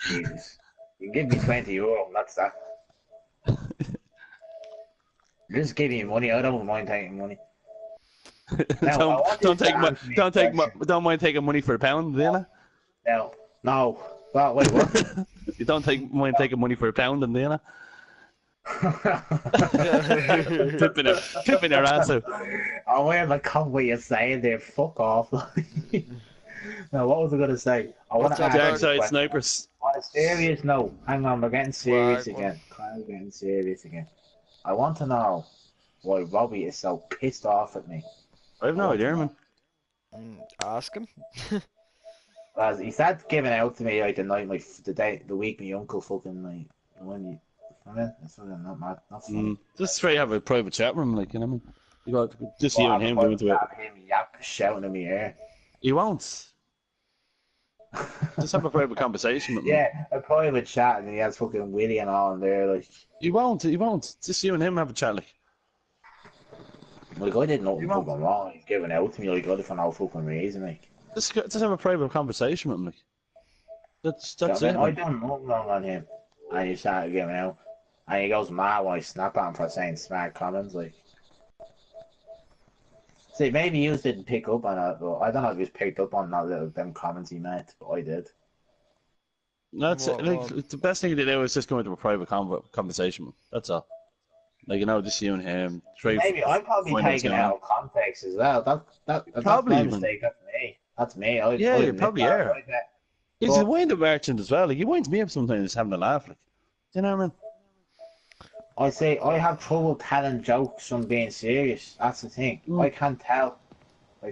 Jesus. You can give me €20, that's that. Just give me money, I don't mind taking money. Now, don't mind taking money for a pound, do you? No. Well, wait, what? You don't mind taking money for a pound, do you? Tipping your ass out. Oh, where the cunt what you're saying there? Fuck off. Now, what was I going to say? I want to ask Dark side snipers. on a serious note. Hang on, we're getting serious again. I'm getting serious again. I want to know why Robbie is so pissed off at me. I have no idea, man. Ask him. As he started giving out to me like the week my uncle fucking like when you. I mean, it's not mad, not funny. Just try to have a private chat with him, like, you know what I mean? You got just you and him doing to it. Him shouting in my ear. He won't. Just have a private conversation with him. Yeah, a private chat, and he has fucking Willie and all in there, like. He won't. Just you and him have a chat, like. Like, I did nothing You won't. fucking wrong. He's giving out to me, like, I did for no fucking reason, like. Just have a private conversation with him. Like. That's I it. mean, I Man. done nothing wrong on him. And he started giving out. And he goes mad when I snap at him for saying smart comments, like. See, maybe you didn't pick up on it, but I don't know if you picked up on that little them comments he made, but I did. That's it. Like the best thing to do is just go into a private conversation. That's all. Like just you and him. Maybe I'm probably taking it out of context as well. That's my mistake. That's me. That's me. Yeah, you probably are. Right there. He's a wind up merchant as well. Like he winds me up sometimes having a laugh. Like, do you know what I mean? I say I have trouble telling jokes from being serious. That's the thing. I can't tell. I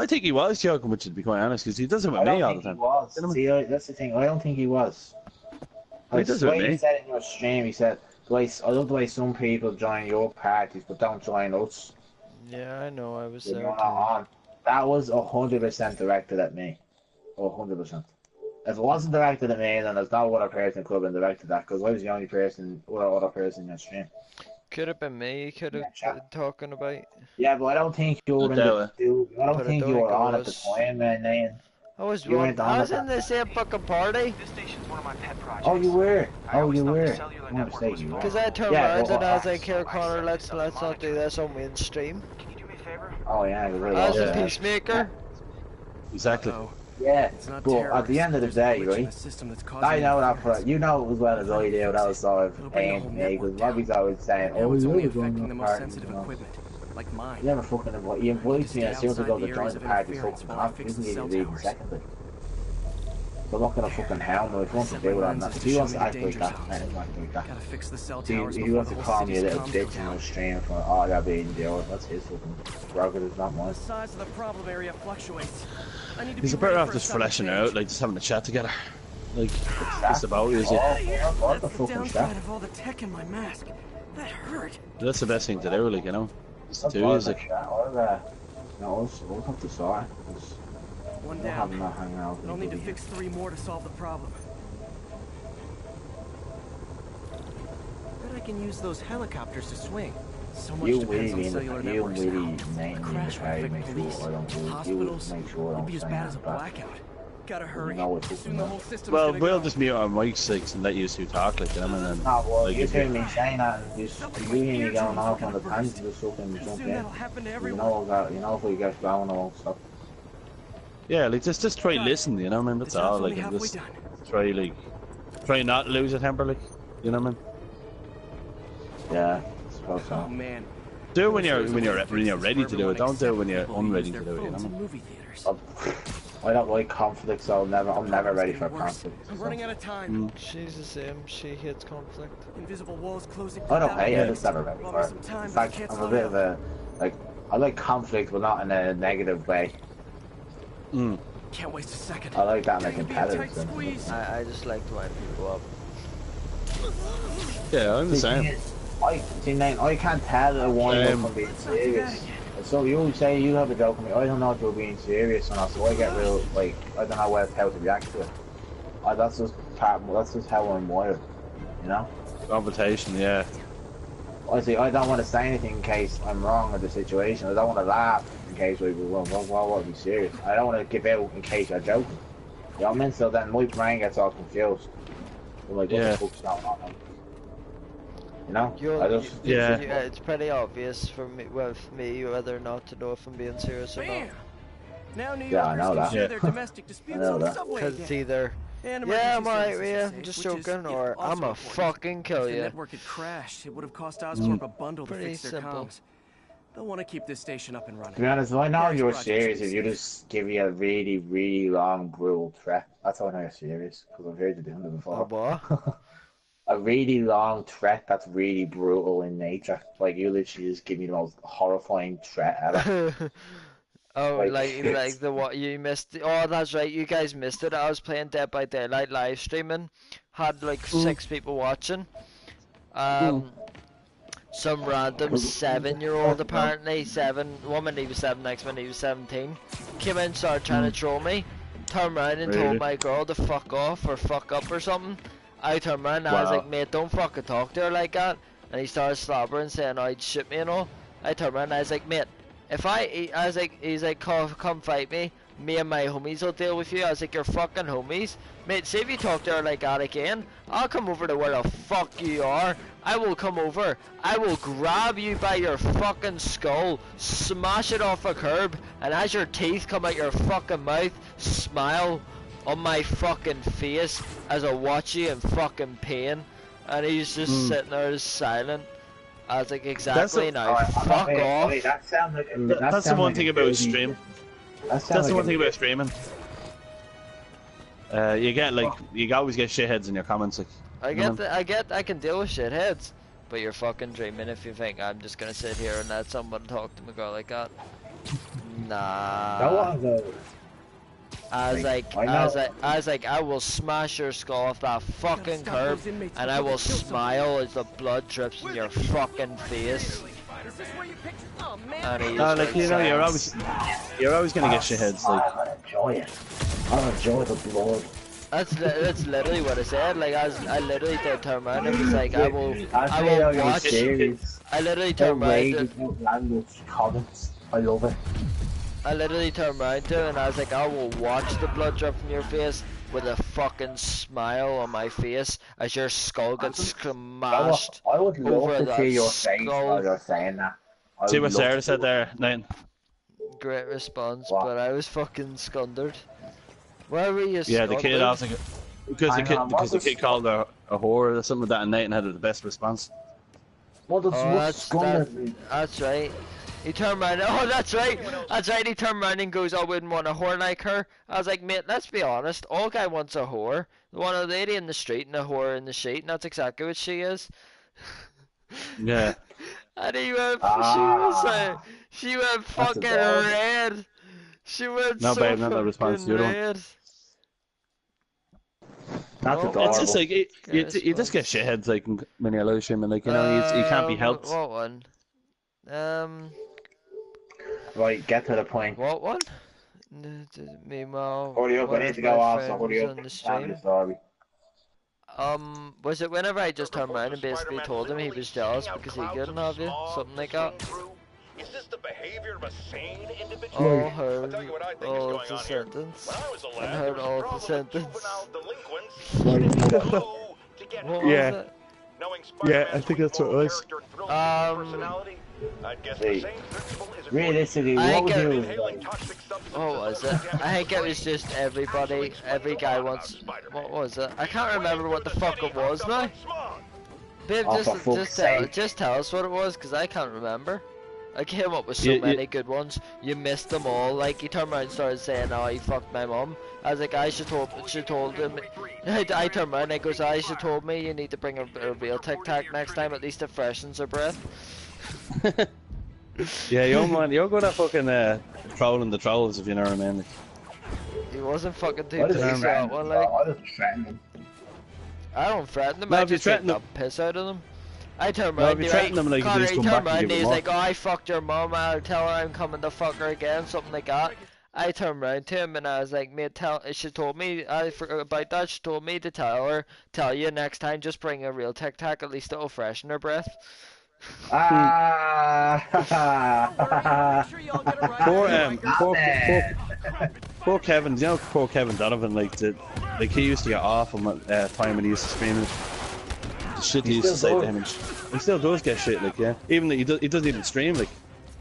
think he was joking, which to be quite honest, because he does it with me all the time. He was. See, that's the thing. I don't think he was. He does it with me. He said in your stream, he said, I love the way some people join your parties, but don't join us. Yeah, I know. I was You're there. not on. That was 100% directed at me. 100%. If it wasn't directed at me, then there's no other person could have been directed at, because I was the only person, other person in your stream. Could have been me. You could have been talking about. Yeah, but I don't think you were I don't think you were on at the time, man. I was in the same fucking party. This station's one of my pet projects. Oh, you were. Oh, you were. Because I turned around and I was like, "Here, Connor, let's not do this on mainstream." Can you do me a favor? Oh yeah, I was a peacemaker. Exactly. Yeah, but at the end of the day, right? I know that for you know as well as I do. That was sort of aimed at me because Robbie's always saying, "Oh, it's you're only going affecting to the the most party." sensitive equipment, like mine. You never fucking invite. You invite me as soon as I go to join the party. Fucking While I cock. fix You the need cell to leave towers. secondly. So I'm not gonna fucking hound him. If he wants to do it, I'm not. If he wants to act like that, man, he's not like that. Gotta fix the cell He towers wants to before the call whole me a city's little comms go bitch in down. the stream for all that being deal. That's his fucking prerogative, not mine. The size of the problem area fluctuates. I need to He's be better ready off for a just sudden fleshing change. out, like just having a chat together. Like, just about is it? What the The fucking downside stuff? of all the tech in my mask. That hurt. That's the best thing to do, like, you know? Just That's do all is like like, that. We'll have to sort it. One We'll have down. him not hanging out. I'll need to fix 3 more to solve the problem. Bet I can use those helicopters to swing. So much You depends on really, cellular you networks really now. A mainly crash would try to affect make sure police, I don't do. You hospitals. make sure I It'd don't be as say bad as a that. blackout. Gotta hurry. know it's Soon the whole system's well, gonna we'll go. just mute our mics like, and let you two talk, like, you know, and then, Ah, well, like, you if hear me saying that, and you hear me going off on the pants, and just fucking jump Soon in. that'll happen to You everyone. know if we get going, I won't stop. yeah, like, just try listen, you know, man, that's The job's all, only like, and halfway just done. try not to lose your temper, like, you know what I mean? Yeah, I suppose Oh so. man. Do it when you're ready to do it, don't do it when you're unready to do it, you know? Movie theaters. I don't like conflict, so I'm never ready for conflict. I'm running out of time. She's the same. She hates conflict. Invisible walls closing. I don't hate it, Yeah. I'm just never ready for it. In fact, I'm a bit of a, like, I like conflict, but not in a negative way. Can't waste a second. I like that in a Gonna be a tight competitive sense. squeeze. I just like to wind people up. Yeah, I'm the same. I can't tell a wind up from being serious. So you say you have a joke with me, I don't know if you're being serious or not, so I get real, like, I don't know how to react to it. That's just how I'm wired, you know? Confrontation, yeah. I say, I don't want to say anything in case I'm wrong with the situation, I don't want to laugh in case we go, well, be serious. I don't want to give out in case you're joking. You know what I mean? So then my brain gets all confused. I'm like, what the fuck's going on? You know? It's pretty obvious for me, with me, whether or not to know if I'm being serious or not. Bam! Now New Yeah, I Yorkers know can that. share their domestic disputes on the subway Because it's again. either, And yeah, I'm emergency alright services with you, are I'm safe, just which is joking, or also I'ma important. fucking kill If the you. network had crashed, it would have cost Oscorp a bundle to Pretty fix their simple. comms. They'll want to keep this station up and running. To be honest, I know Various you're projects serious will if be you safe. just give me a really, really long, brutal threat. That's how I know you're serious, because I've heard you doing it before. What? A really long threat that's really brutal in nature. Like, you literally just give me the most horrifying threat ever. Oh, Like- like the what you missed? Oh, that's right. You guys missed it. I was playing Dead by Daylight live streaming. Had like 6 people watching. Some random 7-year-old apparently, one minute he was 7, next minute he was 17. Came in, started trying to troll me. Turned around and Really? told my girl to fuck off or fuck up or something. I turned around and I was Wow. like, mate, don't fucking talk to her like that. And he started slobbering, saying I'd shit me and all. I turned around and I was like, mate, if I was like, he's like, come fight me. Me and my homies will deal with you. I was like, you're fucking homies. Mate, see if you talk to her like that again, I'll come over to where the fuck you are. I will come over. I will grab you by your fucking skull, smash it off a curb, and as your teeth come out your fucking mouth, smile on my fucking face as I watch you in fucking pain. And he's just sitting there silent. I was like, exactly now, fuck off. That sounds like That's the one thing about stream. That's the one thing about streaming. You get like, you always get shitheads in your comments. Like, I can deal with shitheads, but you're fucking dreaming if you think I'm just gonna sit here and let someone talk to my girl like that. Nah. I was like, I will smash your skull off that fucking curb, and I will smile as the blood drips in your fucking face. And he like, you know, you're always gonna get shitheads. Like, I enjoy it. I enjoy the blood. That's literally what I said. Like, I literally did turn around and was like, I will watch. I literally turned around. Language, comments. I love it. I literally turned around to him and I was like, I will watch the blood drip from your face with a fucking smile on my face as your skull gets smashed I would love over to see your skull. face while you're saying that. see what Sarah said there, Nine. Great response, but I was fucking scundered. Why were you Yeah, the kid, I was like, because the kid called her a whore or something like that, and Nathan had the best response. What does that's right. He turned around, oh that's right, he turned around and goes, I wouldn't want a whore like her. I was like, mate, let's be honest, all guy wants a whore. They want a lady in the street and a whore in the sheet, and that's exactly what she is. Yeah. And he went, she went fucking red. She went no, so babe, not that response. fucking red. That's adorable. It's just like, you just get shitheads like when you're live streaming, like, you know, you can't be helped. What one? Right, get to the point. What one? Meanwhile, Hurry up, I need to go off, so hurry up. Was it whenever I just turned around and basically told him he was jealous because he couldn't have you? Something like that? Is this the behavior of a sane individual? Oh, heard I'll tell you what I think all is the going on here. sentence. When I was a lad, And heard there all was the a problem sentence. juvenile delinquents. What was it? Yeah, I think that's what it was. Realistically, what would you do? What was it? I think it was just every guy wants. What was it? I can't remember what the fuck it was now. Babe, just tell us what it was, because I can't remember. I came up with so many good ones. You missed them all. Like, he turned around and started saying, oh, he fucked my mum. I was like, she told him. I turned around and he goes, she told me you need to bring a real Tic Tac next time, at least it freshens her breath. Yeah, you're good at fucking trolling the trolls, if you know what I mean. He wasn't fucking too pissed that one, like. I just threatened him. I don't threaten them, No, I if you just take threaten the them- piss out of them. I turn No, around, if you threaten them, like, Connor, they just he come turned back and around give and he's them like, oh, I fucked your mum, I'll tell her I'm coming to fuck her again, something like that. I turned around to him and I was like, mate, she told me, I forgot about that, she told me to tell you next time, just bring a real Tic Tac, at least it'll freshen her breath. Poor Kevin, you know, poor Kevin Donovan, like he used to get off on time when he used to scream the shit he used to say to him. He still does get shit, like, yeah. Even he doesn't even stream, like,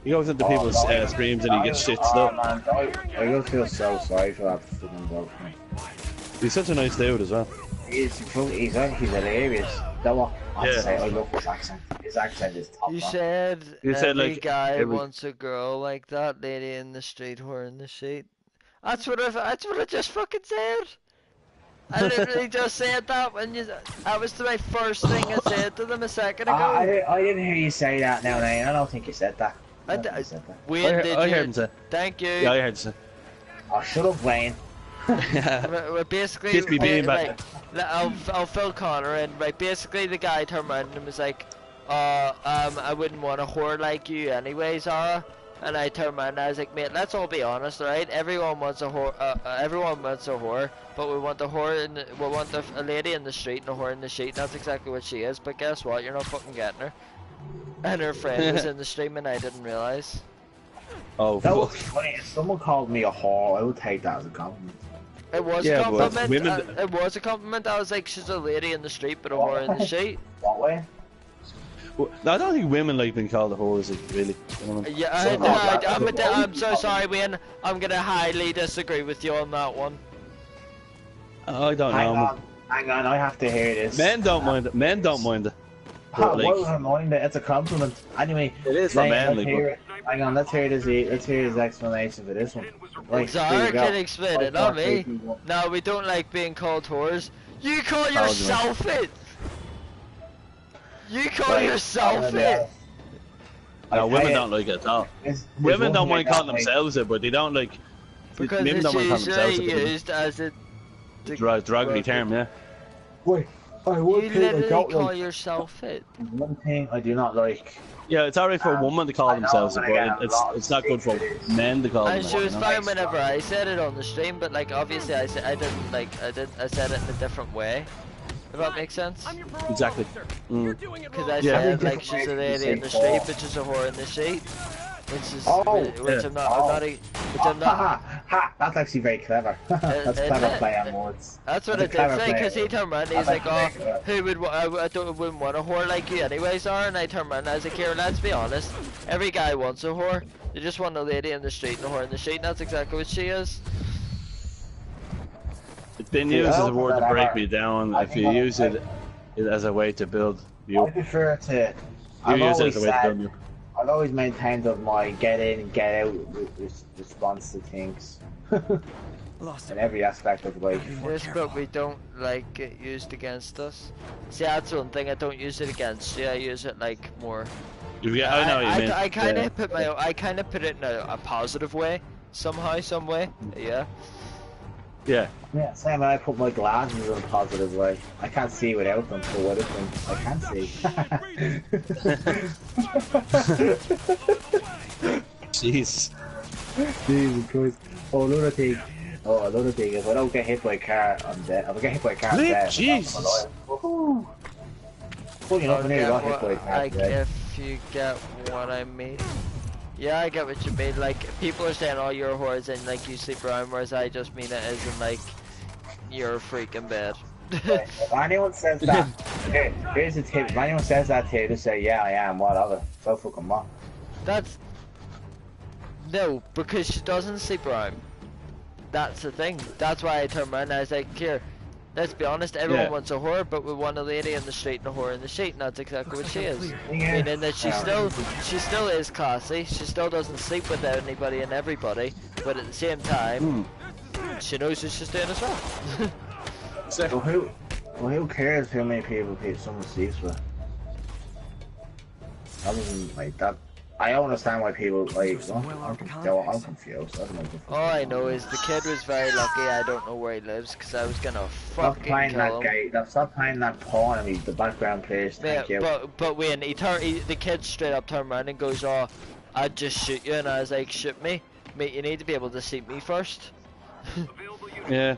he goes into people's streams and he gets shit still. Man, I just feel so sorry for that fucking dog. He's such a nice dude as well. He's hilarious. I love his accent. His accent is top. You said every like, guy wants a girl like that, lady in the street, whore in the sheet. That's what I just fucking said. I literally just said that that was my first thing I said to them a second ago. I didn't hear you say that now, Nate. I don't think you said that. Wayne, did I you? heard him say. Thank you. Yeah, I heard him say. Oh, shut up, Wayne. Well, basically, Kiss me being back. I'll fill Connor in. Right, basically the guy turned around and was like, I wouldn't want a whore like you anyway, Zara. And I turned around and I was like, mate, let's all be honest, right? Everyone wants a whore. Everyone wants a whore, but we want a lady in the street and a whore in the sheet. And that's exactly what she is. But guess what? You're not fucking getting her. And her friend was in the stream and I didn't realize. Oh, That was fuck. funny. If someone called me a whore, I would take that as a compliment. It was Yeah, a but compliment. women- It was a compliment. I was like, she's a lady in the street, but a whore in the street. What way? Well, I don't think women like being called a whore, like, really. You know what I mean? Yeah, I'm so sorry, Wayne. I'm gonna highly disagree with you on that one. I don't know. Hang on, I have to hear this. Men don't mind it. Men don't mind it. How, But, why like, would I mind it? It's a compliment. Anyway, it is for Lane, men, let's like, hear it. Hang on, let's hear his explanation for this one. Right, here Zara you go. can explain it, not me. No, we don't like being called whores. You call yourself it! You call Right, yourself it! no, women don't like it at all. Women don't mind calling themselves. themselves it, but they don't like. Because women it's don't mind calling themselves usually it. used as a... Derogatory term, yeah. Wait, You literally call yourself it. One thing I do not like. Yeah, it's alright for a woman to call I know themselves it, I'm gonna but get a lot of it's not good for stick for men to call And she themselves. was fine whenever I said it on the stream, but like obviously I said I said it in a different way. If that makes sense. Exactly. Mm. Because I Yeah. said like she's a lady in the street, but she's a whore in the sheet. Which is which yeah. I'm not which I'm not. Ha! That's actually very clever. That's Is clever it? play on words. That's what That's I a did clever say, play because on he turned around and he's That's like, oh, actually very who would, wouldn't want a whore like you anyways, Zara? And I turned around and I was like, here, let's be honest. Every guy wants a whore. They just want a lady in the street and a whore in the street, and that's exactly what she is. It's been used as a word to break me down. If you use it as a way to build you, I prefer to. you use it as a way to build you. I've always maintained of my get in, get out response to things. Lost In him. every aspect of life. Yes, but we don't like it used against us. See, that's one thing, I don't use it against you, I use it like more. Yeah, I know what you mean. I kind of Yeah. put I kind of put it in a positive way, somehow, some way, yeah. Yeah. Yeah, same when I put my glasses in a positive way. I can't see without them, so what if I can see? Jeez. Jesus Christ. Another thing if I don't get hit by a car, I'm dead. If I get hit by a car, I'm dead. Jesus. Woohoo! Well, you know, when you got hit by a car, Like, if you get what I mean. Yeah, I get what you mean. Like, people are saying, oh, you're whores and like you sleep around, whereas I just mean it as in like, you're a freak in bed. If anyone says that, here's the tip. If anyone says that to you, just say, yeah, I am, whatever. So fucking what? That's... No, because she doesn't sleep around. That's the thing. That's why I turned around and I was like, here, let's be honest, everyone wants a whore, but we want a lady in the street and a whore in the street, and that's exactly what she is. Meaning that she still is classy, she still doesn't sleep with anybody and everybody, but at the same time, she knows what she's doing as well. Well, who cares how many people someone sleeps with? I mean, like that. I don't understand why people like. I'm confused. I don't know. All I know is the kid was very lucky. I don't know where he lives because I was gonna Stop fucking playing kill that him. game. Stop playing that porn. I mean, the background plays. Thank you. But when the kid straight up turned around and goes, "Oh, I'd just shoot you," and I was like, "Shoot me, mate. You need to be able to see me first." Yeah.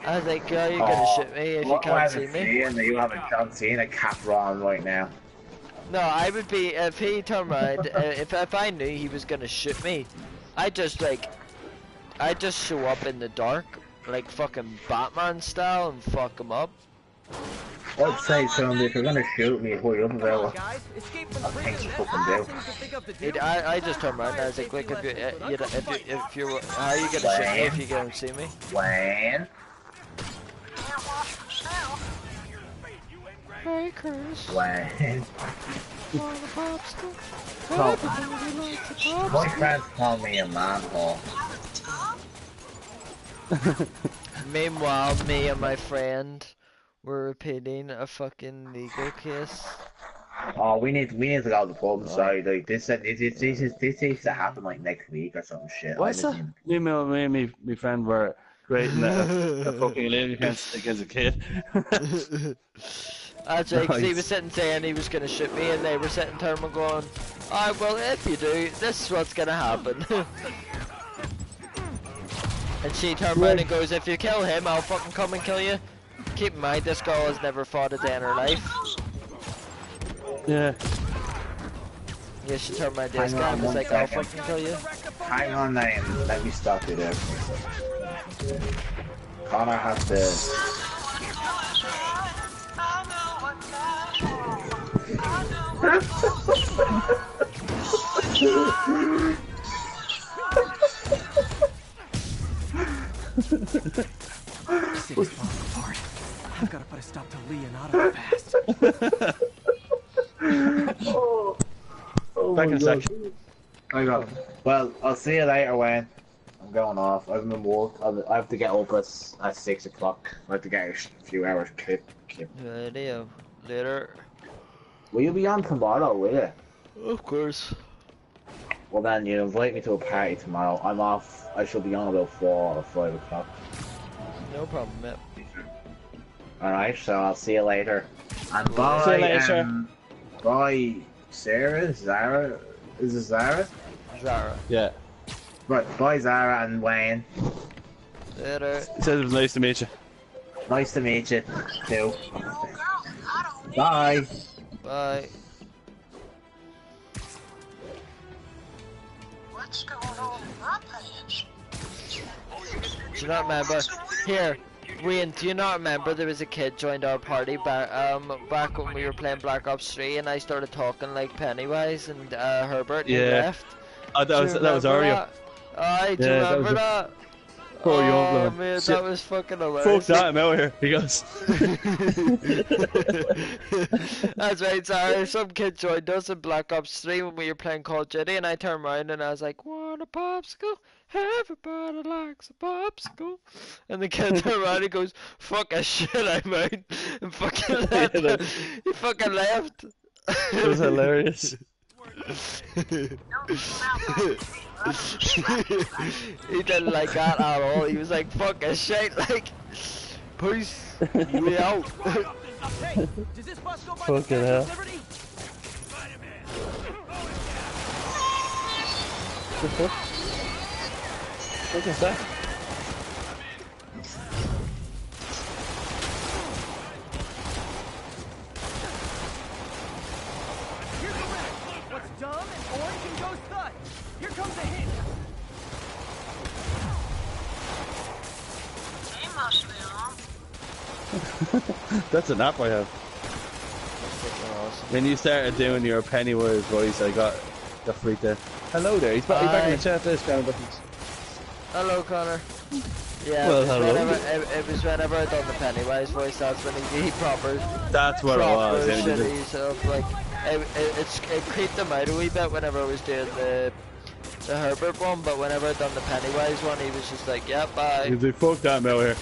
I was like, "Girl, you're gonna shoot me if you can't see me." You haven't John Cena cap on right now. No, I would be if he turned around. if I knew he was gonna shoot me, I'd just show up in the dark, like fucking Batman style, and fuck him up. I'd say, son, if you're gonna shoot me, hurry up about it. Guys, escape from I think you prison. fucking do. Think of the deal. I just turned around and I was like, "Look, if you're, how are you gonna shoot me if you don't see me?" When? Hey, Chris. When? Want a popsicle? Oh. Everybody likes a popsicle. My friends call me a manhole. Meanwhile, me and my friend were repeating a fucking legal case. Oh, we need to go to the pub inside. Like this needs to happen like next week or some shit. What's that? Me and my friend were creating a fucking league against a kid. That's right, 'cause he Nice. was sitting saying he was gonna shoot me, and they were sitting there and going, "Alright, well, if you do, this is what's gonna happen." And she turned around and goes, "If you kill him, I'll fucking come and kill you." Keep in mind, this girl has never fought a day in her life. Yeah. You should turn my Hang disc on on. It's one like, I'll second. fucking kill you. Hang on, then. Let me stop you there. Connor has to. City's falling apart. I've got to put a stop to Leonardo fast. Back in a sec. I got it. Well, I'll see you later, Wayne. I'm going off. I've been work. I have to get up at 6 o'clock. I have to get a few hours clip. Radio. Later. Will you be on tomorrow, will you? Of course. Well then, you invite me to a party tomorrow. I'm off. I should be on about 4 or 5 o'clock. No problem, mate. Alright, so I'll see you later. And bye, See you later, sir. Bye, Sarah, Zara. Is it Zara? Zara. Yeah. Right, bye Zara and Wayne. Later. Says it was nice to meet you. Nice to meet you, too. Bye. Bye. What's going on in my pants? Do you not remember? Here, Wayne, do you not remember there was a kid joined our party back when we were playing Black Ops 3 and I started talking like Pennywise and Herbert and he Yeah. left? Oh, that was Ario. I do Yeah, that remember was that. Poor young Oh man. man, Shit. that was fucking hilarious. Fuck that, I'm out here. He goes. That's right, sorry. Some kid joined us in Black Ops 3 when we were playing Call of Duty, and I turned around and I was like, "Want a popsicle? Everybody likes a popsicle." And the kid turned around and goes, "Fuck a shit, I'm out," and fucking left. Yeah, He fucking left. It was hilarious. He didn't like that at all. He was like, "Fuck a shit, like, peace, you out." Hey, does this bus go by Fucking the Statue hell. of Liberty? The fuck? What is that? Here's the wreck. What's dumb and orange and goes thud. Here comes a hit. He must be on. That's an app I have. When you started doing your Pennywise voice, I got freaked out. Hello there, he's back in the chat. There's Connor Buttons. Hello, Connor. Yeah, Well, it was hello. it was whenever I done the Pennywise voice. That's when he proper. That's what it proper was. Yeah, you did. shitty stuff. Like it creeped him out a wee bit whenever I was doing the Herbert one, but whenever I done the Pennywise one, he was just like, "Yeah, bye." He's like, fuck that, I'm out here.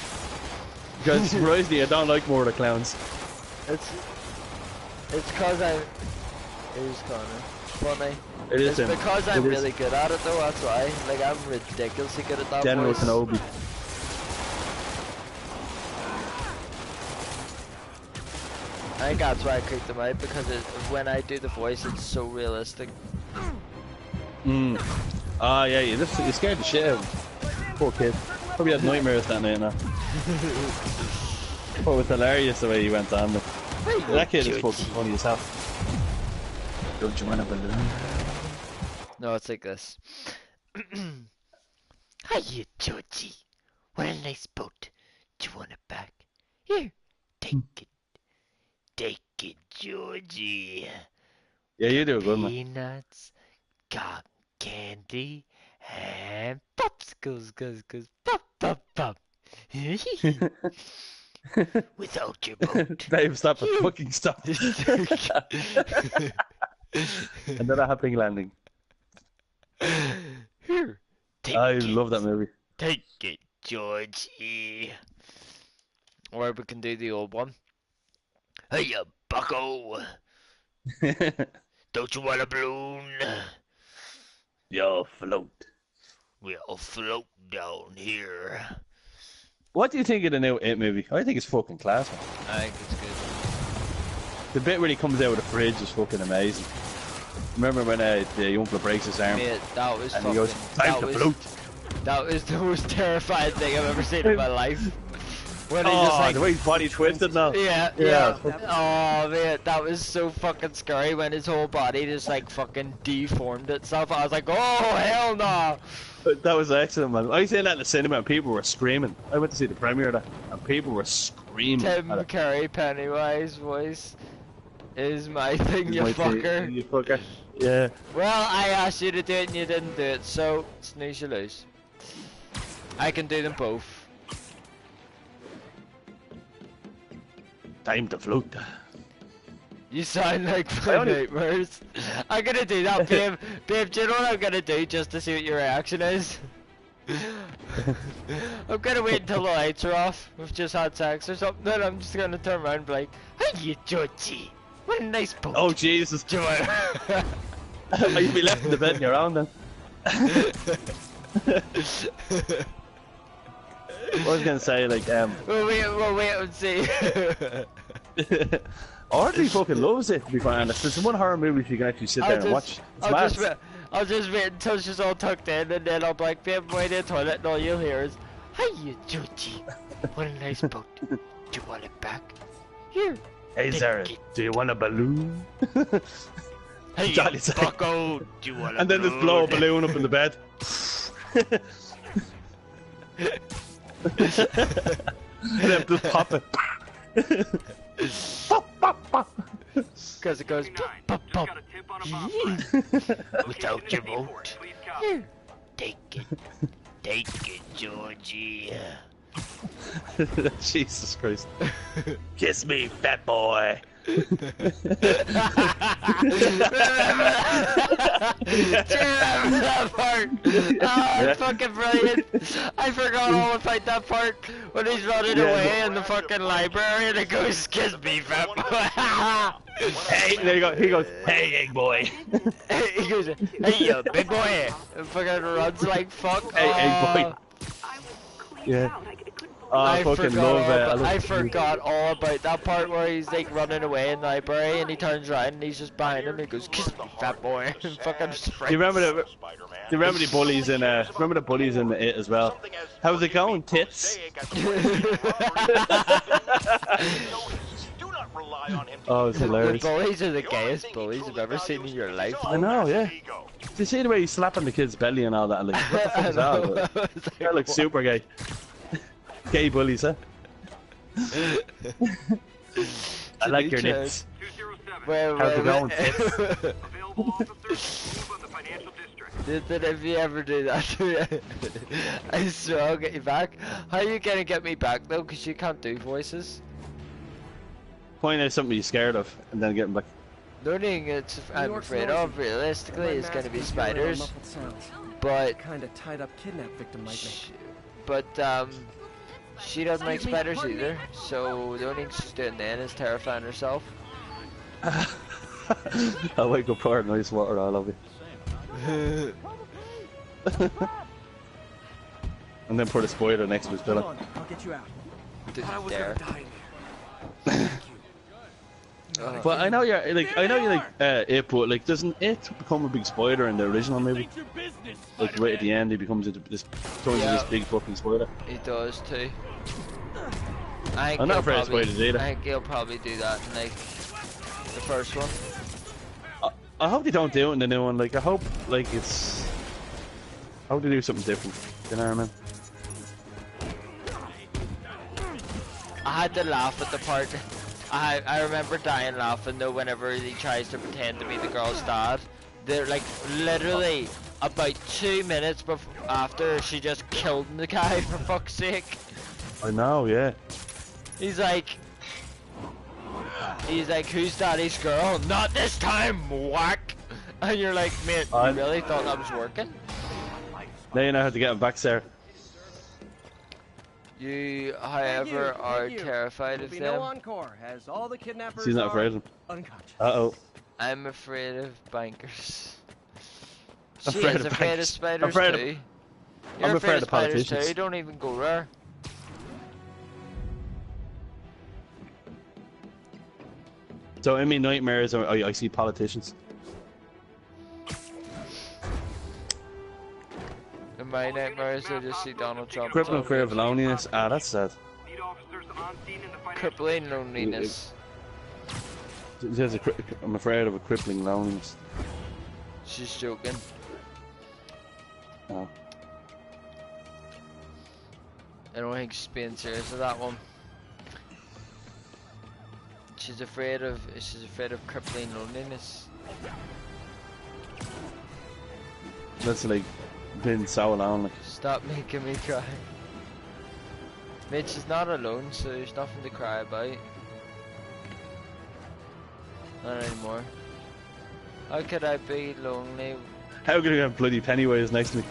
Because surprisingly, I don't like more of the clowns. It's cause I. Here's Connor. Funny. It is It's him. because I'm It is. really good at it though. That's why. Like I'm ridiculously good at that General voice. Kenobi. I think that's why I creeped them out because when I do the voice, it's so realistic. Ah, yeah, you scared the shit out of him. Poor kid. Probably had nightmares that night now. But it was hilarious the way he went on. That kid is fucking funny as hell. Don't you want a balloon? No, it's like this. Hiya, Georgie. What a nice boat. Do you want it back? Here, take it. Take it, Georgie. Yeah, you do a good man. Peanuts, cotton candy, and popsicles, cuz, pop, pop, pop. Without your boat. Dave, stop it. Fucking stop. Another happy landing. Here, take I it. love that movie. Take it, Georgie. Or we can do the old one. Hey, you bucko. Don't you want a balloon? You'll float. We'll float down here. What do you think of the new It movie? I think it's fucking class, man. I think it's good. The bit when he comes out of the fridge is fucking amazing. Remember when the uncle breaks his arm? Mate, that was And fucking... he goes, time to float. That was the most terrifying thing I've ever seen in my life. When he just Oh, like, the way his body twisted now. yeah. Yeah. Oh man, that was so fucking scary when his whole body just like fucking deformed itself. I was like, oh hell no. That was excellent, man. I was saying that in the cinema and people were screaming. I went to see the premiere of that and people were screaming. Tim at it. Curry Pennywise voice is my thing, you My fucker. You fucker. Yeah. Well, I asked you to do it and you didn't do it, so snooze you lose. I can do them both. Time to float. You sound like my nightmares. I'm gonna do that, babe. Babe, do you know what I'm gonna do just to see what your reaction is? I'm gonna wait until the lights are off. We've just had sex or something, and I'm just gonna turn around and be like, "Hey, Georgie, what a nice boat." Oh Jesus! Do it. You'd be left in the bed on your own then. I was gonna say like We'll wait and see. Audrey fucking loves it, to be quite honest. There's one horror movie you can actually sit there and watch. It's mad. I'll just wait until she's all tucked in, and then I'll be like, babe, wait in the toilet, and all you'll hear is, "Hiya, Georgie, what a nice boat. Do you want it back? Here. Hey Sarah, do you want a balloon? Hey, Johnny said. bucko, do you want a And then just blow a balloon up in the bed. And then just pop it. Pop, pop, pop. Because it goes pop, pop, pop. Without your boat. Here, take it. Take it, Georgie. Jesus Christ. Kiss me, fat boy. That part. Oh, it's fucking brilliant. I forgot all about that part when he's running away in the fucking library and it goes, "Kiss me, fat boy." Hey, there you go. He goes, "Hey, big boy." He goes, "Hey, you big boy." And fucking runs like fuck. Hey, big boy. Yeah. I fucking love it. I forgot all about that part where he's like running away in the library and he turns around and he's just behind him and he goes, "Kiss me, fat boy." And fucking Do you remember the bullies in remember the bullies in it as well? How's it going, tits? Oh, it's hilarious. The bullies are the gayest bullies you've ever seen in your life. I know, yeah. Do you see the way he's slapping the kid's belly and all that? Like, what the fuck is that? That looks super gay. Gay bullies, huh? I like your nips. How's it going, tits? Listen, if you ever do that to me, I swear I'll get you back. How are you gonna get me back though? Because you can't do voices. Point out something you're scared of, and then get him back. The only thing it's I'm afraid of, realistically, is gonna be spiders. But Kinda tied up kidnap victim like me. But she doesn't like spiders either. So the only thing she's doing then is terrifying herself. I'll wake up for nice water all over you. And then put a spider next to his Hold pillow. on, I'll get you out. Didn't dare. But I know you're like, it, but like, doesn't it become a big spider in the original movie? Like right at the end, he becomes this, turns into this big fucking spider. He does too. I'm not afraid of spiders either. I think he'll probably do that in like the first one. I hope they don't do it in the new one. Like, I hope like it's. I hope they do something different. You know what I mean? I had to laugh at the part. I remember dying laughing though whenever he tries to pretend to be the girl's dad. They're like literally about 2 minutes after she just killed the guy, for fuck's sake. I know, yeah. He's like, who's daddy's girl? Not this time, whack! And you're like, mate, you really thought that was working? Now you know how to get him back, Sarah. You, however, are terrified of No them. encore, as all the kidnappers She's not afraid of him. unconscious. Uh-oh. I'm afraid of bankers. She Afraid is of afraid of bankers. spiders Afraid of- too. You're I'm afraid of spiders politicians. too. Don't even go there. So in my nightmares, I see politicians. In my nightmares, I just see Donald Trump. Crippling fear of loneliness. Ah, that's sad. On scene in the financial Crippling loneliness. I'm afraid of a crippling loneliness. She's joking. Oh. I don't think she's being serious with that one. She's afraid of crippling loneliness. That's like being so alone. Like. Stop making me cry. Mate, she's not alone, so there's nothing to cry about. Not anymore. How could I be lonely? How could I have bloody Pennywise next to me?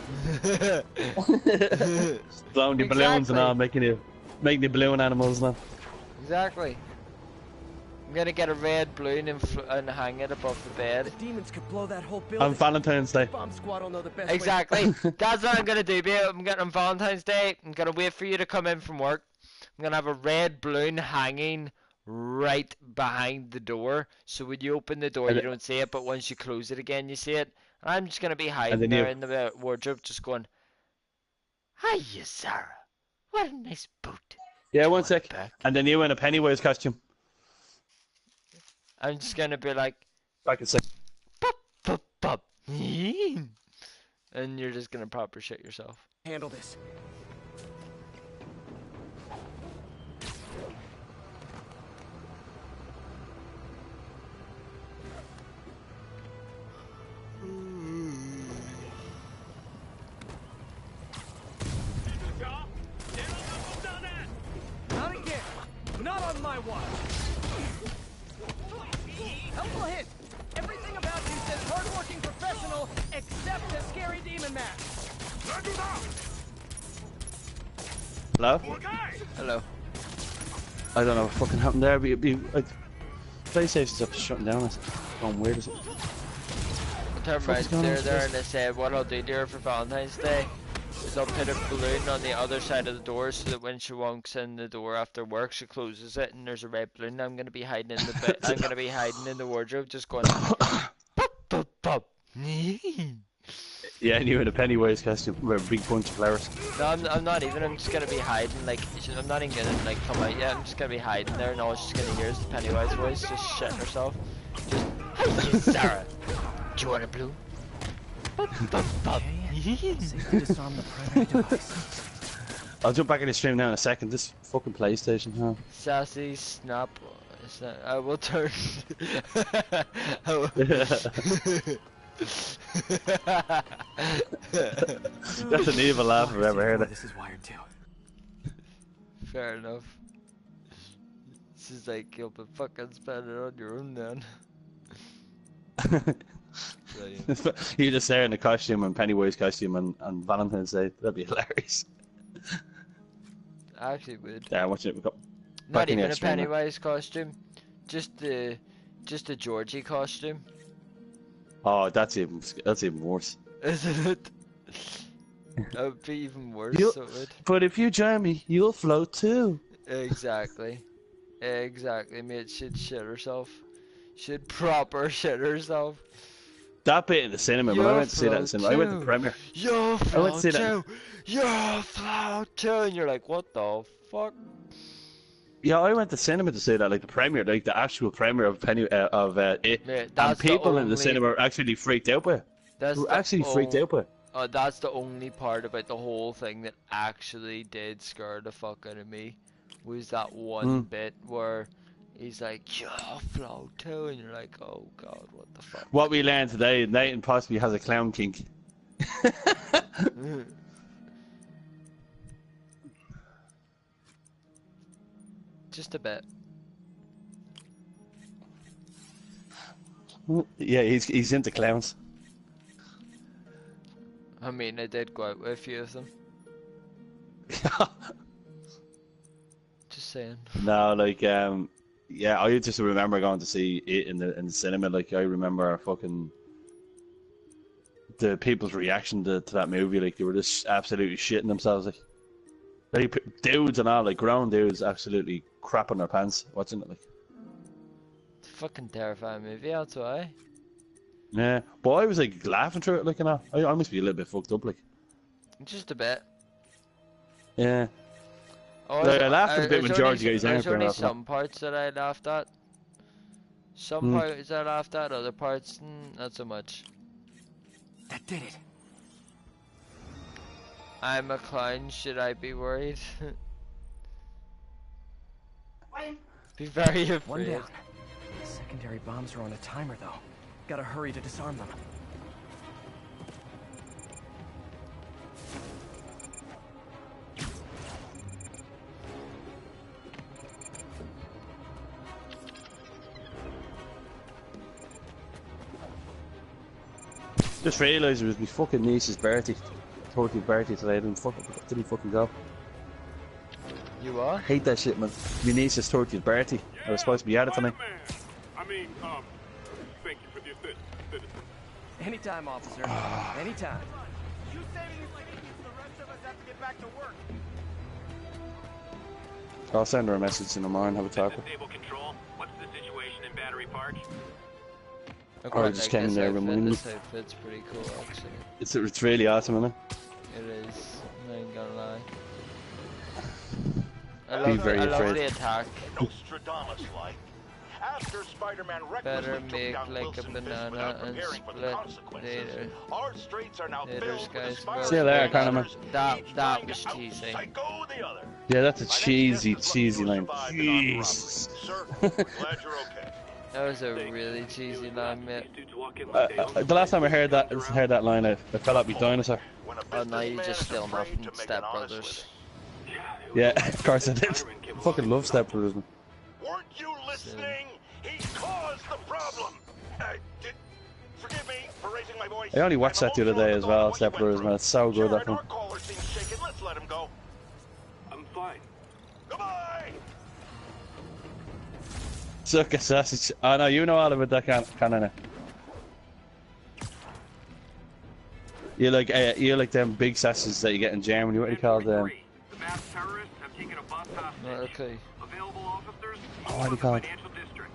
Blowing the balloons and all, making the balloon animals now. Exactly. I'm gonna get a red balloon and hang it above the bed. The demons could blow that whole building. On Valentine's Day. Bomb squad will know the best Exactly. That's what I'm gonna do, babe. I'm getting on Valentine's Day. I'm gonna wait for you to come in from work. I'm gonna have a red balloon hanging right behind the door. So when you open the door, you don't see it, but once you close it again, you see it. And I'm just gonna be hiding there in the wardrobe, just going, "Hiya, Sarah. What a nice boot." Yeah, one sec. And then you in a Pennywise costume. I'm just gonna be like, back a sec. Pop, pop, pop. And you're just gonna proper shit yourself. Handle this. Not again. Not on my watch. Helpful hint. Everything about you says hardworking professional, except a scary demon mask. Hello? Hello. I don't know what fucking happened there, but like, PlayStation's up shutting down. It's going weird as it. Turn right there, and they said, what I'll do there for Valentine's Day is I'll put a balloon on the other side of the door so that when she walks in the door after work, she closes it and there's a red balloon. I'm gonna be hiding in the I'm gonna be hiding in the wardrobe, just going pop, pop, pop. Yeah, and you in a Pennywise costume with a big bunch of flowers. No, I'm not even. I'm just gonna be hiding. Like, I'm not even gonna like come out yet. I'm just gonna be hiding there, and all she's gonna hear is the Pennywise voice, just shitting herself. Just, hey, Sarah, do you want a balloon? Pop, pop, pop. Disarm the primary device. I'll jump back in the stream now in a second. This fucking PlayStation, huh? Sassy snap. I will turn. That's an evil laugh I've ever heard. This is wired too. Fair enough. This is like you'll be fucking spend it on your own then. You just there in the costume and Pennywise costume on Valentine's Day. That'd be hilarious. I actually would. Yeah, watch it. Not even a Pennywise costume, just the Georgie costume. Oh, that's even worse. Isn't it? That would be even worse. So it would. But if you join me, you'll float too. Exactly. Exactly, mate. She'd shit herself. She'd proper shit herself. That bit in the cinema, when I went to see that in the cinema, I went to the premiere. You're float too. You're float too. And you're like, what the fuck? Yeah, I went to cinema to see that, like the premiere, like the actual premiere of it. Mate, and people in the cinema were actually freaked out by it. They were actually freaked out by it. That's the only part about the whole thing that actually did scare the fuck out of me. Was that one bit where he's like, you're float too, and you're like, oh god, what the fuck? What we learned today, Nathan possibly has a clown kink. Just a bit. Yeah, he's into clowns. I mean, I did go out with a few of them. Just saying. No, like, yeah, I just remember going to see it in the cinema. Like, I remember fucking the people's reaction to that movie. Like, they were just absolutely shitting themselves. Like, dudes and all, like grown dudes, absolutely crapping their pants watching it. Like, it's a fucking terrifying movie. That's why. Yeah, but I was like laughing through it. Like, you know, I must be a little bit fucked up. Like, Just a bit. Yeah. I laughed a bit when George got his There's airplane only off. some parts that I laughed at. Some parts I laughed at, other parts, not so much. That did it. I'm a clown, should I be worried? Be very afraid. One down. The secondary bombs are on a timer, though. Gotta hurry to disarm them. Just realised it was my fucking niece's birthday. 30th birthday today. I didn't fucking go. You are? Hate that shit, man. My niece's 30th birthday. I was supposed to be at it tonight. Thank you for the assistance. Anytime, officer. Anytime. You saving his convenience, the rest of us have to get back to work. I'll send her a message in the morning, have a talk with her. Stable control. What's the situation in Battery Park? Or just came in there reminding me. This outfit's pretty cool, actually. It's really awesome, isn't it? It is. I ain't gonna lie. I Be love, very I love afraid. the attack. Nostradamus-like. After Spider-Man Better recklessly make took down like a Wilson Fisk banana without and preparing for the split consequences, later. our streets are now Later, filled with guys. aspiring See you later, Carnaman. That was cheesy. Psycho the other. Yeah, that's a My next cheesy, guest is cheesy lucky line. to have survived an armed Jesus. robbery. Sir, glad you're okay. That was a really cheesy line, mate. The last time I heard that line, I fell out my dinosaur. When a Oh no, you businessman just is still afraid nothing. to make Step an honest Brothers. Yeah, of course I did. Fucking love Step Brothers, man. living. Weren't you listening? He caused the problem. Forgive me for raising my voice. I only watched that the other day as well, Step Brothers, man. It's so good, that Our one. caller seems shaken. Let's let him go. I'm fine. Goodbye. Suck a sausage. Oh no, you know all about that cannon. You like them big sausages that you get in Germany. What do you call them? The masked terrorists have taken a bus hostage. Okay. Available officers, Oh, what do you call it? financial district.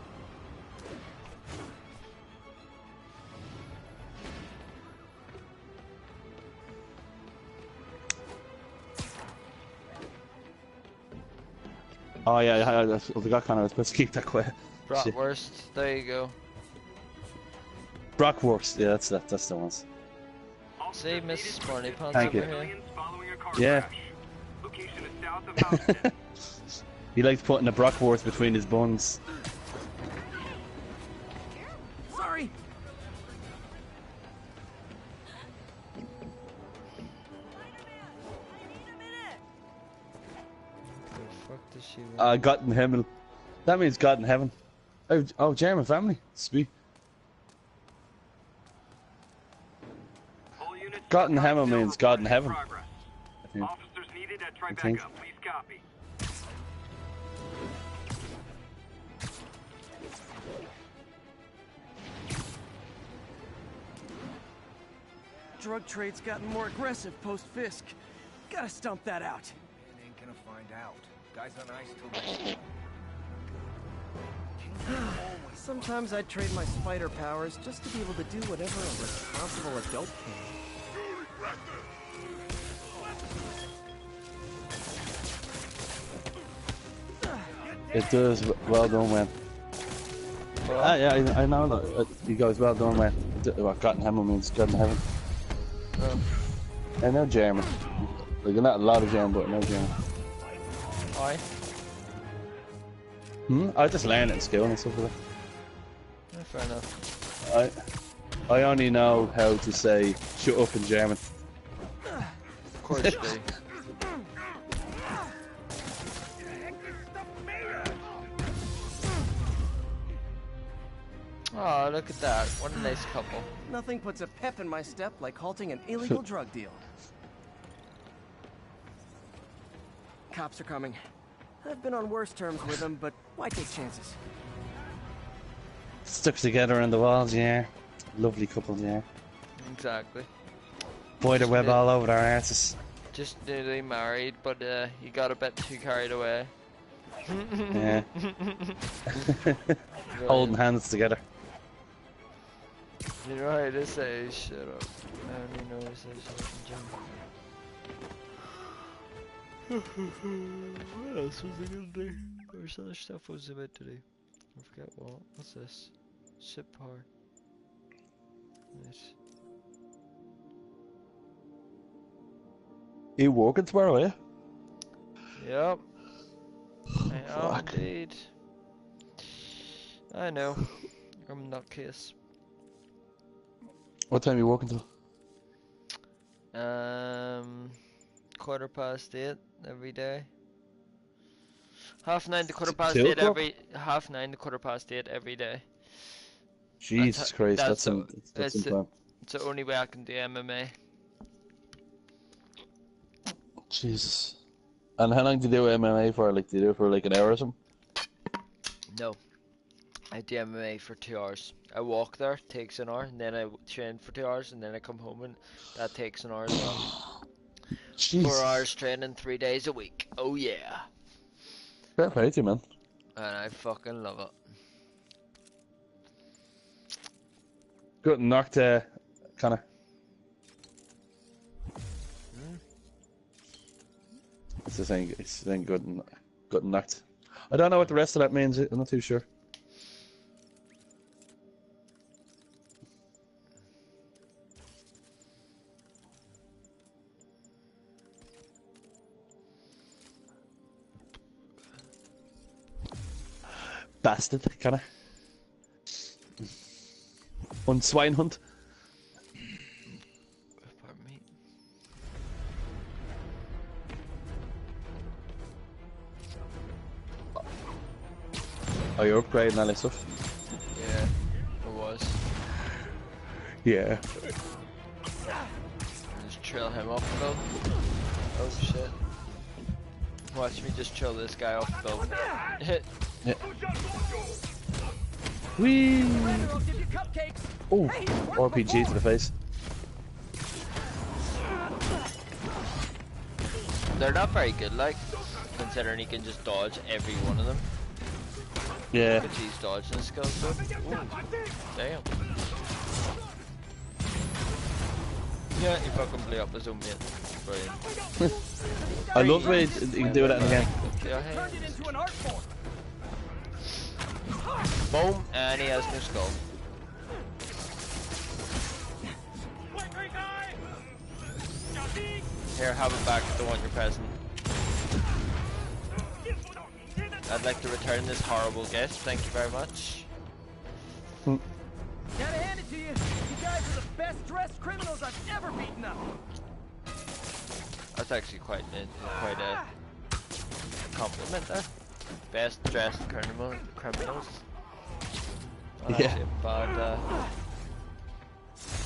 Oh yeah, I forgot kind of. I was supposed to keep that quiet. Shit. Bratwurst. There you go. Brockwurst. Yeah, that's the ones. See, Miss Smarty Pants Thank over you. here. Following a car Yeah. crash. Location is south of Houston. He likes putting a Brockwurst between his buns. Sorry. The fuck does she want? God in heaven. That means God in heaven. Oh, German family. Sweet. All units God in heaven still means God in reporting heaven. progress. I think. Officers needed at I think. Tribeca. Please copy. Drug trade's gotten more aggressive post-Fisk. Gotta stomp that out. Ain't gonna find out. Guys on ice till Sometimes I'd trade my spider powers just to be able to do whatever a responsible adult can. It does. Well done, man. Yeah, I know that. He goes, well done, man. What God in heaven means God in heaven. I know German. Like, not a lot of German, but I know German. Aye. I just learned it in school and stuff like Yeah, fair enough. that. I only know how to say shut up in German. Of course you do. Oh, look at that. What a nice couple. Nothing puts a pep in my step like halting an illegal drug deal. Cops are coming. I've been on worse terms with them, but why take chances? Stuck together on the walls, yeah. Lovely couple, yeah. Exactly. Spider web all over their asses. Just newly married, but you got a bit too carried away. Yeah. Holding hands together. You know how to say shut up. I only know how to say shut up in German. What else was I gonna do? There's other stuff I was about to do. I forget what. What's this? Ship power. Nice. You walking tomorrow, are you? Yep. I am Fuck. indeed. I know. I'm nutcase. What time are you walking till? 8:15 every day. 8:30 to 8:15 2 o'clock? every 8:30 to 8:15 every day. Jesus Christ, that's the, that's it's the, plan. it's the only way I can do MMA. Jesus. And how long do you do MMA for? Like, do you do it for like an hour or something? No. I do MMA for 2 hours. I walk there, takes an hour, and then I train for 2 hours, and then I come home and that takes an hour as well. Jeez. 4 hours training 3 days a week. Oh yeah. Fair play to you, man. And I fucking love it. Good knocked, Connor. It's the same. It's the same. Good and knocked. I don't know what the rest of that means. I'm not too sure. Bastard, Connor. On swine hunt. Pardon me. Oh, you're upgrading all that stuff? Yeah, it was. Yeah. Just trail him off the build. Oh shit. Watch me just trail this guy off the build. Hit. Yeah. Whee! Oh, RPG to the face. They're not very good, like, considering he can just dodge every one of them. Yeah. Look at these dodging skills, though. Ooh, damn. Yeah, he fucking blew up his own mate. Brilliant. I love the way you can do that again. Turned it into an art form. Boom, and he has no skull. Here, have it back if they want your present. I'd like to return this horrible gift, thank you very much. Gotta hand it to you. You guys are the best dressed criminals I've ever beaten up. That's actually quite a compliment there. Best dressed criminals. Not Yeah. actually a bad,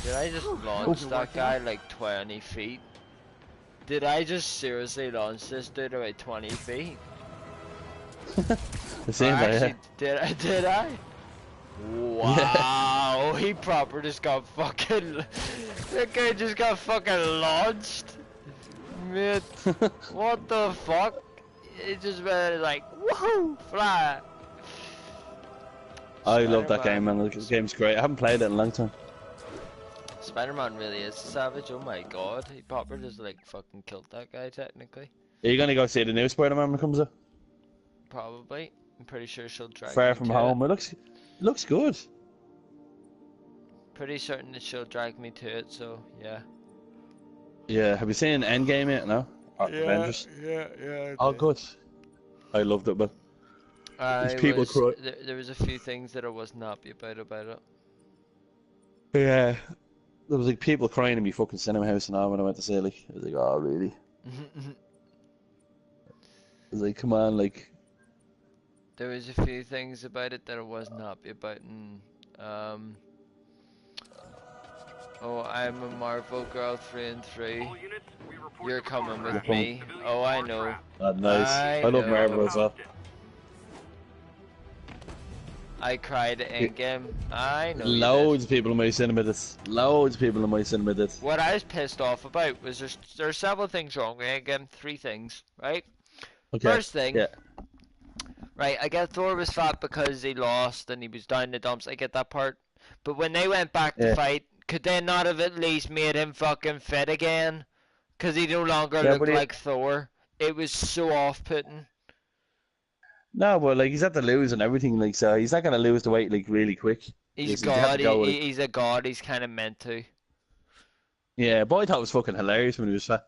did I just launch that guy like 20 feet? Did I just seriously launch this dude about 20 feet? The same way, yeah. Did I? Wow, he proper just got fucking, that guy just got fucking launched. Mate, what the fuck? It just went like, woohoo, fly. I love that game, man. The game's great. I haven't played it in a long time. Spider-Man really is a savage, oh my god. He proper just like fucking killed that guy technically. Are you gonna go see the new Spider-Man when it comes out? Probably. I'm pretty sure she'll drag Far me From to Home. it. It looks good. Pretty certain that she'll drag me to it, so yeah. Yeah, have you seen Endgame yet? No? Avengers? Yeah. Oh, good. I loved it, but There was a few things that I wasn't happy about it. Yeah. There was like people crying in my fucking cinema house and all when I went to see it. Like, I was like, oh, really? I was like, come on, like. There was a few things about it that I wasn't happy about, and oh, I'm a Marvel girl through and through. You're coming with me. Oh, I know. Nice. I love Marvel as well. I cried at Endgame. I know. Loads of people in my cinema did. Loads of people in my cinema did. What I was pissed off about was there's several things wrong with Endgame. 3 things, right? Okay. First thing. Yeah. Right, I get Thor was fat because he lost and he was down in the dumps. I get that part. But when they went back to fight, could they not have at least made him fucking fit again? Because he no longer looked like Thor. it was so off-putting. No, but like he's had to lose and everything, like so he's not gonna lose the weight like really quick. He's He's had to God. go like He's a god. He's kind of meant to. yeah. But I thought it was fucking hilarious when he was fat.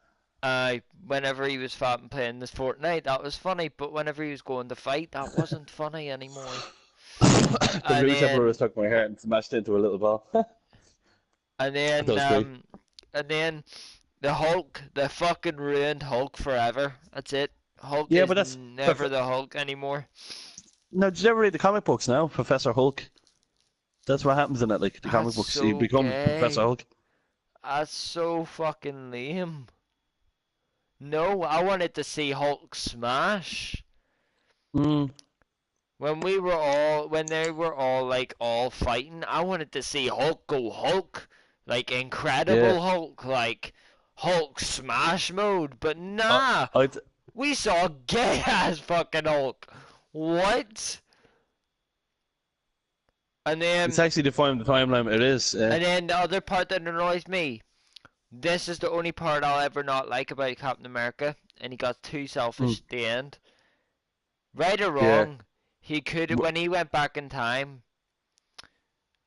Whenever he was fat and playing this Fortnite, that was funny. But whenever he was going to fight, that wasn't funny anymore. The And Rusev then, Brothers took my heart and smashed it into a little ball. and That then, was great. and then the Hulk, the fucking ruined Hulk forever. That's it. Hulk Yeah, is but that's never the Hulk anymore. no. Did you ever read the comic books now? Professor Hulk. That's what happens in it. Like the comic That's books, he so becomes Professor gay. Hulk. That's so fucking lame. No, I wanted to see Hulk smash. Mm. When they were all like all fighting, I wanted to see Hulk go Hulk, like Yeah. Incredible Hulk, like Hulk smash mode. But nah, I we saw gay ass fucking Hulk. What? And It's then, actually defined the timeline it is. and then the other part that annoys me. This is the only part I'll ever not like about Captain America, and he got too selfish at the end. Right or Yeah. wrong, he could, when he went back in time,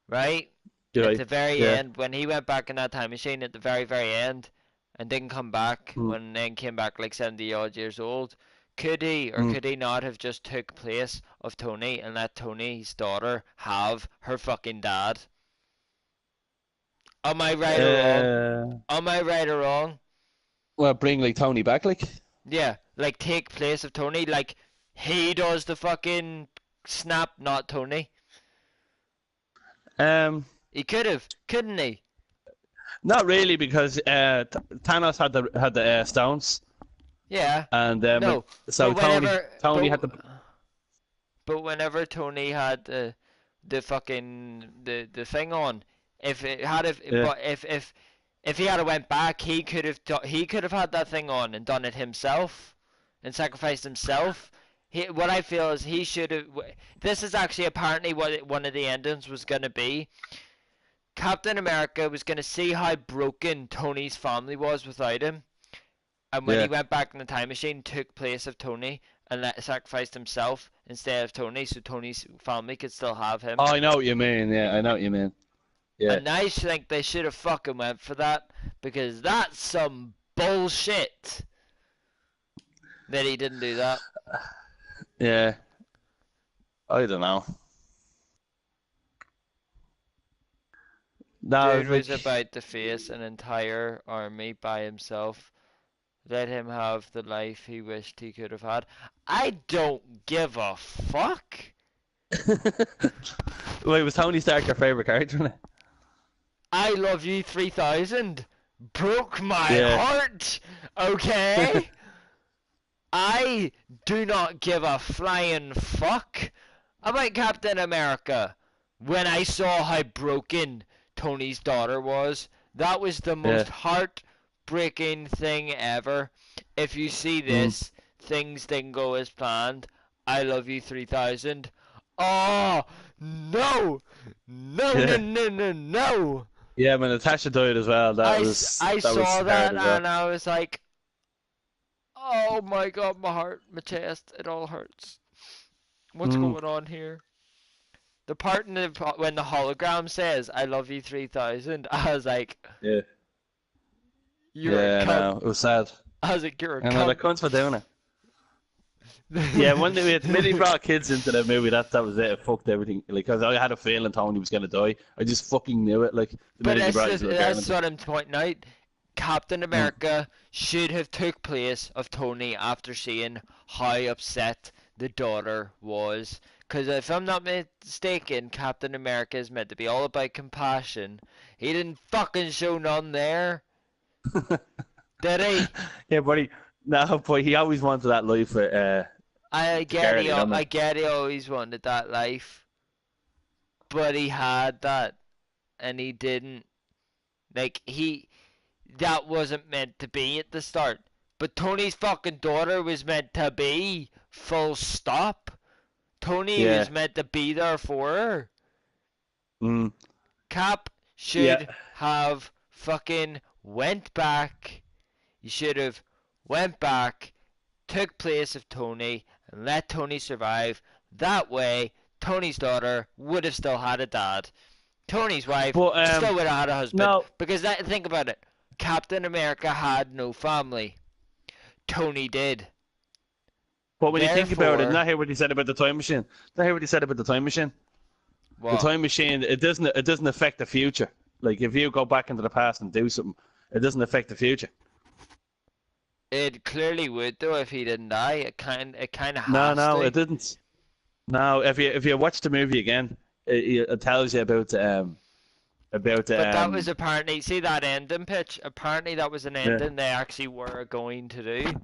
right? You're At right. the very Yeah. end, when he went back in that time machine at the very, very end, and didn't come back, Mm. when then came back like 70 odd years old, could he or Mm. could he not have just took place of Tony and let Tony's daughter have her fucking dad? Am I right or wrong? Am I right or wrong? Well, bring like Tony back, like. Yeah, like take place of Tony, like he does the fucking snap, not Tony. He could have, couldn't he? Not really, because Thanos had the stones, Yeah. and No. so But Tony whenever, Tony had the. but whenever Tony had the fucking the thing on, if it had Yeah. but if he had went back, he could have had that thing on and done it himself, and sacrificed himself. What I feel is he should have. This is actually apparently what one of the endings was gonna be. Captain America was gonna see how broken Tony's family was without him, and when he Yeah. went back in the time machine, took place of Tony and sacrificed himself instead of Tony, so Tony's family could still have him. Oh, I know what you mean. Yeah, I know what you mean. Yeah. And I think they should have fucking went for that, because that's some bullshit that he didn't do that. Yeah. I don't know. No, Dude was about to face an entire army by himself. Let him have the life he wished he could have had. I don't give a fuck. Wait, was Tony Stark your favorite character? Innit? I Love You 3000 broke my Yeah. heart, okay? I do not give a flying fuck about Captain America. When I saw how broken Tony's daughter was, that was the most heartbreaking thing ever. If you see this, things didn't go as planned. I Love You 3000. Oh, no! No, Yeah. no. Yeah, when Natasha died as well, I that saw was that hard as well. and I was like, oh my god, my heart, my chest, it all hurts. What's going on here? The part when the hologram says, I love you 3000, I was like, Yeah. you're a cunt. No, it was sad. I was like, you're a And cunt. the cunts for doing it. Yeah, when they brought kids into the movie, that was it. It fucked everything. Like, 'cause I had a feeling Tony was gonna die. I just fucking knew it. Like, the But minute they brought that's into the garden. what I'm pointing out. Captain America should have took place of Tony after seeing how upset the daughter was. Because if I'm not mistaken, Captain America is meant to be all about compassion. He didn't fucking show none there. Did he? Yeah, but he always wanted that life with I get he always wanted that life. But he had that. And he didn't. Like, that wasn't meant to be at the start. But Tony's fucking daughter was meant to be. Full stop. Tony was meant to be there for her. Cap should have fucking went back. He should have went back took place of Tony and let Tony survive. That way, Tony's daughter would have still had a dad. Tony's wife But still would have had a husband. no. Because think about it. Captain America had no family. Tony did. But when you think about it, Therefore- not hear what he said about the time machine. Not hear what he said about the time machine. What? The time machine, it doesn't affect the future. Like if you go back into the past and do something, it doesn't affect the future. It clearly would though if he didn't die. It kind of has No, to. it didn't. No, if you watch the movie again, it tells you about But that was apparently, see that ending pitch? Apparently that was an ending they actually were going to do.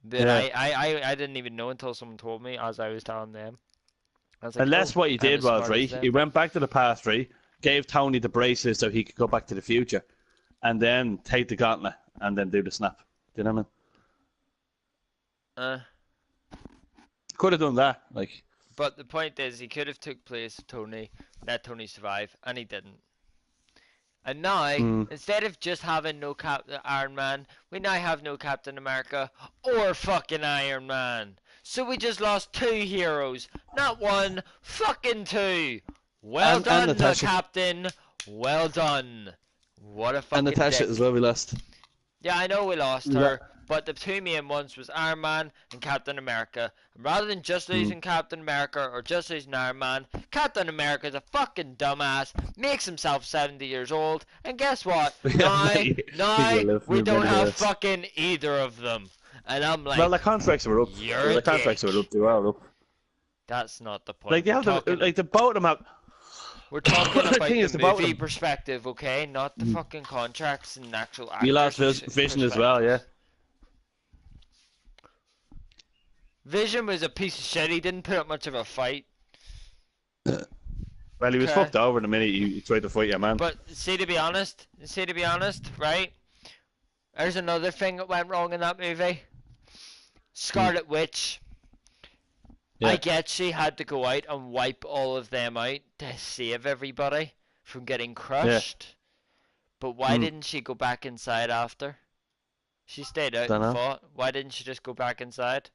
That I didn't even know until someone told me as I was telling them. I was like, unless what he I'm did as was smart right, as them. he went back to the past, right, gave Tony the bracelet so he could go back to the future, and then take the gauntlet and then do the snap. Do you know what I mean? Could have done that, like. But the point is, he could have took place of Tony, let Tony survive, and he didn't. And now, instead of just having no Iron Man, we now have no Captain America or fucking Iron Man. So we just lost 2 heroes, not 1, fucking 2. Well done, Natasha. Captain. Well done. What a fucking And Natasha dick. as well, we lost. Yeah, I know we lost Yeah. her, but the 2 main ones was Iron Man and Captain America. And rather than just losing Captain America or just losing Iron Man, Captain America's a fucking dumbass, makes himself 70 years old, and guess what? Now we don't have fucking either of them. And I'm like, well, the contracts were up. You're a The contracts dick. were up. They were up. That's not the point. Like they have the both of them have. We're talking about thing the is, the both of movie them- perspective, okay? Not the fucking contracts and actual actors. You lost Vision as well, yeah. Vision was a piece of shit. He didn't put up much of a fight. Well, he was Okay. fucked over the minute he tried to fight your man. But see, to be honest, right? There's another thing that went wrong in that movie. Scarlet Witch. Yeah. I get she had to go out and wipe all of them out to save everybody from getting crushed. But why didn't she go back inside after? She stayed out and Dunno. fought. Why didn't she just go back inside?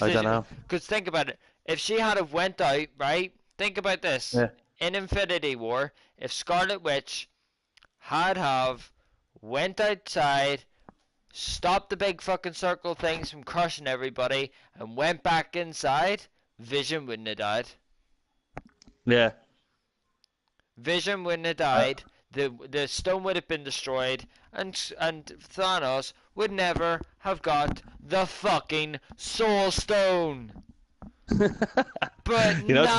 I don't know. Because think about it. If she had have went out, right? Think about this. Yeah. In Infinity War, if Scarlet Witch had have went outside, stopped the big fucking circle things from crushing everybody, and went back inside, Vision wouldn't have died. Yeah. Vision wouldn't have died. The stone would have been destroyed, and Thanos would never have got the fucking Soul Stone. But You know, it's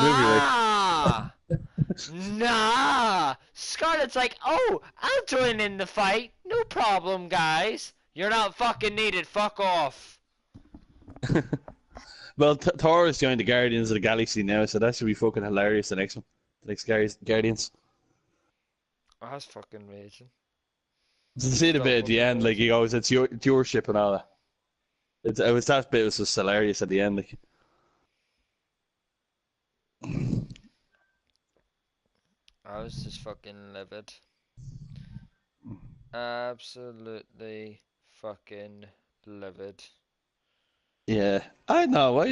a movie, nah. Scarlet's like, oh, I'll join in the fight. No problem, guys. You're not fucking needed. Fuck off. Well, Thor has joined the Guardians of the Galaxy now, so that should be fucking hilarious. The next one, the next Guardians. Oh, that's fucking raging. To see the bit at the end, like he goes, "It's your ship" and all that. It was that bit was just hilarious at the end, like. I was just fucking livid. Absolutely fucking livid. Yeah, I know. I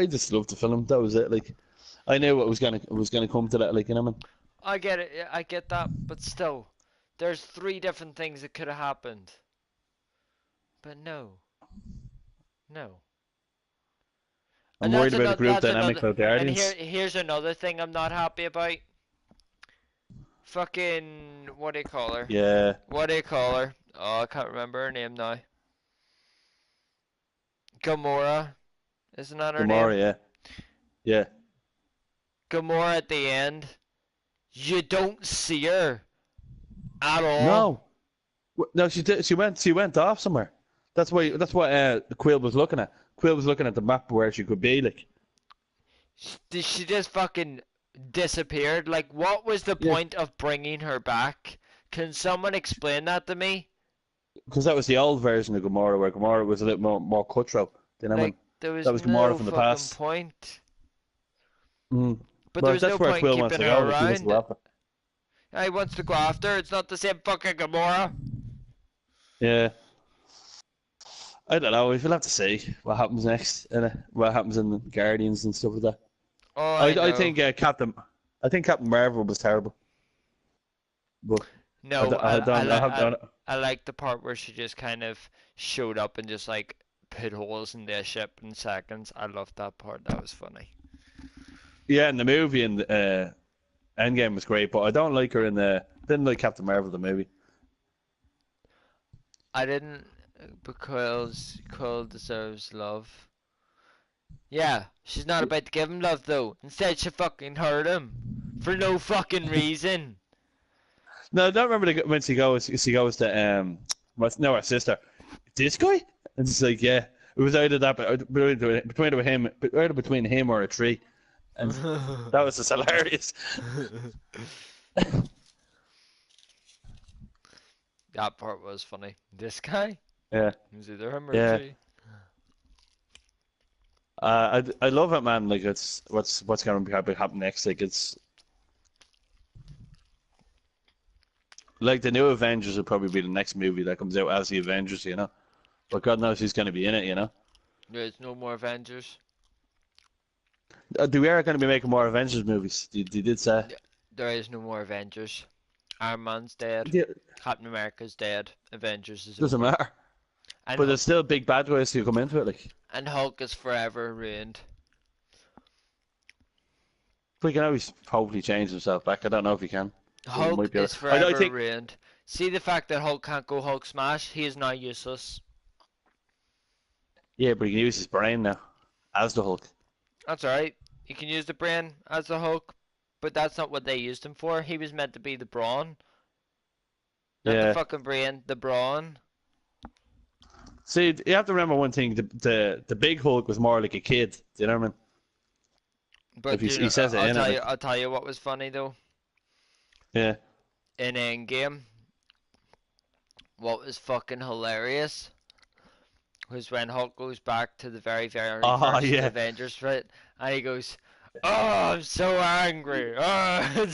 just loved the film. That was it. Like, I knew it was gonna come to that. Like, you know what I mean? I get it. I get that, but still, there's 3 different things that could have happened. But no. I'm And worried that's about the ano- group that's dynamic another- of the And Guardians. here's another thing I'm not happy about. Fucking, what do you call her? Yeah. What do you call her? Oh, I can't remember her name now. Gamora. Isn't that her name? Gamora, yeah. Yeah. Gamora at the end. You don't see her at all. No. No, she did. She went off somewhere. That's what Quill was looking at. Quill was looking at the map where she could be, like. She just fucking disappeared. Like, what was the point of bringing her back? Can someone explain that to me? Because that was the old version of Gamora, where Gamora was a little more cutthroat. You know what I mean? There was That was no Gamora from the fucking past. point. Mm. But Well, there's that's no where point Quill wants keeping to her go. He wants to around. go after. He wants to go after her. It's not the same fucking Gamora. Yeah. I don't know. We'll have to see what happens next, and what happens in the Guardians and stuff like that. Oh, I know. think Captain Marvel was terrible, but No, I don't. I like the part where she just kind of showed up and just like put holes in their ship in seconds. I loved that part. That was funny. Yeah, in the movie and Endgame was great, but I don't like her in the. Didn't like Captain Marvel the movie. I didn't because Cole deserves love. Yeah, she's not about to give him love though. Instead, she fucking hurt him for no fucking reason. No, I don't remember when she goes to her sister, this guy, and it's like yeah, it was either that between him or a tree, and that was just hilarious. That part was funny. This guy? Yeah. It was either him or Yeah. a tree. I love it, man. Like it's what's going to happen next. Like it's like the new Avengers will probably be the next movie that comes out as the Avengers, you know. But God knows who's going to be in it, you know. There's no more Avengers. We are going to be making more Avengers movies. They did say. There is no more Avengers. Iron Man's dead. Yeah. Captain America's dead. Avengers is Doesn't over. matter. And But there's still big bad guys who come into it, like. And Hulk is forever ruined. We can always hopefully change himself back. I don't know if he can. Hulk is forever ruined. See the fact that Hulk can't go Hulk smash? He is now useless. Yeah, but he can use his brain now, as the Hulk. That's alright. He can use the brain as the Hulk, but that's not what they used him for. He was meant to be the brawn. Not the fucking brain, the brawn. See, you have to remember one thing. The big Hulk was more like a kid. Do you know what I mean? But he says it in it. I'll tell you what was funny though. Yeah. In Endgame, what was fucking hilarious was when Hulk goes back to the very first Avengers, right? And he goes, "Oh, I'm so angry." Oh.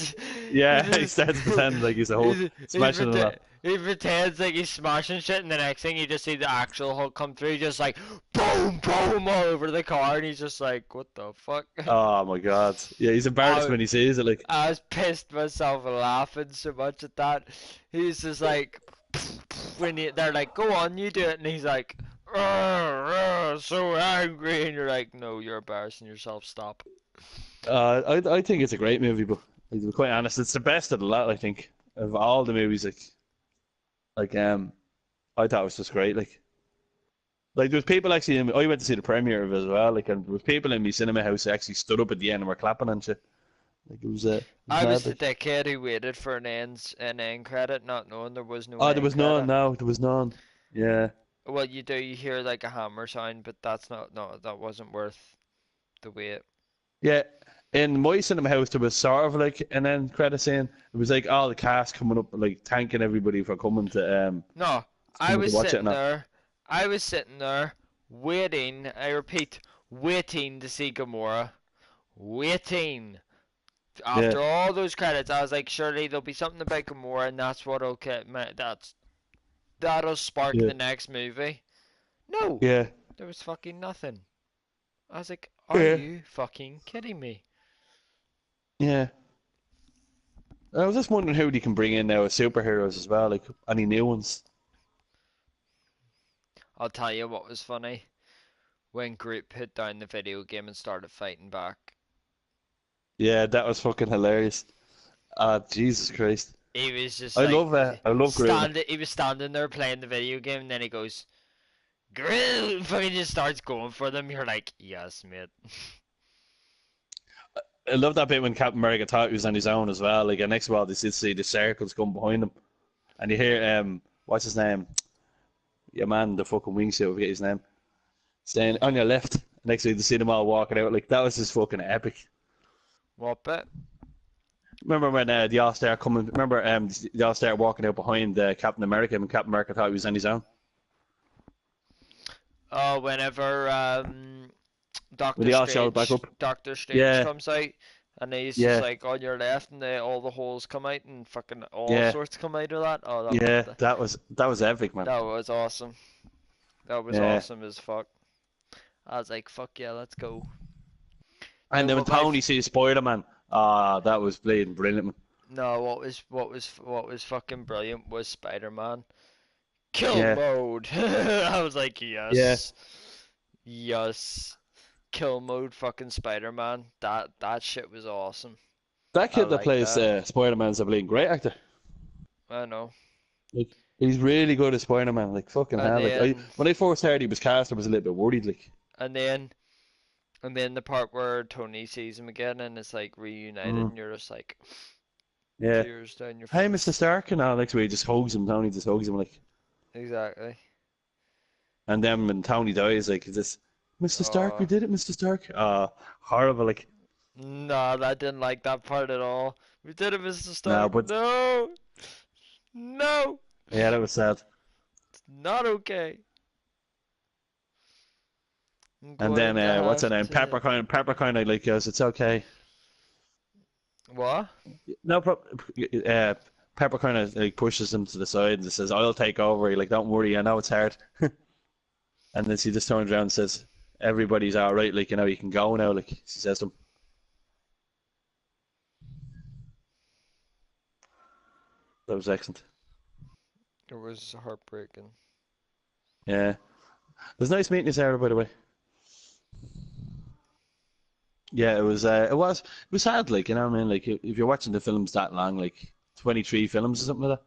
Yeah, he starts to pretend like he's a Hulk, smashing it up. He pretends like he's smashing shit, and the next thing you just see the actual Hulk come through, just like boom, boom, all over the car, and he's just like, "What the fuck?" Oh my god! Yeah, he's embarrassed when he sees it. Like I was pissed myself laughing so much at that. He's just like, when they're like, "Go on, you do it," and he's like, so angry, and you're like, "No, you're embarrassing yourself. Stop." I think it's a great movie, but like, to be quite honest, it's the best of the lot. I think of all the movies, I thought it was just great. Like there was people actually. I went to see the premiere of it as well. Like, and there was people in my cinema house who actually stood up at the end and were clapping and shit. Like it was. I was the dickhead who waited for an end credit, not knowing there was no. Oh, there was none. No, there was none. Yeah. Well, you hear like a hammer sound, but that's not. No, that wasn't worth the wait. Yeah. In my cinema house, there was sort of like an end credit scene. It was like all the cast coming up, like thanking everybody for coming to. No, I was sitting there. I was sitting there waiting. I repeat, waiting to see Gamora. Waiting. After all those credits, I was like, surely there'll be something about Gamora, and that's what'll that'll spark the next movie. No. Yeah. There was fucking nothing. I was like, are you fucking kidding me? Yeah. I was just wondering who they can bring in now as superheroes as well, like any new ones. I'll tell you what was funny. When Groot put down the video game and started fighting back. Yeah, that was fucking hilarious. Jesus Christ. He was just I love Groot. He was standing there playing the video game, and then he goes, Groot! Fucking just starts going for them. You're like, yes, mate. I love that bit when Captain America thought he was on his own as well. Like, next while they see the circles come behind him, and you hear what's his name? Your man, the fucking wingsuit, I forget his name. Saying on your left. Next week, you see them all walking out. Like, that was just fucking epic. What bit? Remember when the All-Star coming? Remember the All-Star walking out behind Captain America, and Captain America thought he was on his own. Oh, whenever Doctor Strange comes out, and he's just like on your left, and all the holes come out, and fucking all sorts come out of that. Oh, that was epic, man. That was awesome. That was Yeah. awesome as fuck. I was like, fuck yeah, let's go. And No, then when but my Tony sees Spider-Man, that was bleeding brilliant, man. no, what was fucking brilliant was Spider-Man kill Yeah. mode. I was like, Yeah. yes, yes, kill mode, fucking Spider-Man. That shit was awesome. That I kid that like plays that. Spider-Man's a bleeding great actor. I know. Like, he's really good at Spider-Man. Like, fucking And hell. Like, then when I first heard he was cast, I was a little bit worried. Like, and then and then the part where Tony sees him again and it's like reunited, and you're just like yeah. tears down your Hey, face. Mr. Stark, and all, like, where he just hugs him. Tony just hugs him, like. Exactly. And then when Tony dies, like, is this Mr. Stark? We did it, Mr. Stark. Horrible. Like, No, I didn't like that part at all. We did it, Mr. no, Stark. but No, no, yeah, that was sad. it's not okay. I'm And going to then what's her have name? to. Pepper kind of like goes, it's okay. What? No problem. Pepper kind of like pushes him to the side and says, "I'll take over." He like, "Don't worry, I know it's hard." And then she just turns around and says, "Everybody's all right. Like, you know, you can go now." Like she says to him. That was excellent. It was heartbreaking. Yeah, it was nice meeting you, Sarah. By the way. Yeah, it was. It was sad. Like, you know what I mean? Like, if you're watching the films that long, like 23 films or something like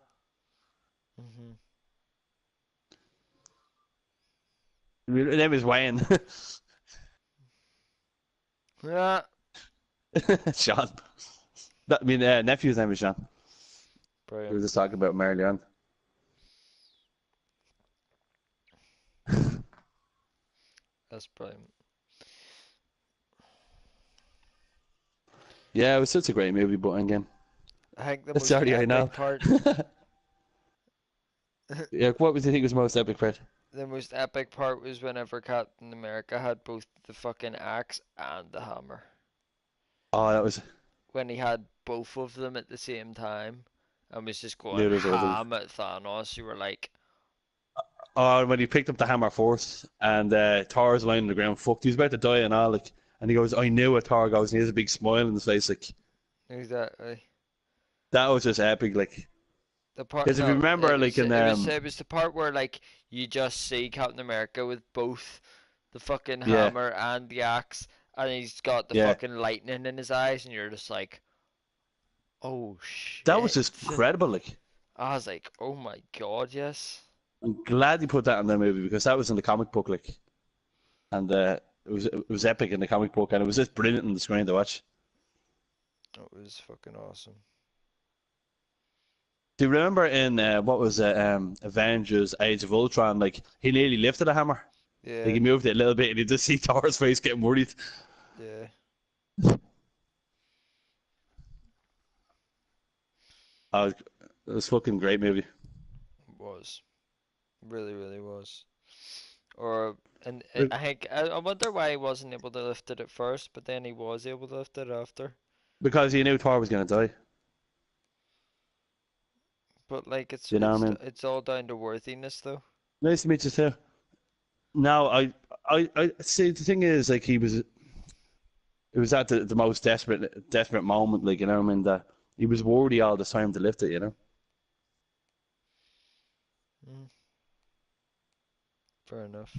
that. Mhm. Her name is Wayne. Yeah. Sean. Nephew's name is Sean. We were Brilliant. just talking about him earlier on. That's brilliant. Yeah, it was such a great movie, but again, I think the most sorry, I know. epic part. Yeah, what was you think was the most epic part? The most epic part was whenever Captain America had both the fucking axe and the hammer. Oh, that was. When he had both of them at the same time and was just going Dude, it was awesome. ham at Thanos, you were like, Oh, when he picked up the hammer first, and Thor's lying on the ground, fucked. He was about to die and all, like, and he goes, "I knew it." Thor goes, and he has a big smile on his face, like. exactly. That was just epic, like. The part, Because if you no, remember, like in it was the part where like you just see Captain America with both the fucking Yeah. hammer and the axe, and he's got the Yeah. fucking lightning in his eyes, and you're just like, oh shit. That was just incredible, like. I was like, oh my god, yes. I'm glad you put that in the movie because that was in the comic book, like, and it was epic in the comic book, and it was just brilliant on the screen to watch. It was fucking awesome. Do you remember in what was it, Avengers: Age of Ultron? Like he nearly lifted a hammer. Yeah. Like he moved it a little bit, and you just see Thor's face getting worried. Yeah. It was fucking great movie. It was. Really, really was. Or and But- I think I wonder why he wasn't able to lift it at first, but then he was able to lift it after. Because he knew Thor was gonna die. But like it's You know what I mean? it's all down to worthiness though. Nice to meet you too. No, I see. The thing is, like he was. It was at the most desperate moment, like you know what I mean. That he was worthy all the time to lift it, you know. Fair enough.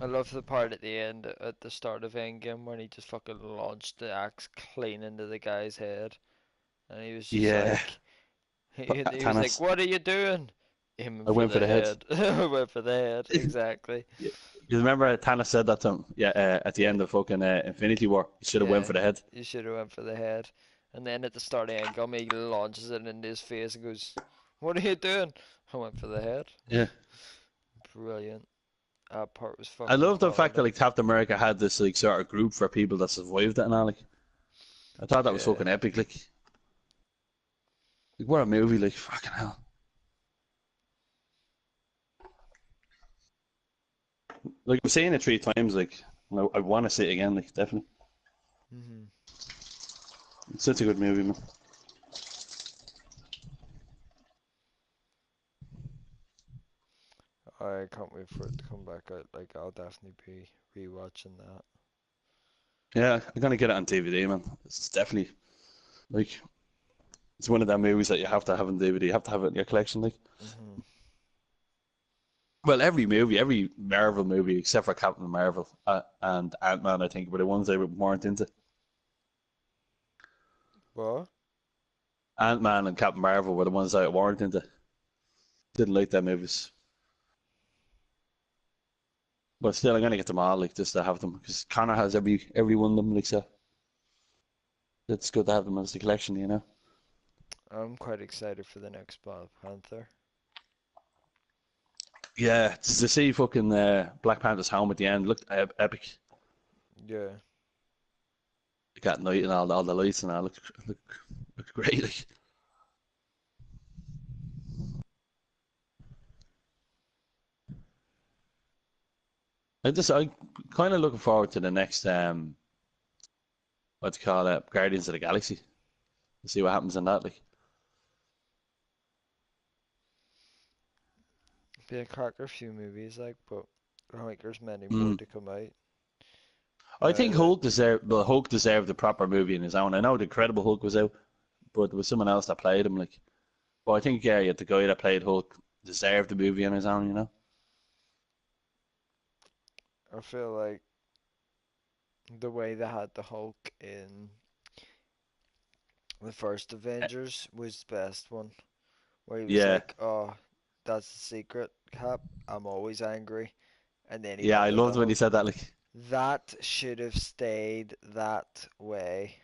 I love the part at the end, at the start of Endgame, when he just fucking launched the axe clean into the guy's head, and he was just Yeah. like, But, he was Thanos. like, "What are you doing?" Aiming I went for the head. I went for the head, exactly. You remember Thanos said that to him? Yeah, at the end of fucking Infinity War, he should have went Yeah. for the head. You should have went for the head, and then at the start of Endgame, he launches it into his face and goes, "What are you doing?" I went for the head. Yeah. Brilliant. That part was fucking. I love the quality. fact that like Captain America had this like sort of group for people that survived it and all. Like, I thought that was Yeah. fucking epic. Like what a movie! Like fucking hell. Like I'm saying it 3 times. Like I want to see it again. Like definitely. Mhm. It's such a good movie, man. I can't wait for it to come back out. Like, I'll definitely be rewatching that. Yeah, I'm gonna get it on DVD, man. It's definitely like it's one of them movies that you have to have on DVD. You have to have it in your collection, like. Hmm. Well, every movie, every Marvel movie except for Captain Marvel and Ant-Man, I think, were the ones they weren't into. What? Ant-Man and Captain Marvel were the ones that I weren't into. Didn't like them movies. But still, I'm gonna get them all, like, just to have them, because Connor has every one of them, like, so it's good to have them as the collection, you know. I'm quite excited for the next Black Panther. Yeah, to see fucking Black Panther's home at the end looked epic. Yeah. Like at night and all the lights and all looked great. Like. I kind of looking forward to the next what do you call it, Guardians of the Galaxy. To see what happens in that. Like. Be a cracker few movies, like, but I don't think there's many more Mm. to come out. I think The Hulk deserved a proper movie in his own. I know the Incredible Hulk was out, but there was someone else that played him. Like, but I think yeah, the guy that played Hulk deserved the movie on his own. You know. I feel like the way they had the Hulk in the first Avengers was the best one, where he was Yeah, like, "Oh, that's the secret, Cap. I'm always angry," and then he yeah, went I with the loved when he Hulk. said that. Like, That should have stayed that way.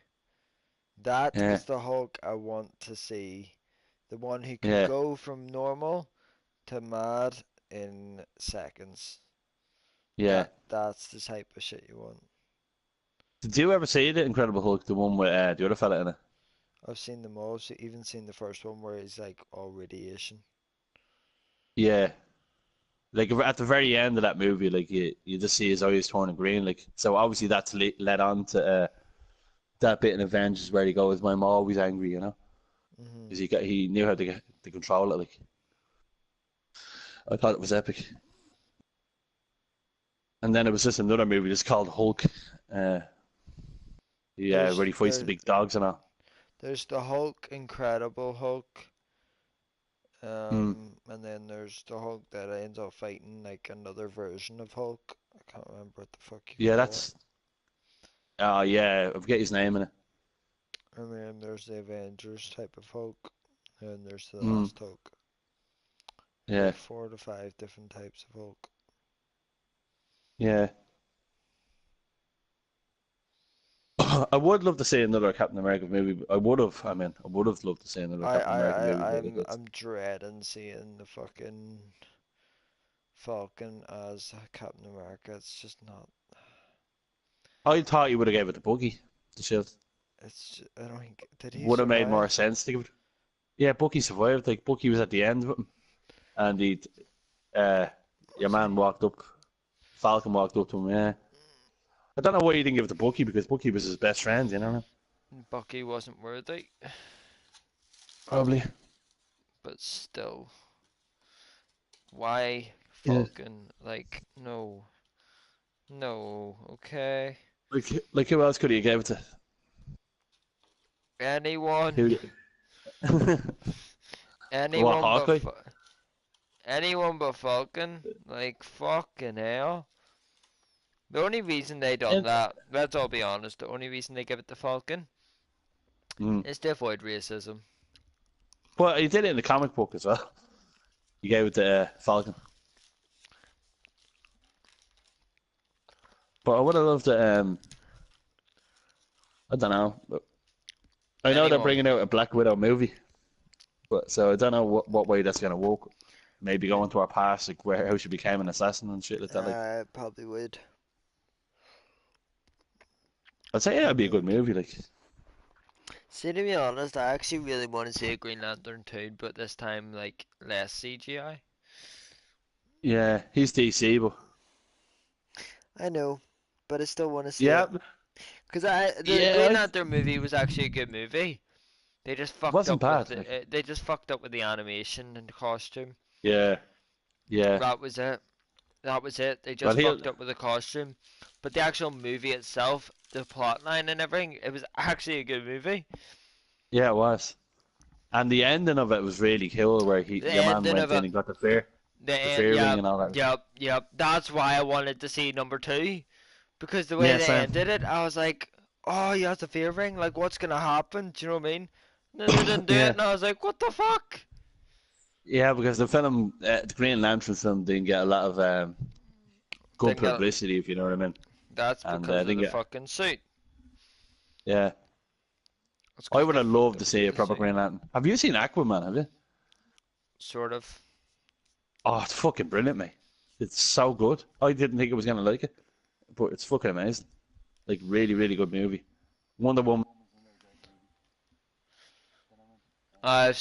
That yeah, is the Hulk I want to see. The one who can yeah, go from normal to mad in seconds. yeah. That's the type of shit you want. Did you ever see the Incredible Hulk, the one with the other fella in it? I've seen them all. I've even seen the first one where he's like all radiation. Yeah, like at the very end of that movie, like you just see his eyes turning green. Like, so obviously that's led on to that bit in Avengers where he goes, "I'm always angry," you know, Hmm. because he knew how to get to control it. Like, I thought it was epic. And then it was just another movie just called Hulk. Uh, yeah, where There's he fights the there big dogs and all. there's the Hulk, Incredible Hulk, Mm. and then there's the Hulk that ends up fighting like another version of Hulk. I can't remember what the fuck you Yeah, call it. that's. Oh yeah, I forget his name in it. And then there's the Avengers type of Hulk, and there's the Mm. last Hulk. There's Yeah, like 4 to 5 different types of Hulk. yeah. I would love to see another Captain America movie. I would have. I mean, I would have loved to see another I Captain I America movie. I But like I'm it's, I'm dreading seeing the fucking Falcon as Captain America. It's just not. I thought you would have gave it to Bucky. The shield I don't think. Did he would have made more survive? sense to give it. Yeah, Bucky survived. Like Bucky was at the end of it, and uh, your Was man he? walked up. Falcon walked up to him. Yeah, I don't know why you didn't give it to Bucky because Bucky was his best friend. You know, Bucky wasn't worthy, probably. but still. Why Yeah. Falcon? Like, no. No, okay. Like who else could he have gave it to? Anyone. Who? What, Anyone but Hawkeye? anyone but Falcon. Like, fucking hell. The only reason they done And, that, let's all be honest, the only reason they give it to Falcon mm. is to avoid racism. Well, he did it in the comic book as well. He gave it to Falcon. But I would have loved to. I don't know. But I know they're Anyone. bringing out a Black Widow movie, but so I don't know what way that's gonna work. Maybe going to our past, like where how she became an assassin and shit like that. Like Probably would. I'd say yeah, it'd be a good movie. Like See, to be honest, I actually really want to see a Green Lantern too, but this time, like, less CGI. yeah, he's DC, but I know, but I still want to see yeah, it. Because the yeah, Green it Lantern movie was actually a good movie. They just fucked wasn't up with bad. Like they just fucked up with the animation and the costume. yeah, Yeah. That was it. That was it. They Well, just fucked up with the costume. But the actual movie itself, the plot line and everything, it was actually a good movie. Yeah, it was. And the ending of it was really cool, where The your man ending went of in it, and got the fear ring yep, and all that. yep. That's why I wanted to see number 2. Because the way Yeah, they same. ended it, I was like, oh, he has the fear ring? Like, what's gonna happen? Do you know what I mean? And then they didn't do it, Yeah. and I was like, what the fuck? Yeah, because the film, the Green Lantern film, didn't get a lot of good Didn't get, publicity, if you know what I mean. that's And because of didn't the get. fucking suit. Yeah. That's I 'cause would they have fucked loved up to see a the proper suit. Green Lantern. Have you seen Aquaman? Have you? Sort of. Oh, it's fucking brilliant, mate. It's so good. I didn't think I was gonna like it, but it's fucking amazing. Like, really, really good movie. Wonder Woman. I've